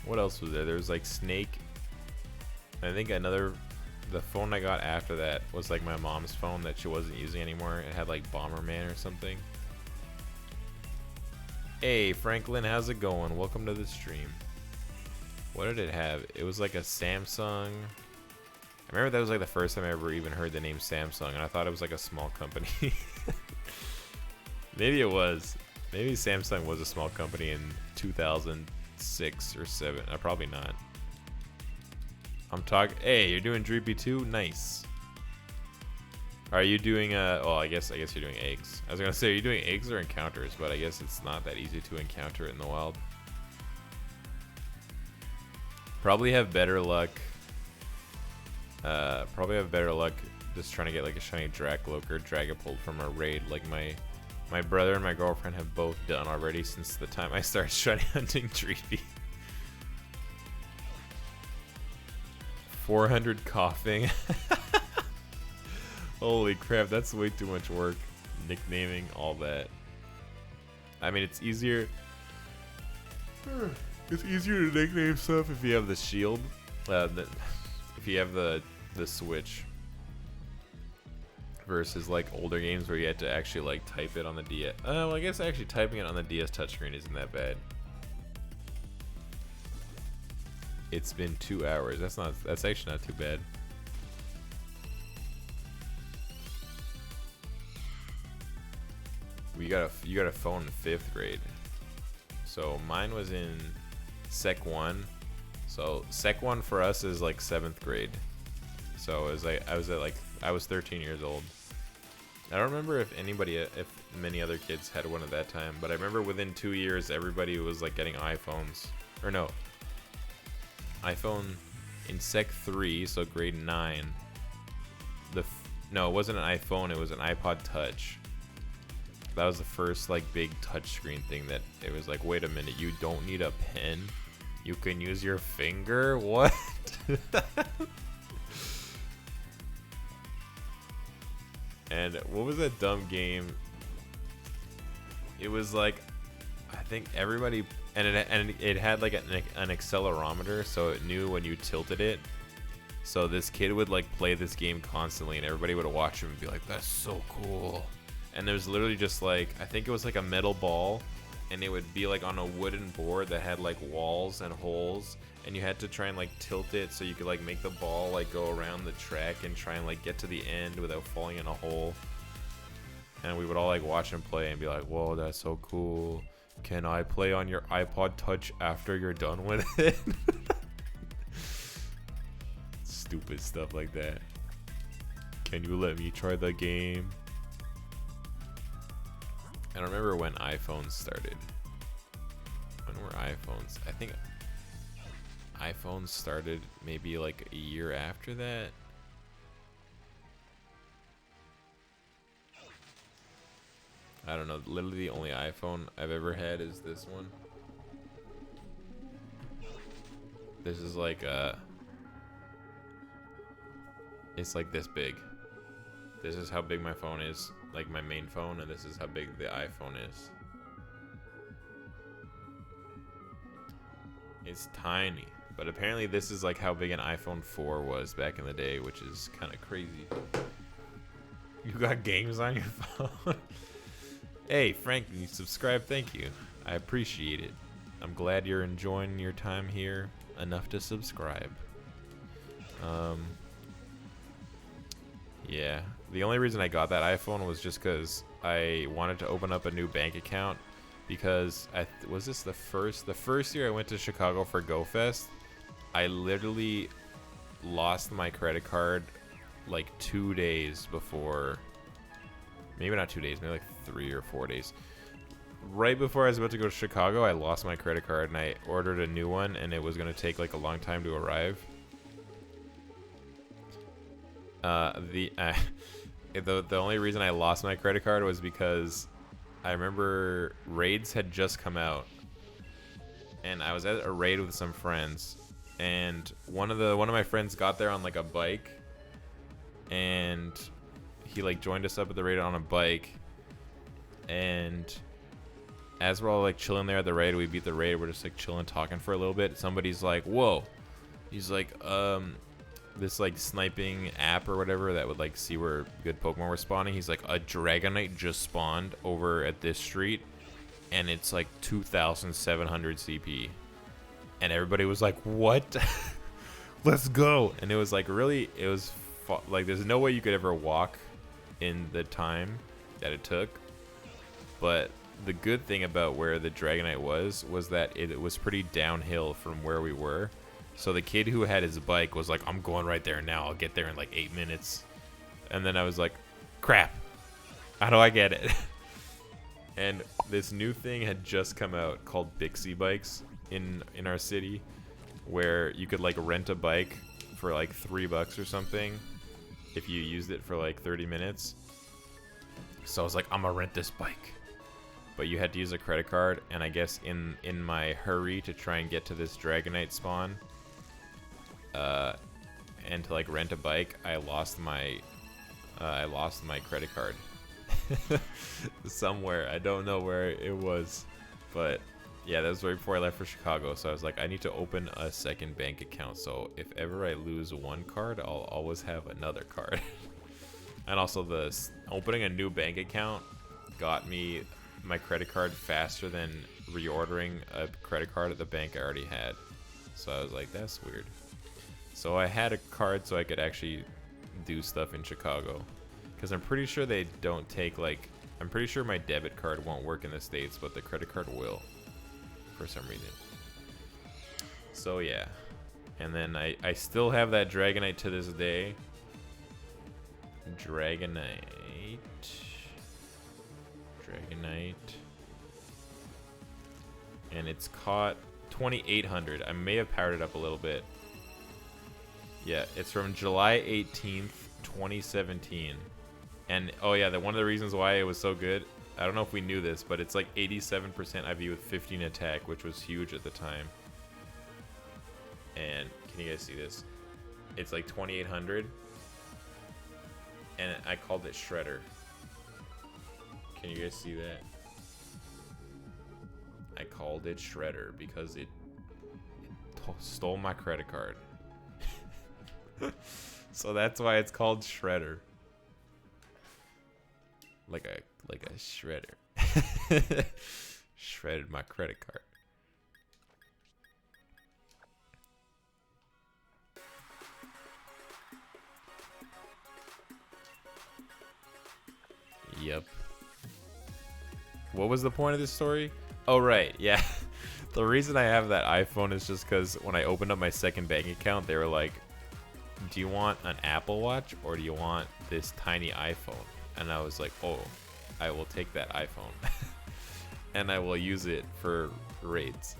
What else was there? There was like Snake. I think the phone I got after that was like my mom's phone that she wasn't using anymore. It had like Bomberman or something. Hey Franklin, how's it going? Welcome to the stream. What did it have? It was like a Samsung. I remember that was like the first time I ever even heard the name Samsung, and I thought it was like a small company. Maybe it was. Maybe Samsung was a small company in 2006 or 7. Probably not. I'm talking. Hey, you're doing Dreepy too? Nice. Are you doing oh, I guess you're doing eggs. I was gonna say, are you doing eggs or encounters? But I guess it's not that easy to encounter it in the wild. Probably have better luck. Just trying to get like a shiny Dracloak or Dragapult from a raid, like my brother and my girlfriend have both done already since the time I started shiny hunting Dreepy. 400 coughing. Holy crap, that's way too much work. Nicknaming all that. I mean, it's easier. It's easier to nickname stuff if you have the shield. If you have the Switch. Versus like older games where you had to actually like type it on the DS. Well, I guess actually typing it on the DS touchscreen isn't that bad. It's been 2 hours. That's actually not too bad. you got a phone in 5th grade. So mine was in Sec 1. So Sec 1 for us is like 7th grade. So it was like I was 13 years old. I don't remember if many other kids had one at that time, but I remember within 2 years everybody was like getting iPhones. Or no, iPhone in Sec 3, so grade 9. No, it wasn't an iPhone, it was an iPod Touch. That was the first like big touchscreen thing that it was like, wait a minute, you don't need a pen? You can use your finger? What? And what was that dumb game? It was like, I think everybody, and it had like an accelerometer, so it knew when you tilted it. So this kid would like play this game constantly, and everybody would watch him and be like, "That's so cool." And there's literally just like, I think it was like a metal ball, and it would be like on a wooden board that had like walls and holes, and you had to try and like tilt it so you could like make the ball like go around the track and try and like get to the end without falling in a hole. And we would all like watch him play and be like, "Whoa, that's so cool. Can I play on your iPod Touch after you're done with it?" Stupid stuff like that. Can you let me try the game? I don't remember when iPhones started. When were iPhones? I think iPhones started maybe like a year after that. I don't know. Literally the only iPhone I've ever had is this one. This is like it's like this big. This is how big my phone is, like my main phone, and this is how big the iPhone is. It's tiny, but apparently this is like how big an iPhone 4 was back in the day, which is kind of crazy. You got games on your phone? Hey, Frank, you subscribe? Thank you. I appreciate it. I'm glad you're enjoying your time here enough to subscribe. Yeah, the only reason I got that iPhone was just because I wanted to open up a new bank account, because was this the first year I went to Chicago for GoFest, I literally lost my credit card like 2 days before, maybe not 2 days, maybe like 3 or 4 days. Right before I was about to go to Chicago, I lost my credit card and I ordered a new one, and it was going to take like a long time to arrive. The only reason I lost my credit card was because I remember raids had just come out, and I was at a raid with some friends, and one of my friends got there on like a bike, and he like joined us up at the raid on a bike, and as we're all like chilling there at the raid, we beat the raid, we're just like chilling, talking for a little bit. Somebody's like, "Whoa," he's like, this like sniping app or whatever that would like see where good Pokemon were spawning. He's like, "A Dragonite just spawned over at this street, and it's like 2,700 CP." And everybody was like, "What?" Let's go. And it was like, really, it was like, there's no way you could ever walk in the time that it took. But the good thing about where the Dragonite was that it was pretty downhill from where we were. So the kid who had his bike was like, "I'm going right there now. I'll get there in like 8 minutes." And then I was like, "Crap. How do I get it?" And this new thing had just come out called Bixie bikes in our city, where you could like rent a bike for like $3 or something if you used it for like 30 minutes. So I was like, "I'm gonna rent this bike." But you had to use a credit card, and I guess in my hurry to try and get to this Dragonite spawn, and to like rent a bike, I lost my credit card somewhere. I don't know where it was, but yeah, that was right before I left for Chicago. So I was like, I need to open a second bank account, so if ever I lose one card, I'll always have another card. And also, opening a new bank account got me my credit card faster than reordering a credit card at the bank I already had. So I was like, that's weird. So I had a card so I could actually do stuff in Chicago, because I'm pretty sure they don't take like I'm pretty sure my debit card won't work in the States, but the credit card will for some reason. So yeah. And then I still have that Dragonite to this day. Dragonite. And it's caught 2800. I may have powered it up a little bit. Yeah, it's from July 18th, 2017. And oh yeah, one of the reasons why it was so good, I don't know if we knew this, but it's like 87% IV with 15 attack, which was huge at the time. And can you guys see this? It's like 2800. And I called it Shredder. Can you guys see that? I called it Shredder because it stole my credit card. So that's why it's called Shredder. Like a shredder. Shredded my credit card. Yep. What was the point of this story? Oh, right. Yeah. The reason I have that iPhone is just because when I opened up my second bank account, they were like, do you want an Apple Watch or do you want this tiny iPhone? And I was like, oh, I will take that iPhone. And I will use it for raids.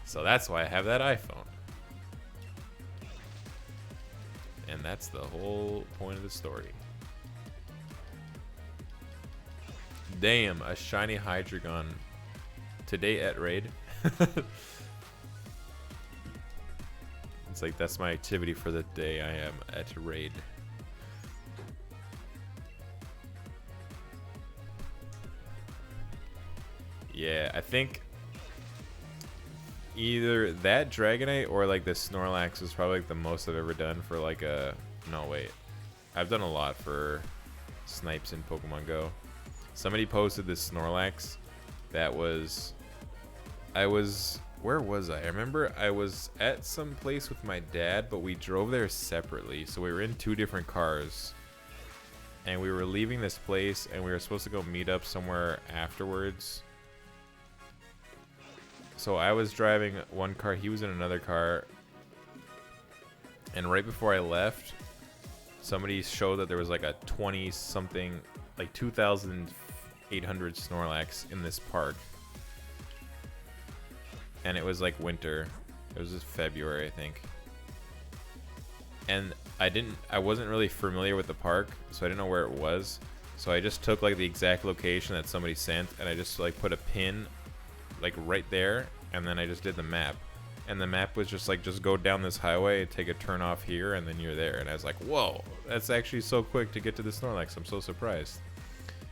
So that's why I have that iPhone. And that's the whole point of the story. Damn, a shiny Hydreigon today at raid. It's like that's my activity for the day. I am at raid. Yeah, I think either that Dragonite or like the Snorlax is probably like the most I've ever done for like a... No, wait. I've done a lot for snipes in Pokemon Go. Somebody posted this Snorlax that was... Where was I? I remember I was at some place with my dad, but we drove there separately. So we were in two different cars. And we were leaving this place, and we were supposed to go meet up somewhere afterwards. So I was driving one car, he was in another car. And right before I left, somebody showed that there was like a 20-something, like 2,800 Snorlax in this park. And it was like winter. It was just February, I think. And I wasn't really familiar with the park, so I didn't know where it was. So I just took like the exact location that somebody sent, and I just like put a pin like right there, and then I just did the map. And the map was just like, just go down this highway, take a turn off here, and then you're there. And I was like, whoa, that's actually so quick to get to the Snorlax. I'm so surprised.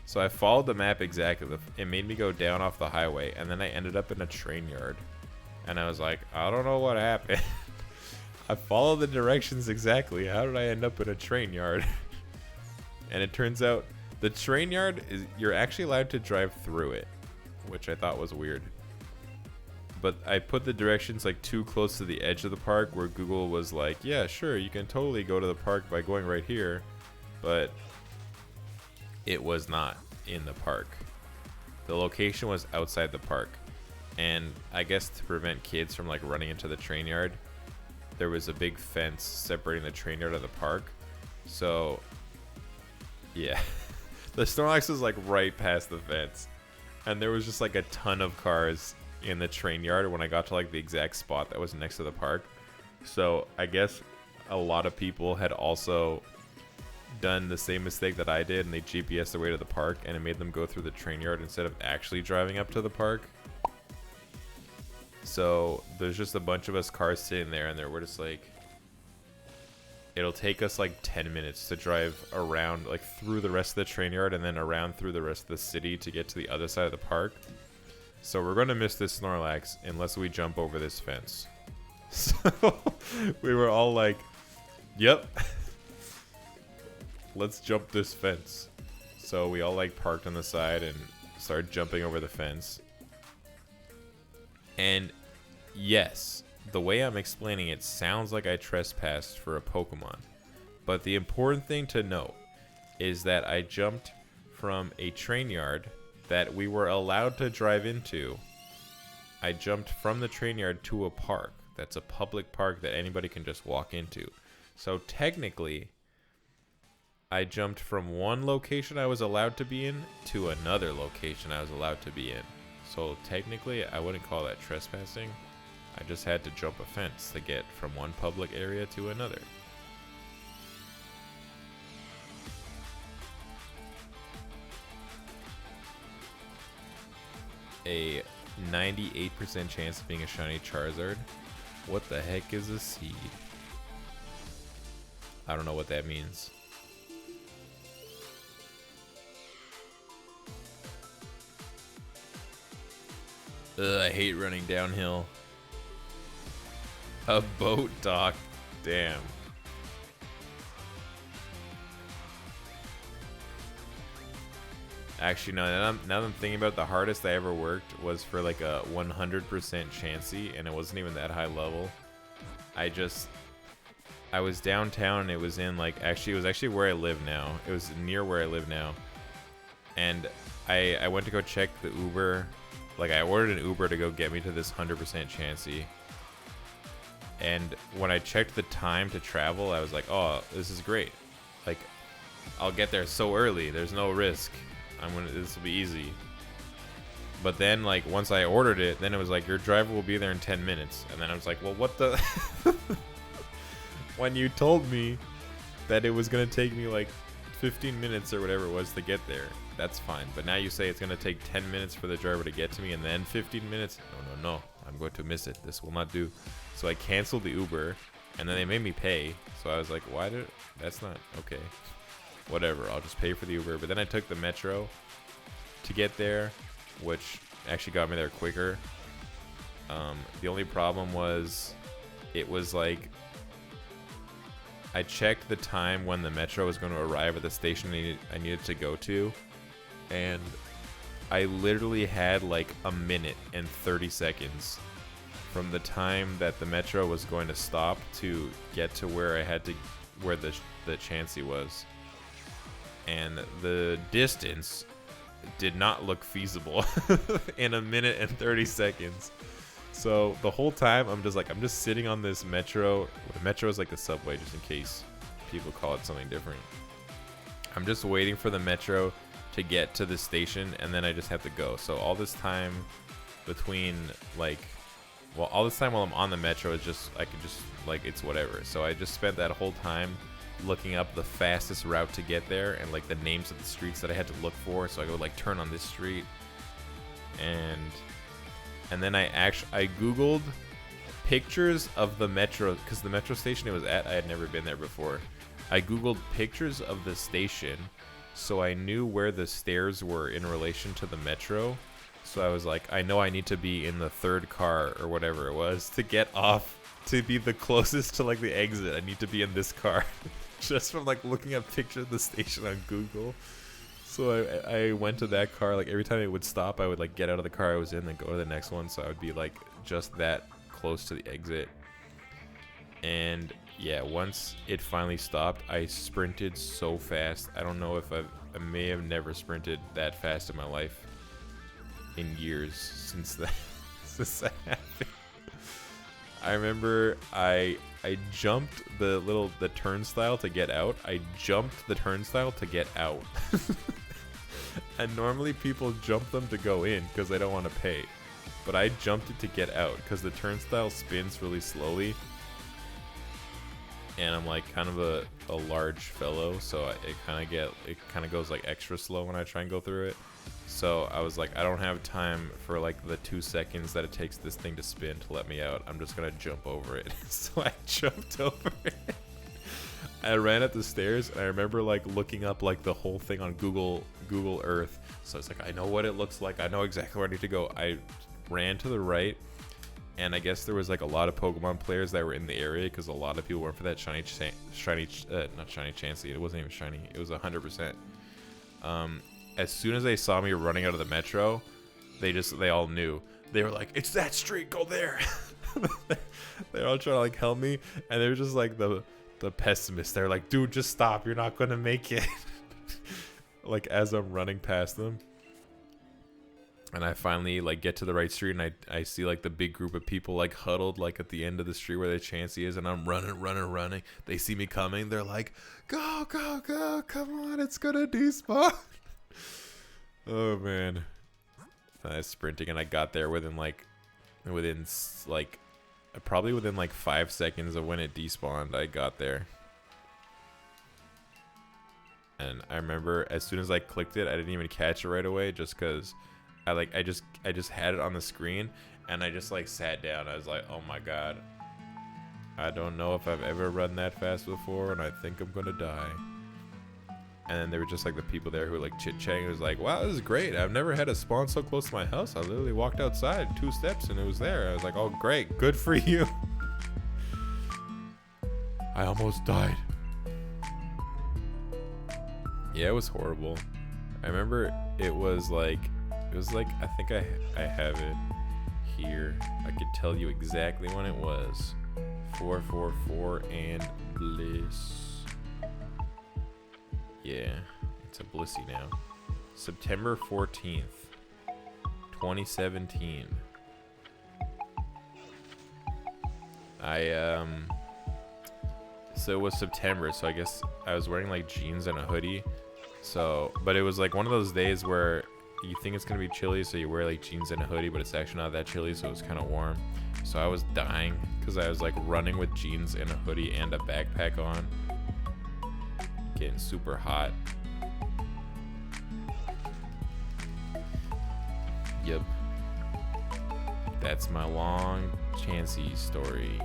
So I followed the map exactly. It made me go down off the highway, and then I ended up in a train yard. And I was like, I don't know what happened. I followed the directions exactly. How did I end up in a train yard? And it turns out the train yard is, you're actually allowed to drive through it, which I thought was weird. But I put the directions like too close to the edge of the park, where Google was like, yeah, sure, you can totally go to the park by going right here. But it was not in the park. The location was outside the park. And I guess to prevent kids from like running into the train yard, there was a big fence separating the train yard of the park. So yeah, the Snorlax was like right past the fence, and there was just like a ton of cars in the train yard when I got to like the exact spot that was next to the park. So I guess a lot of people had also done the same mistake that I did, and they GPSed their way to the park, and it made them go through the train yard instead of actually driving up to the park. So there's just a bunch of us cars sitting there, and we're just like, it'll take us like 10 minutes to drive around, like through the rest of the train yard and then around through the rest of the city to get to the other side of the park. So we're going to miss this Snorlax unless we jump over this fence. So we were all like, yep, let's jump this fence. So we all like parked on the side and started jumping over the fence. And yes, the way I'm explaining it sounds like I trespassed for a Pokemon. But the important thing to note is that I jumped from a train yard that we were allowed to drive into. I jumped from the train yard to a park. That's a public park that anybody can just walk into. So technically, I jumped from one location I was allowed to be in to another location I was allowed to be in. So technically, I wouldn't call that trespassing. I just had to jump a fence to get from one public area to another. A 98% chance of being a shiny Charizard. What the heck is a seed? I don't know what that means. Ugh, I hate running downhill. A boat dock. Damn. Actually, no, now that I'm thinking about it, the hardest I ever worked was for like a 100% Chansey, and it wasn't even that high level. I was downtown, and it was in like, it was actually where I live now. It was near where I live now. And I went to go check the Uber. Like, I ordered an Uber to go get me to this 100% Chansey. And when I checked the time to travel, I was like, oh, this is great. Like, I'll get there so early. There's no risk. This will be easy. But then, like, once I ordered it, then it was like, your driver will be there in 10 minutes. And then I was like, well, what the... When you told me that it was going to take me, like, 15 minutes or whatever it was to get there, that's fine. But now you say it's going to take 10 minutes for the driver to get to me and then 15 minutes? No. I'm going to miss it. This will not do. So I canceled the Uber, and then they made me pay. So I was like, that's not okay. Whatever, I'll just pay for the Uber. But then I took the Metro to get there, which actually got me there quicker. The only problem was, it was like, I checked the time when the Metro was going to arrive at the station I needed to go to, and I literally had like a minute and 30 seconds from the time that the Metro was going to stop to get to where where the Chansey was. And the distance did not look feasible in a minute and 30 seconds. So the whole time I'm just sitting on this Metro. The Metro is like the subway, just in case people call it something different. I'm just waiting for the Metro to get to the station, and then I just have to go. So all this time between all this time while I'm on the Metro is just, I could just, like, it's whatever. So I just spent that whole time looking up the fastest route to get there and like the names of the streets that I had to look for. So I go like turn on this street, and then I googled pictures of the Metro, because the Metro station it was at, I had never been there before. I googled pictures of the station so I knew where the stairs were in relation to the Metro. So I was like, I know I need to be in the third car or whatever it was to get off, to be the closest to like the exit. I need to be in this car. Just from like looking at pictures of the station on Google. So I went to that car. Like every time it would stop, I would like get out of the car I was in and go to the next one. So I would be like just that close to the exit. And yeah, once it finally stopped, I sprinted so fast. I don't know if I may have never sprinted that fast in my life in years since that happened. I remember I jumped the turnstile to get out. I jumped the turnstile to get out. And normally people jump them to go in because they don't want to pay. But I jumped it to get out because the turnstile spins really slowly. And I'm like kind of a large fellow, so it kind of goes like extra slow when I try and go through it. So I was like, I don't have time for like the 2 seconds that it takes this thing to spin to let me out. I'm just gonna jump over it. So I jumped over it. I ran up the stairs, and I remember like looking up like the whole thing on Google Earth. So it's like, I know what it looks like. I know exactly where I need to go. I ran to the right, and I guess there was like a lot of Pokemon players that were in the area because a lot of people went for that not shiny Chansey. It wasn't even shiny. It was 100%. As soon as they saw me running out of the Metro, they all knew. They were like, it's that street, go there. They're all trying to like help me, and they were just like the pessimists. They're like, dude, just stop, you're not gonna make it. like as I'm running past them. And I finally like get to the right street, and I see like the big group of people like huddled like at the end of the street where the Chansey is, and I'm running. They see me coming. They're like, go, come on, it's gonna despawn. Oh man. I was sprinting, and I got there within probably within like 5 seconds of when it despawned. I got there. And I remember as soon as I clicked it, I didn't even catch it right away, just because I just had it on the screen, and I just like sat down. I was like, oh my god, I don't know if I've ever run that fast before, and I think I'm gonna die. And then there were just like the people there who were like chit-chatting. It was like, wow, this is great. I've never had a spawn so close to my house. I literally walked outside 2 steps and it was there. I was like, oh great, good for you. I almost died. Yeah, it was horrible. I remember it was like I think I have it here. I could tell you exactly when it was. 444 and bliss. Yeah, it's a blissy now. September 14th, 2017. So it was September, so I guess I was wearing like jeans and a hoodie. So, but it was like one of those days where you think it's gonna be chilly, so you wear like jeans and a hoodie, but it's actually not that chilly, so it was kind of warm. So I was dying because I was like running with jeans and a hoodie and a backpack on, getting super hot. Yep, that's my long Chansey story.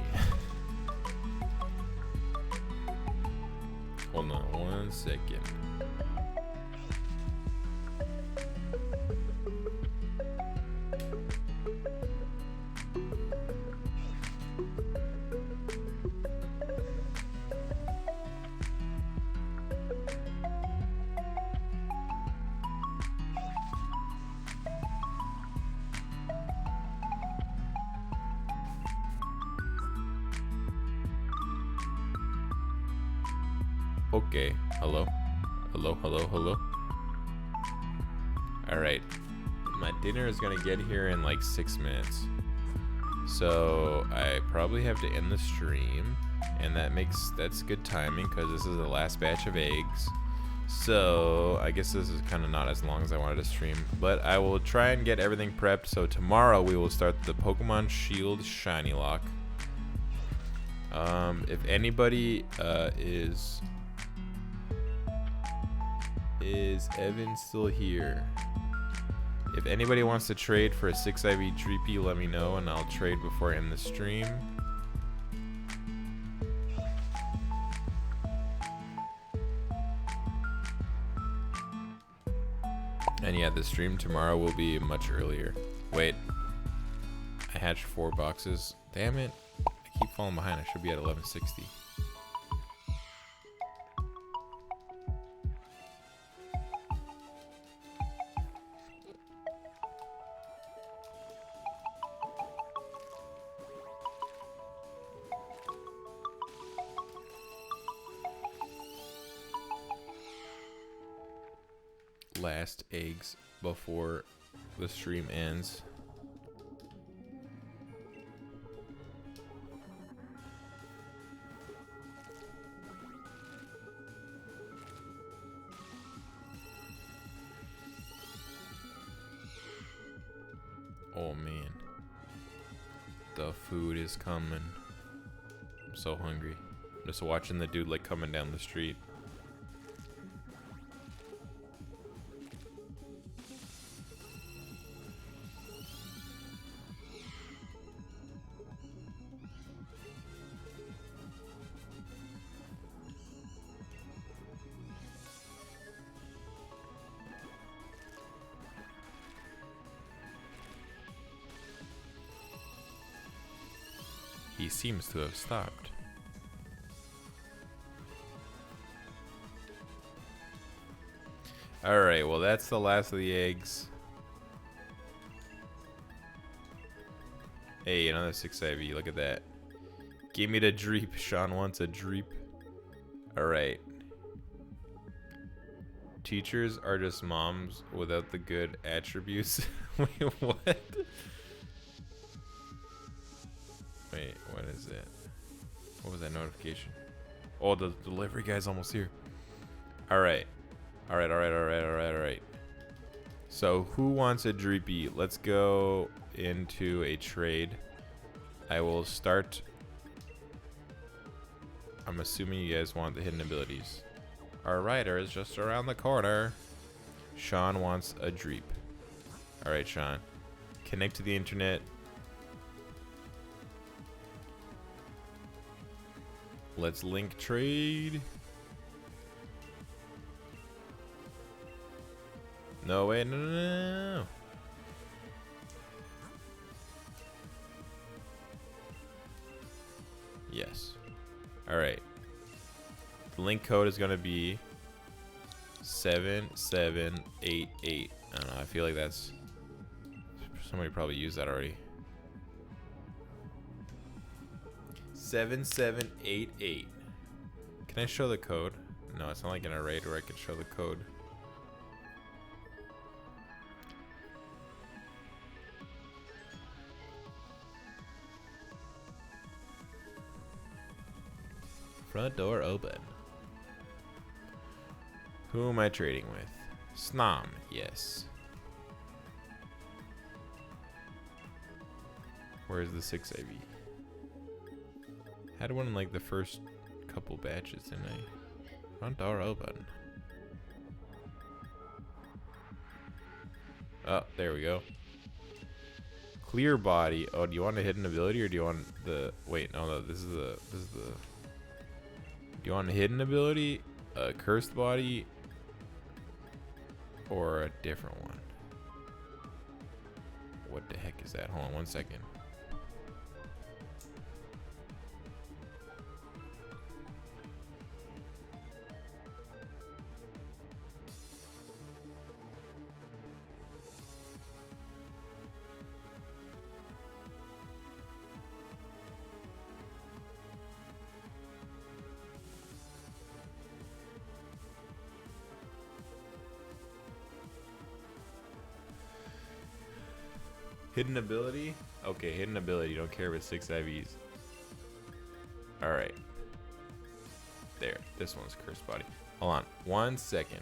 Hold on 1 second. Okay, hello. Alright, my dinner is gonna get here in like 6 minutes, so I probably have to end the stream, and that's good timing because this is the last batch of eggs. So I guess this is kind of not as long as I wanted to stream, but I will try and get everything prepped. So tomorrow we will start the Pokemon Shield Shiny Lock. If anybody is Evan still here? If anybody wants to trade for a 6 IV Dreepy, let me know and I'll trade before I end the stream. And yeah, the stream tomorrow will be much earlier. Wait, I hatched 4 boxes. Damn it, I keep falling behind. I should be at 1160. Last eggs before the stream ends. Oh man, the food is coming. I'm so hungry. I'm just watching the dude like coming down the street. He seems to have stopped. Alright, well that's the last of the eggs. Hey, another 6 IV, look at that. Give me the Dreep. Sean wants a Dreep. Alright. teachers are just moms without the good attributes. Wait, what? Wait, what is it? What was that notification? Oh, the delivery guy's almost here. All right. All right. So who wants a Dreepy? Let's go into a trade. I will start. I'm assuming you guys want the hidden abilities. Our rider is just around the corner. Sean wants a Dreep. All right, Sean. Connect to the internet. Let's link trade. No, wait, no. Yes. All right. The link code is going to be 7788. I don't know. I feel like that's... Somebody probably used that already. 7788. Can I show the code? No, it's not like an array where I can show the code. Front door open. Who am I trading with? Snom, yes. Where's the 6 IV? Had one in like the first couple batches, didn't I? Front door open. Oh, there we go. Clear body. Oh, do you want a hidden ability or do you want the... Wait, no, this is the... Do you want a hidden ability, a cursed body, or a different one? What the heck is that? Hold on 1 second. Hidden ability? Okay, hidden ability. Don't care if it's 6 IVs. Alright. There. This one's cursed body. Hold on. 1 second.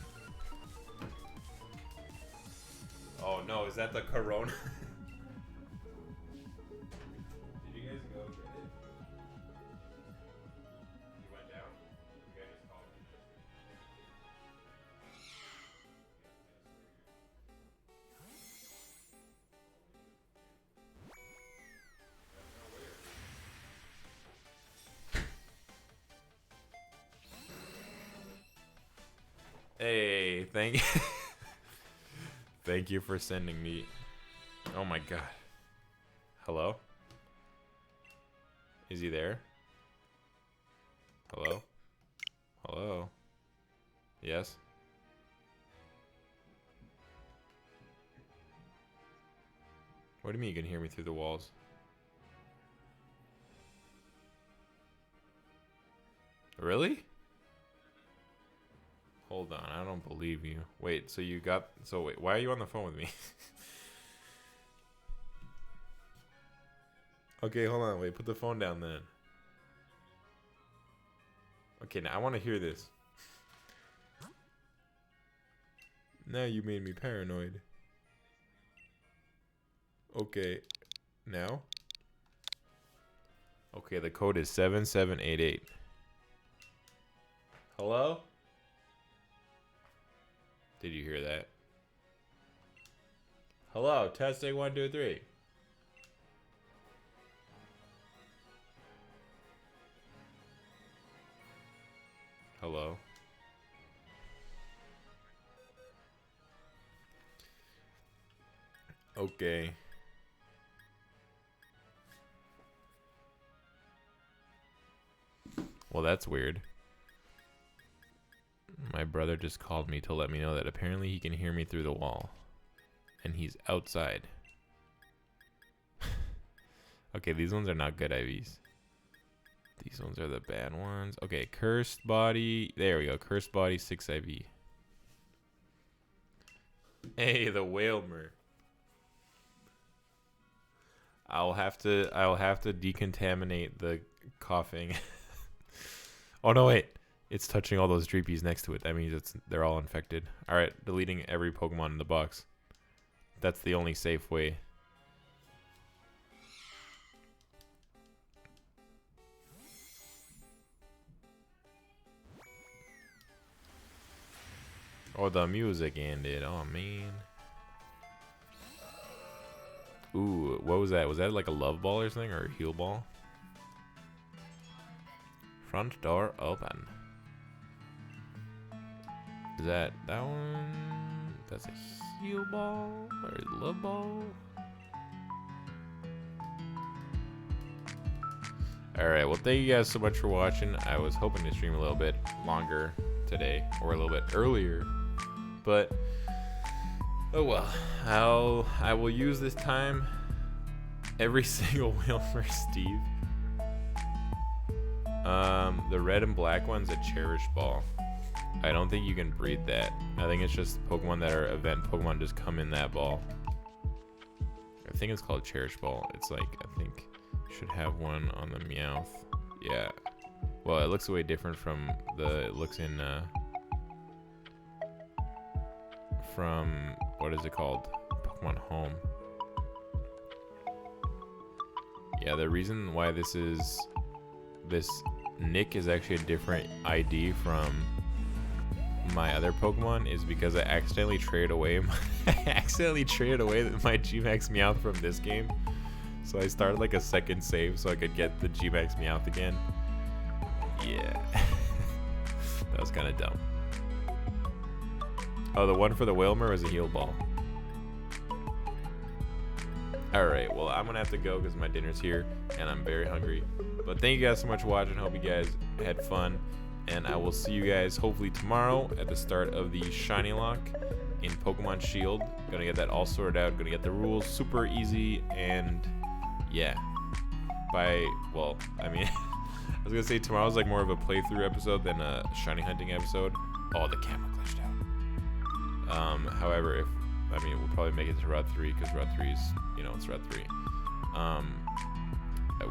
Oh no, is that the Corona? Did you guys go get it? You went down? You guys just called me. Hey, thank you. Thank you for sending me. Oh my god. Hello? Is he there? Hello? Hello? Yes? What do you mean you can hear me through the walls? Really? Hold on, I don't believe you. Wait, so you got... So wait, why are you on the phone with me? Okay, hold on, wait, put the phone down then. Okay, now I want to hear this. Now you made me paranoid. Okay, now? Okay, the code is 7788. Hello? Did you hear that? Hello, testing 1, 2, 3. Hello. Okay. Well, that's weird. My brother just called me to let me know that apparently he can hear me through the wall. And he's outside. Okay, these ones are not good IVs. These ones are the bad ones. Okay, cursed body. There we go. Cursed body 6 IV. Hey, the Whalmer. I'll have to decontaminate the coughing. Oh no, wait. It's touching all those Dreepies next to it. That means they're all infected. Alright, deleting every Pokemon in the box. That's the only safe way. Oh, the music ended. Oh, man. Ooh, what was that? Was that like a love ball or something? Or a heal ball? Front door open. Is that one? That's a heal ball? Or a love ball? Alright, well, thank you guys so much for watching. I was hoping to stream a little bit longer today. Or a little bit earlier. But oh well, I will use this time every single wheel for Steve. The red and black one's a Cherish Ball. I don't think you can breed that. I think it's just Pokemon that are event Pokemon just come in that ball. I think it's called Cherish Ball. It's like, I think you should have one on the Meowth. Yeah. Well, it looks way different from it looks in from, what is it called? Pokemon Home. Yeah, the reason why this Nick is actually a different ID from my other Pokemon is because I accidentally traded away my Gmax Meowth from this game. So I started like a second save so I could get the Gmax Meowth again. Yeah. That was kind of dumb. Oh, the one for the Whalmer was a heal ball. Alright, well, I'm going to have to go because my dinner's here and I'm very hungry. But thank you guys so much for watching. Hope you guys had fun. And I will see you guys hopefully tomorrow at the start of the Shiny Lock in Pokemon Shield. Gonna get that all sorted out. Gonna get the rules super easy. And yeah. Well, I mean, I was going to say tomorrow's like more of a playthrough episode than a Shiny Hunting episode. Oh, the camera glitched out. However, we'll probably make it to Route 3 because Route 3 is, it's Route 3. I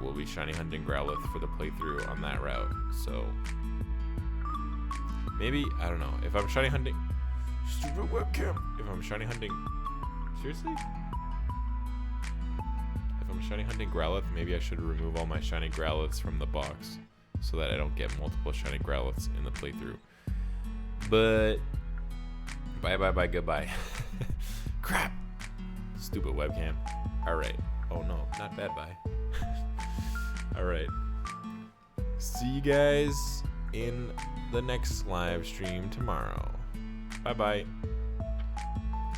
will be Shiny Hunting Growlithe for the playthrough on that route. So maybe, I don't know, if I'm Shiny Hunting, stupid webcam. If I'm Shiny Hunting, seriously? If I'm Shiny Hunting Growlithe, maybe I should remove all my Shiny Growlithes from the box so that I don't get multiple Shiny Growlithes in the playthrough. But bye, goodbye. Crap. Stupid webcam. Alright. Oh no, not bad, bye. Alright. See you guys in the next live stream tomorrow. Bye-bye.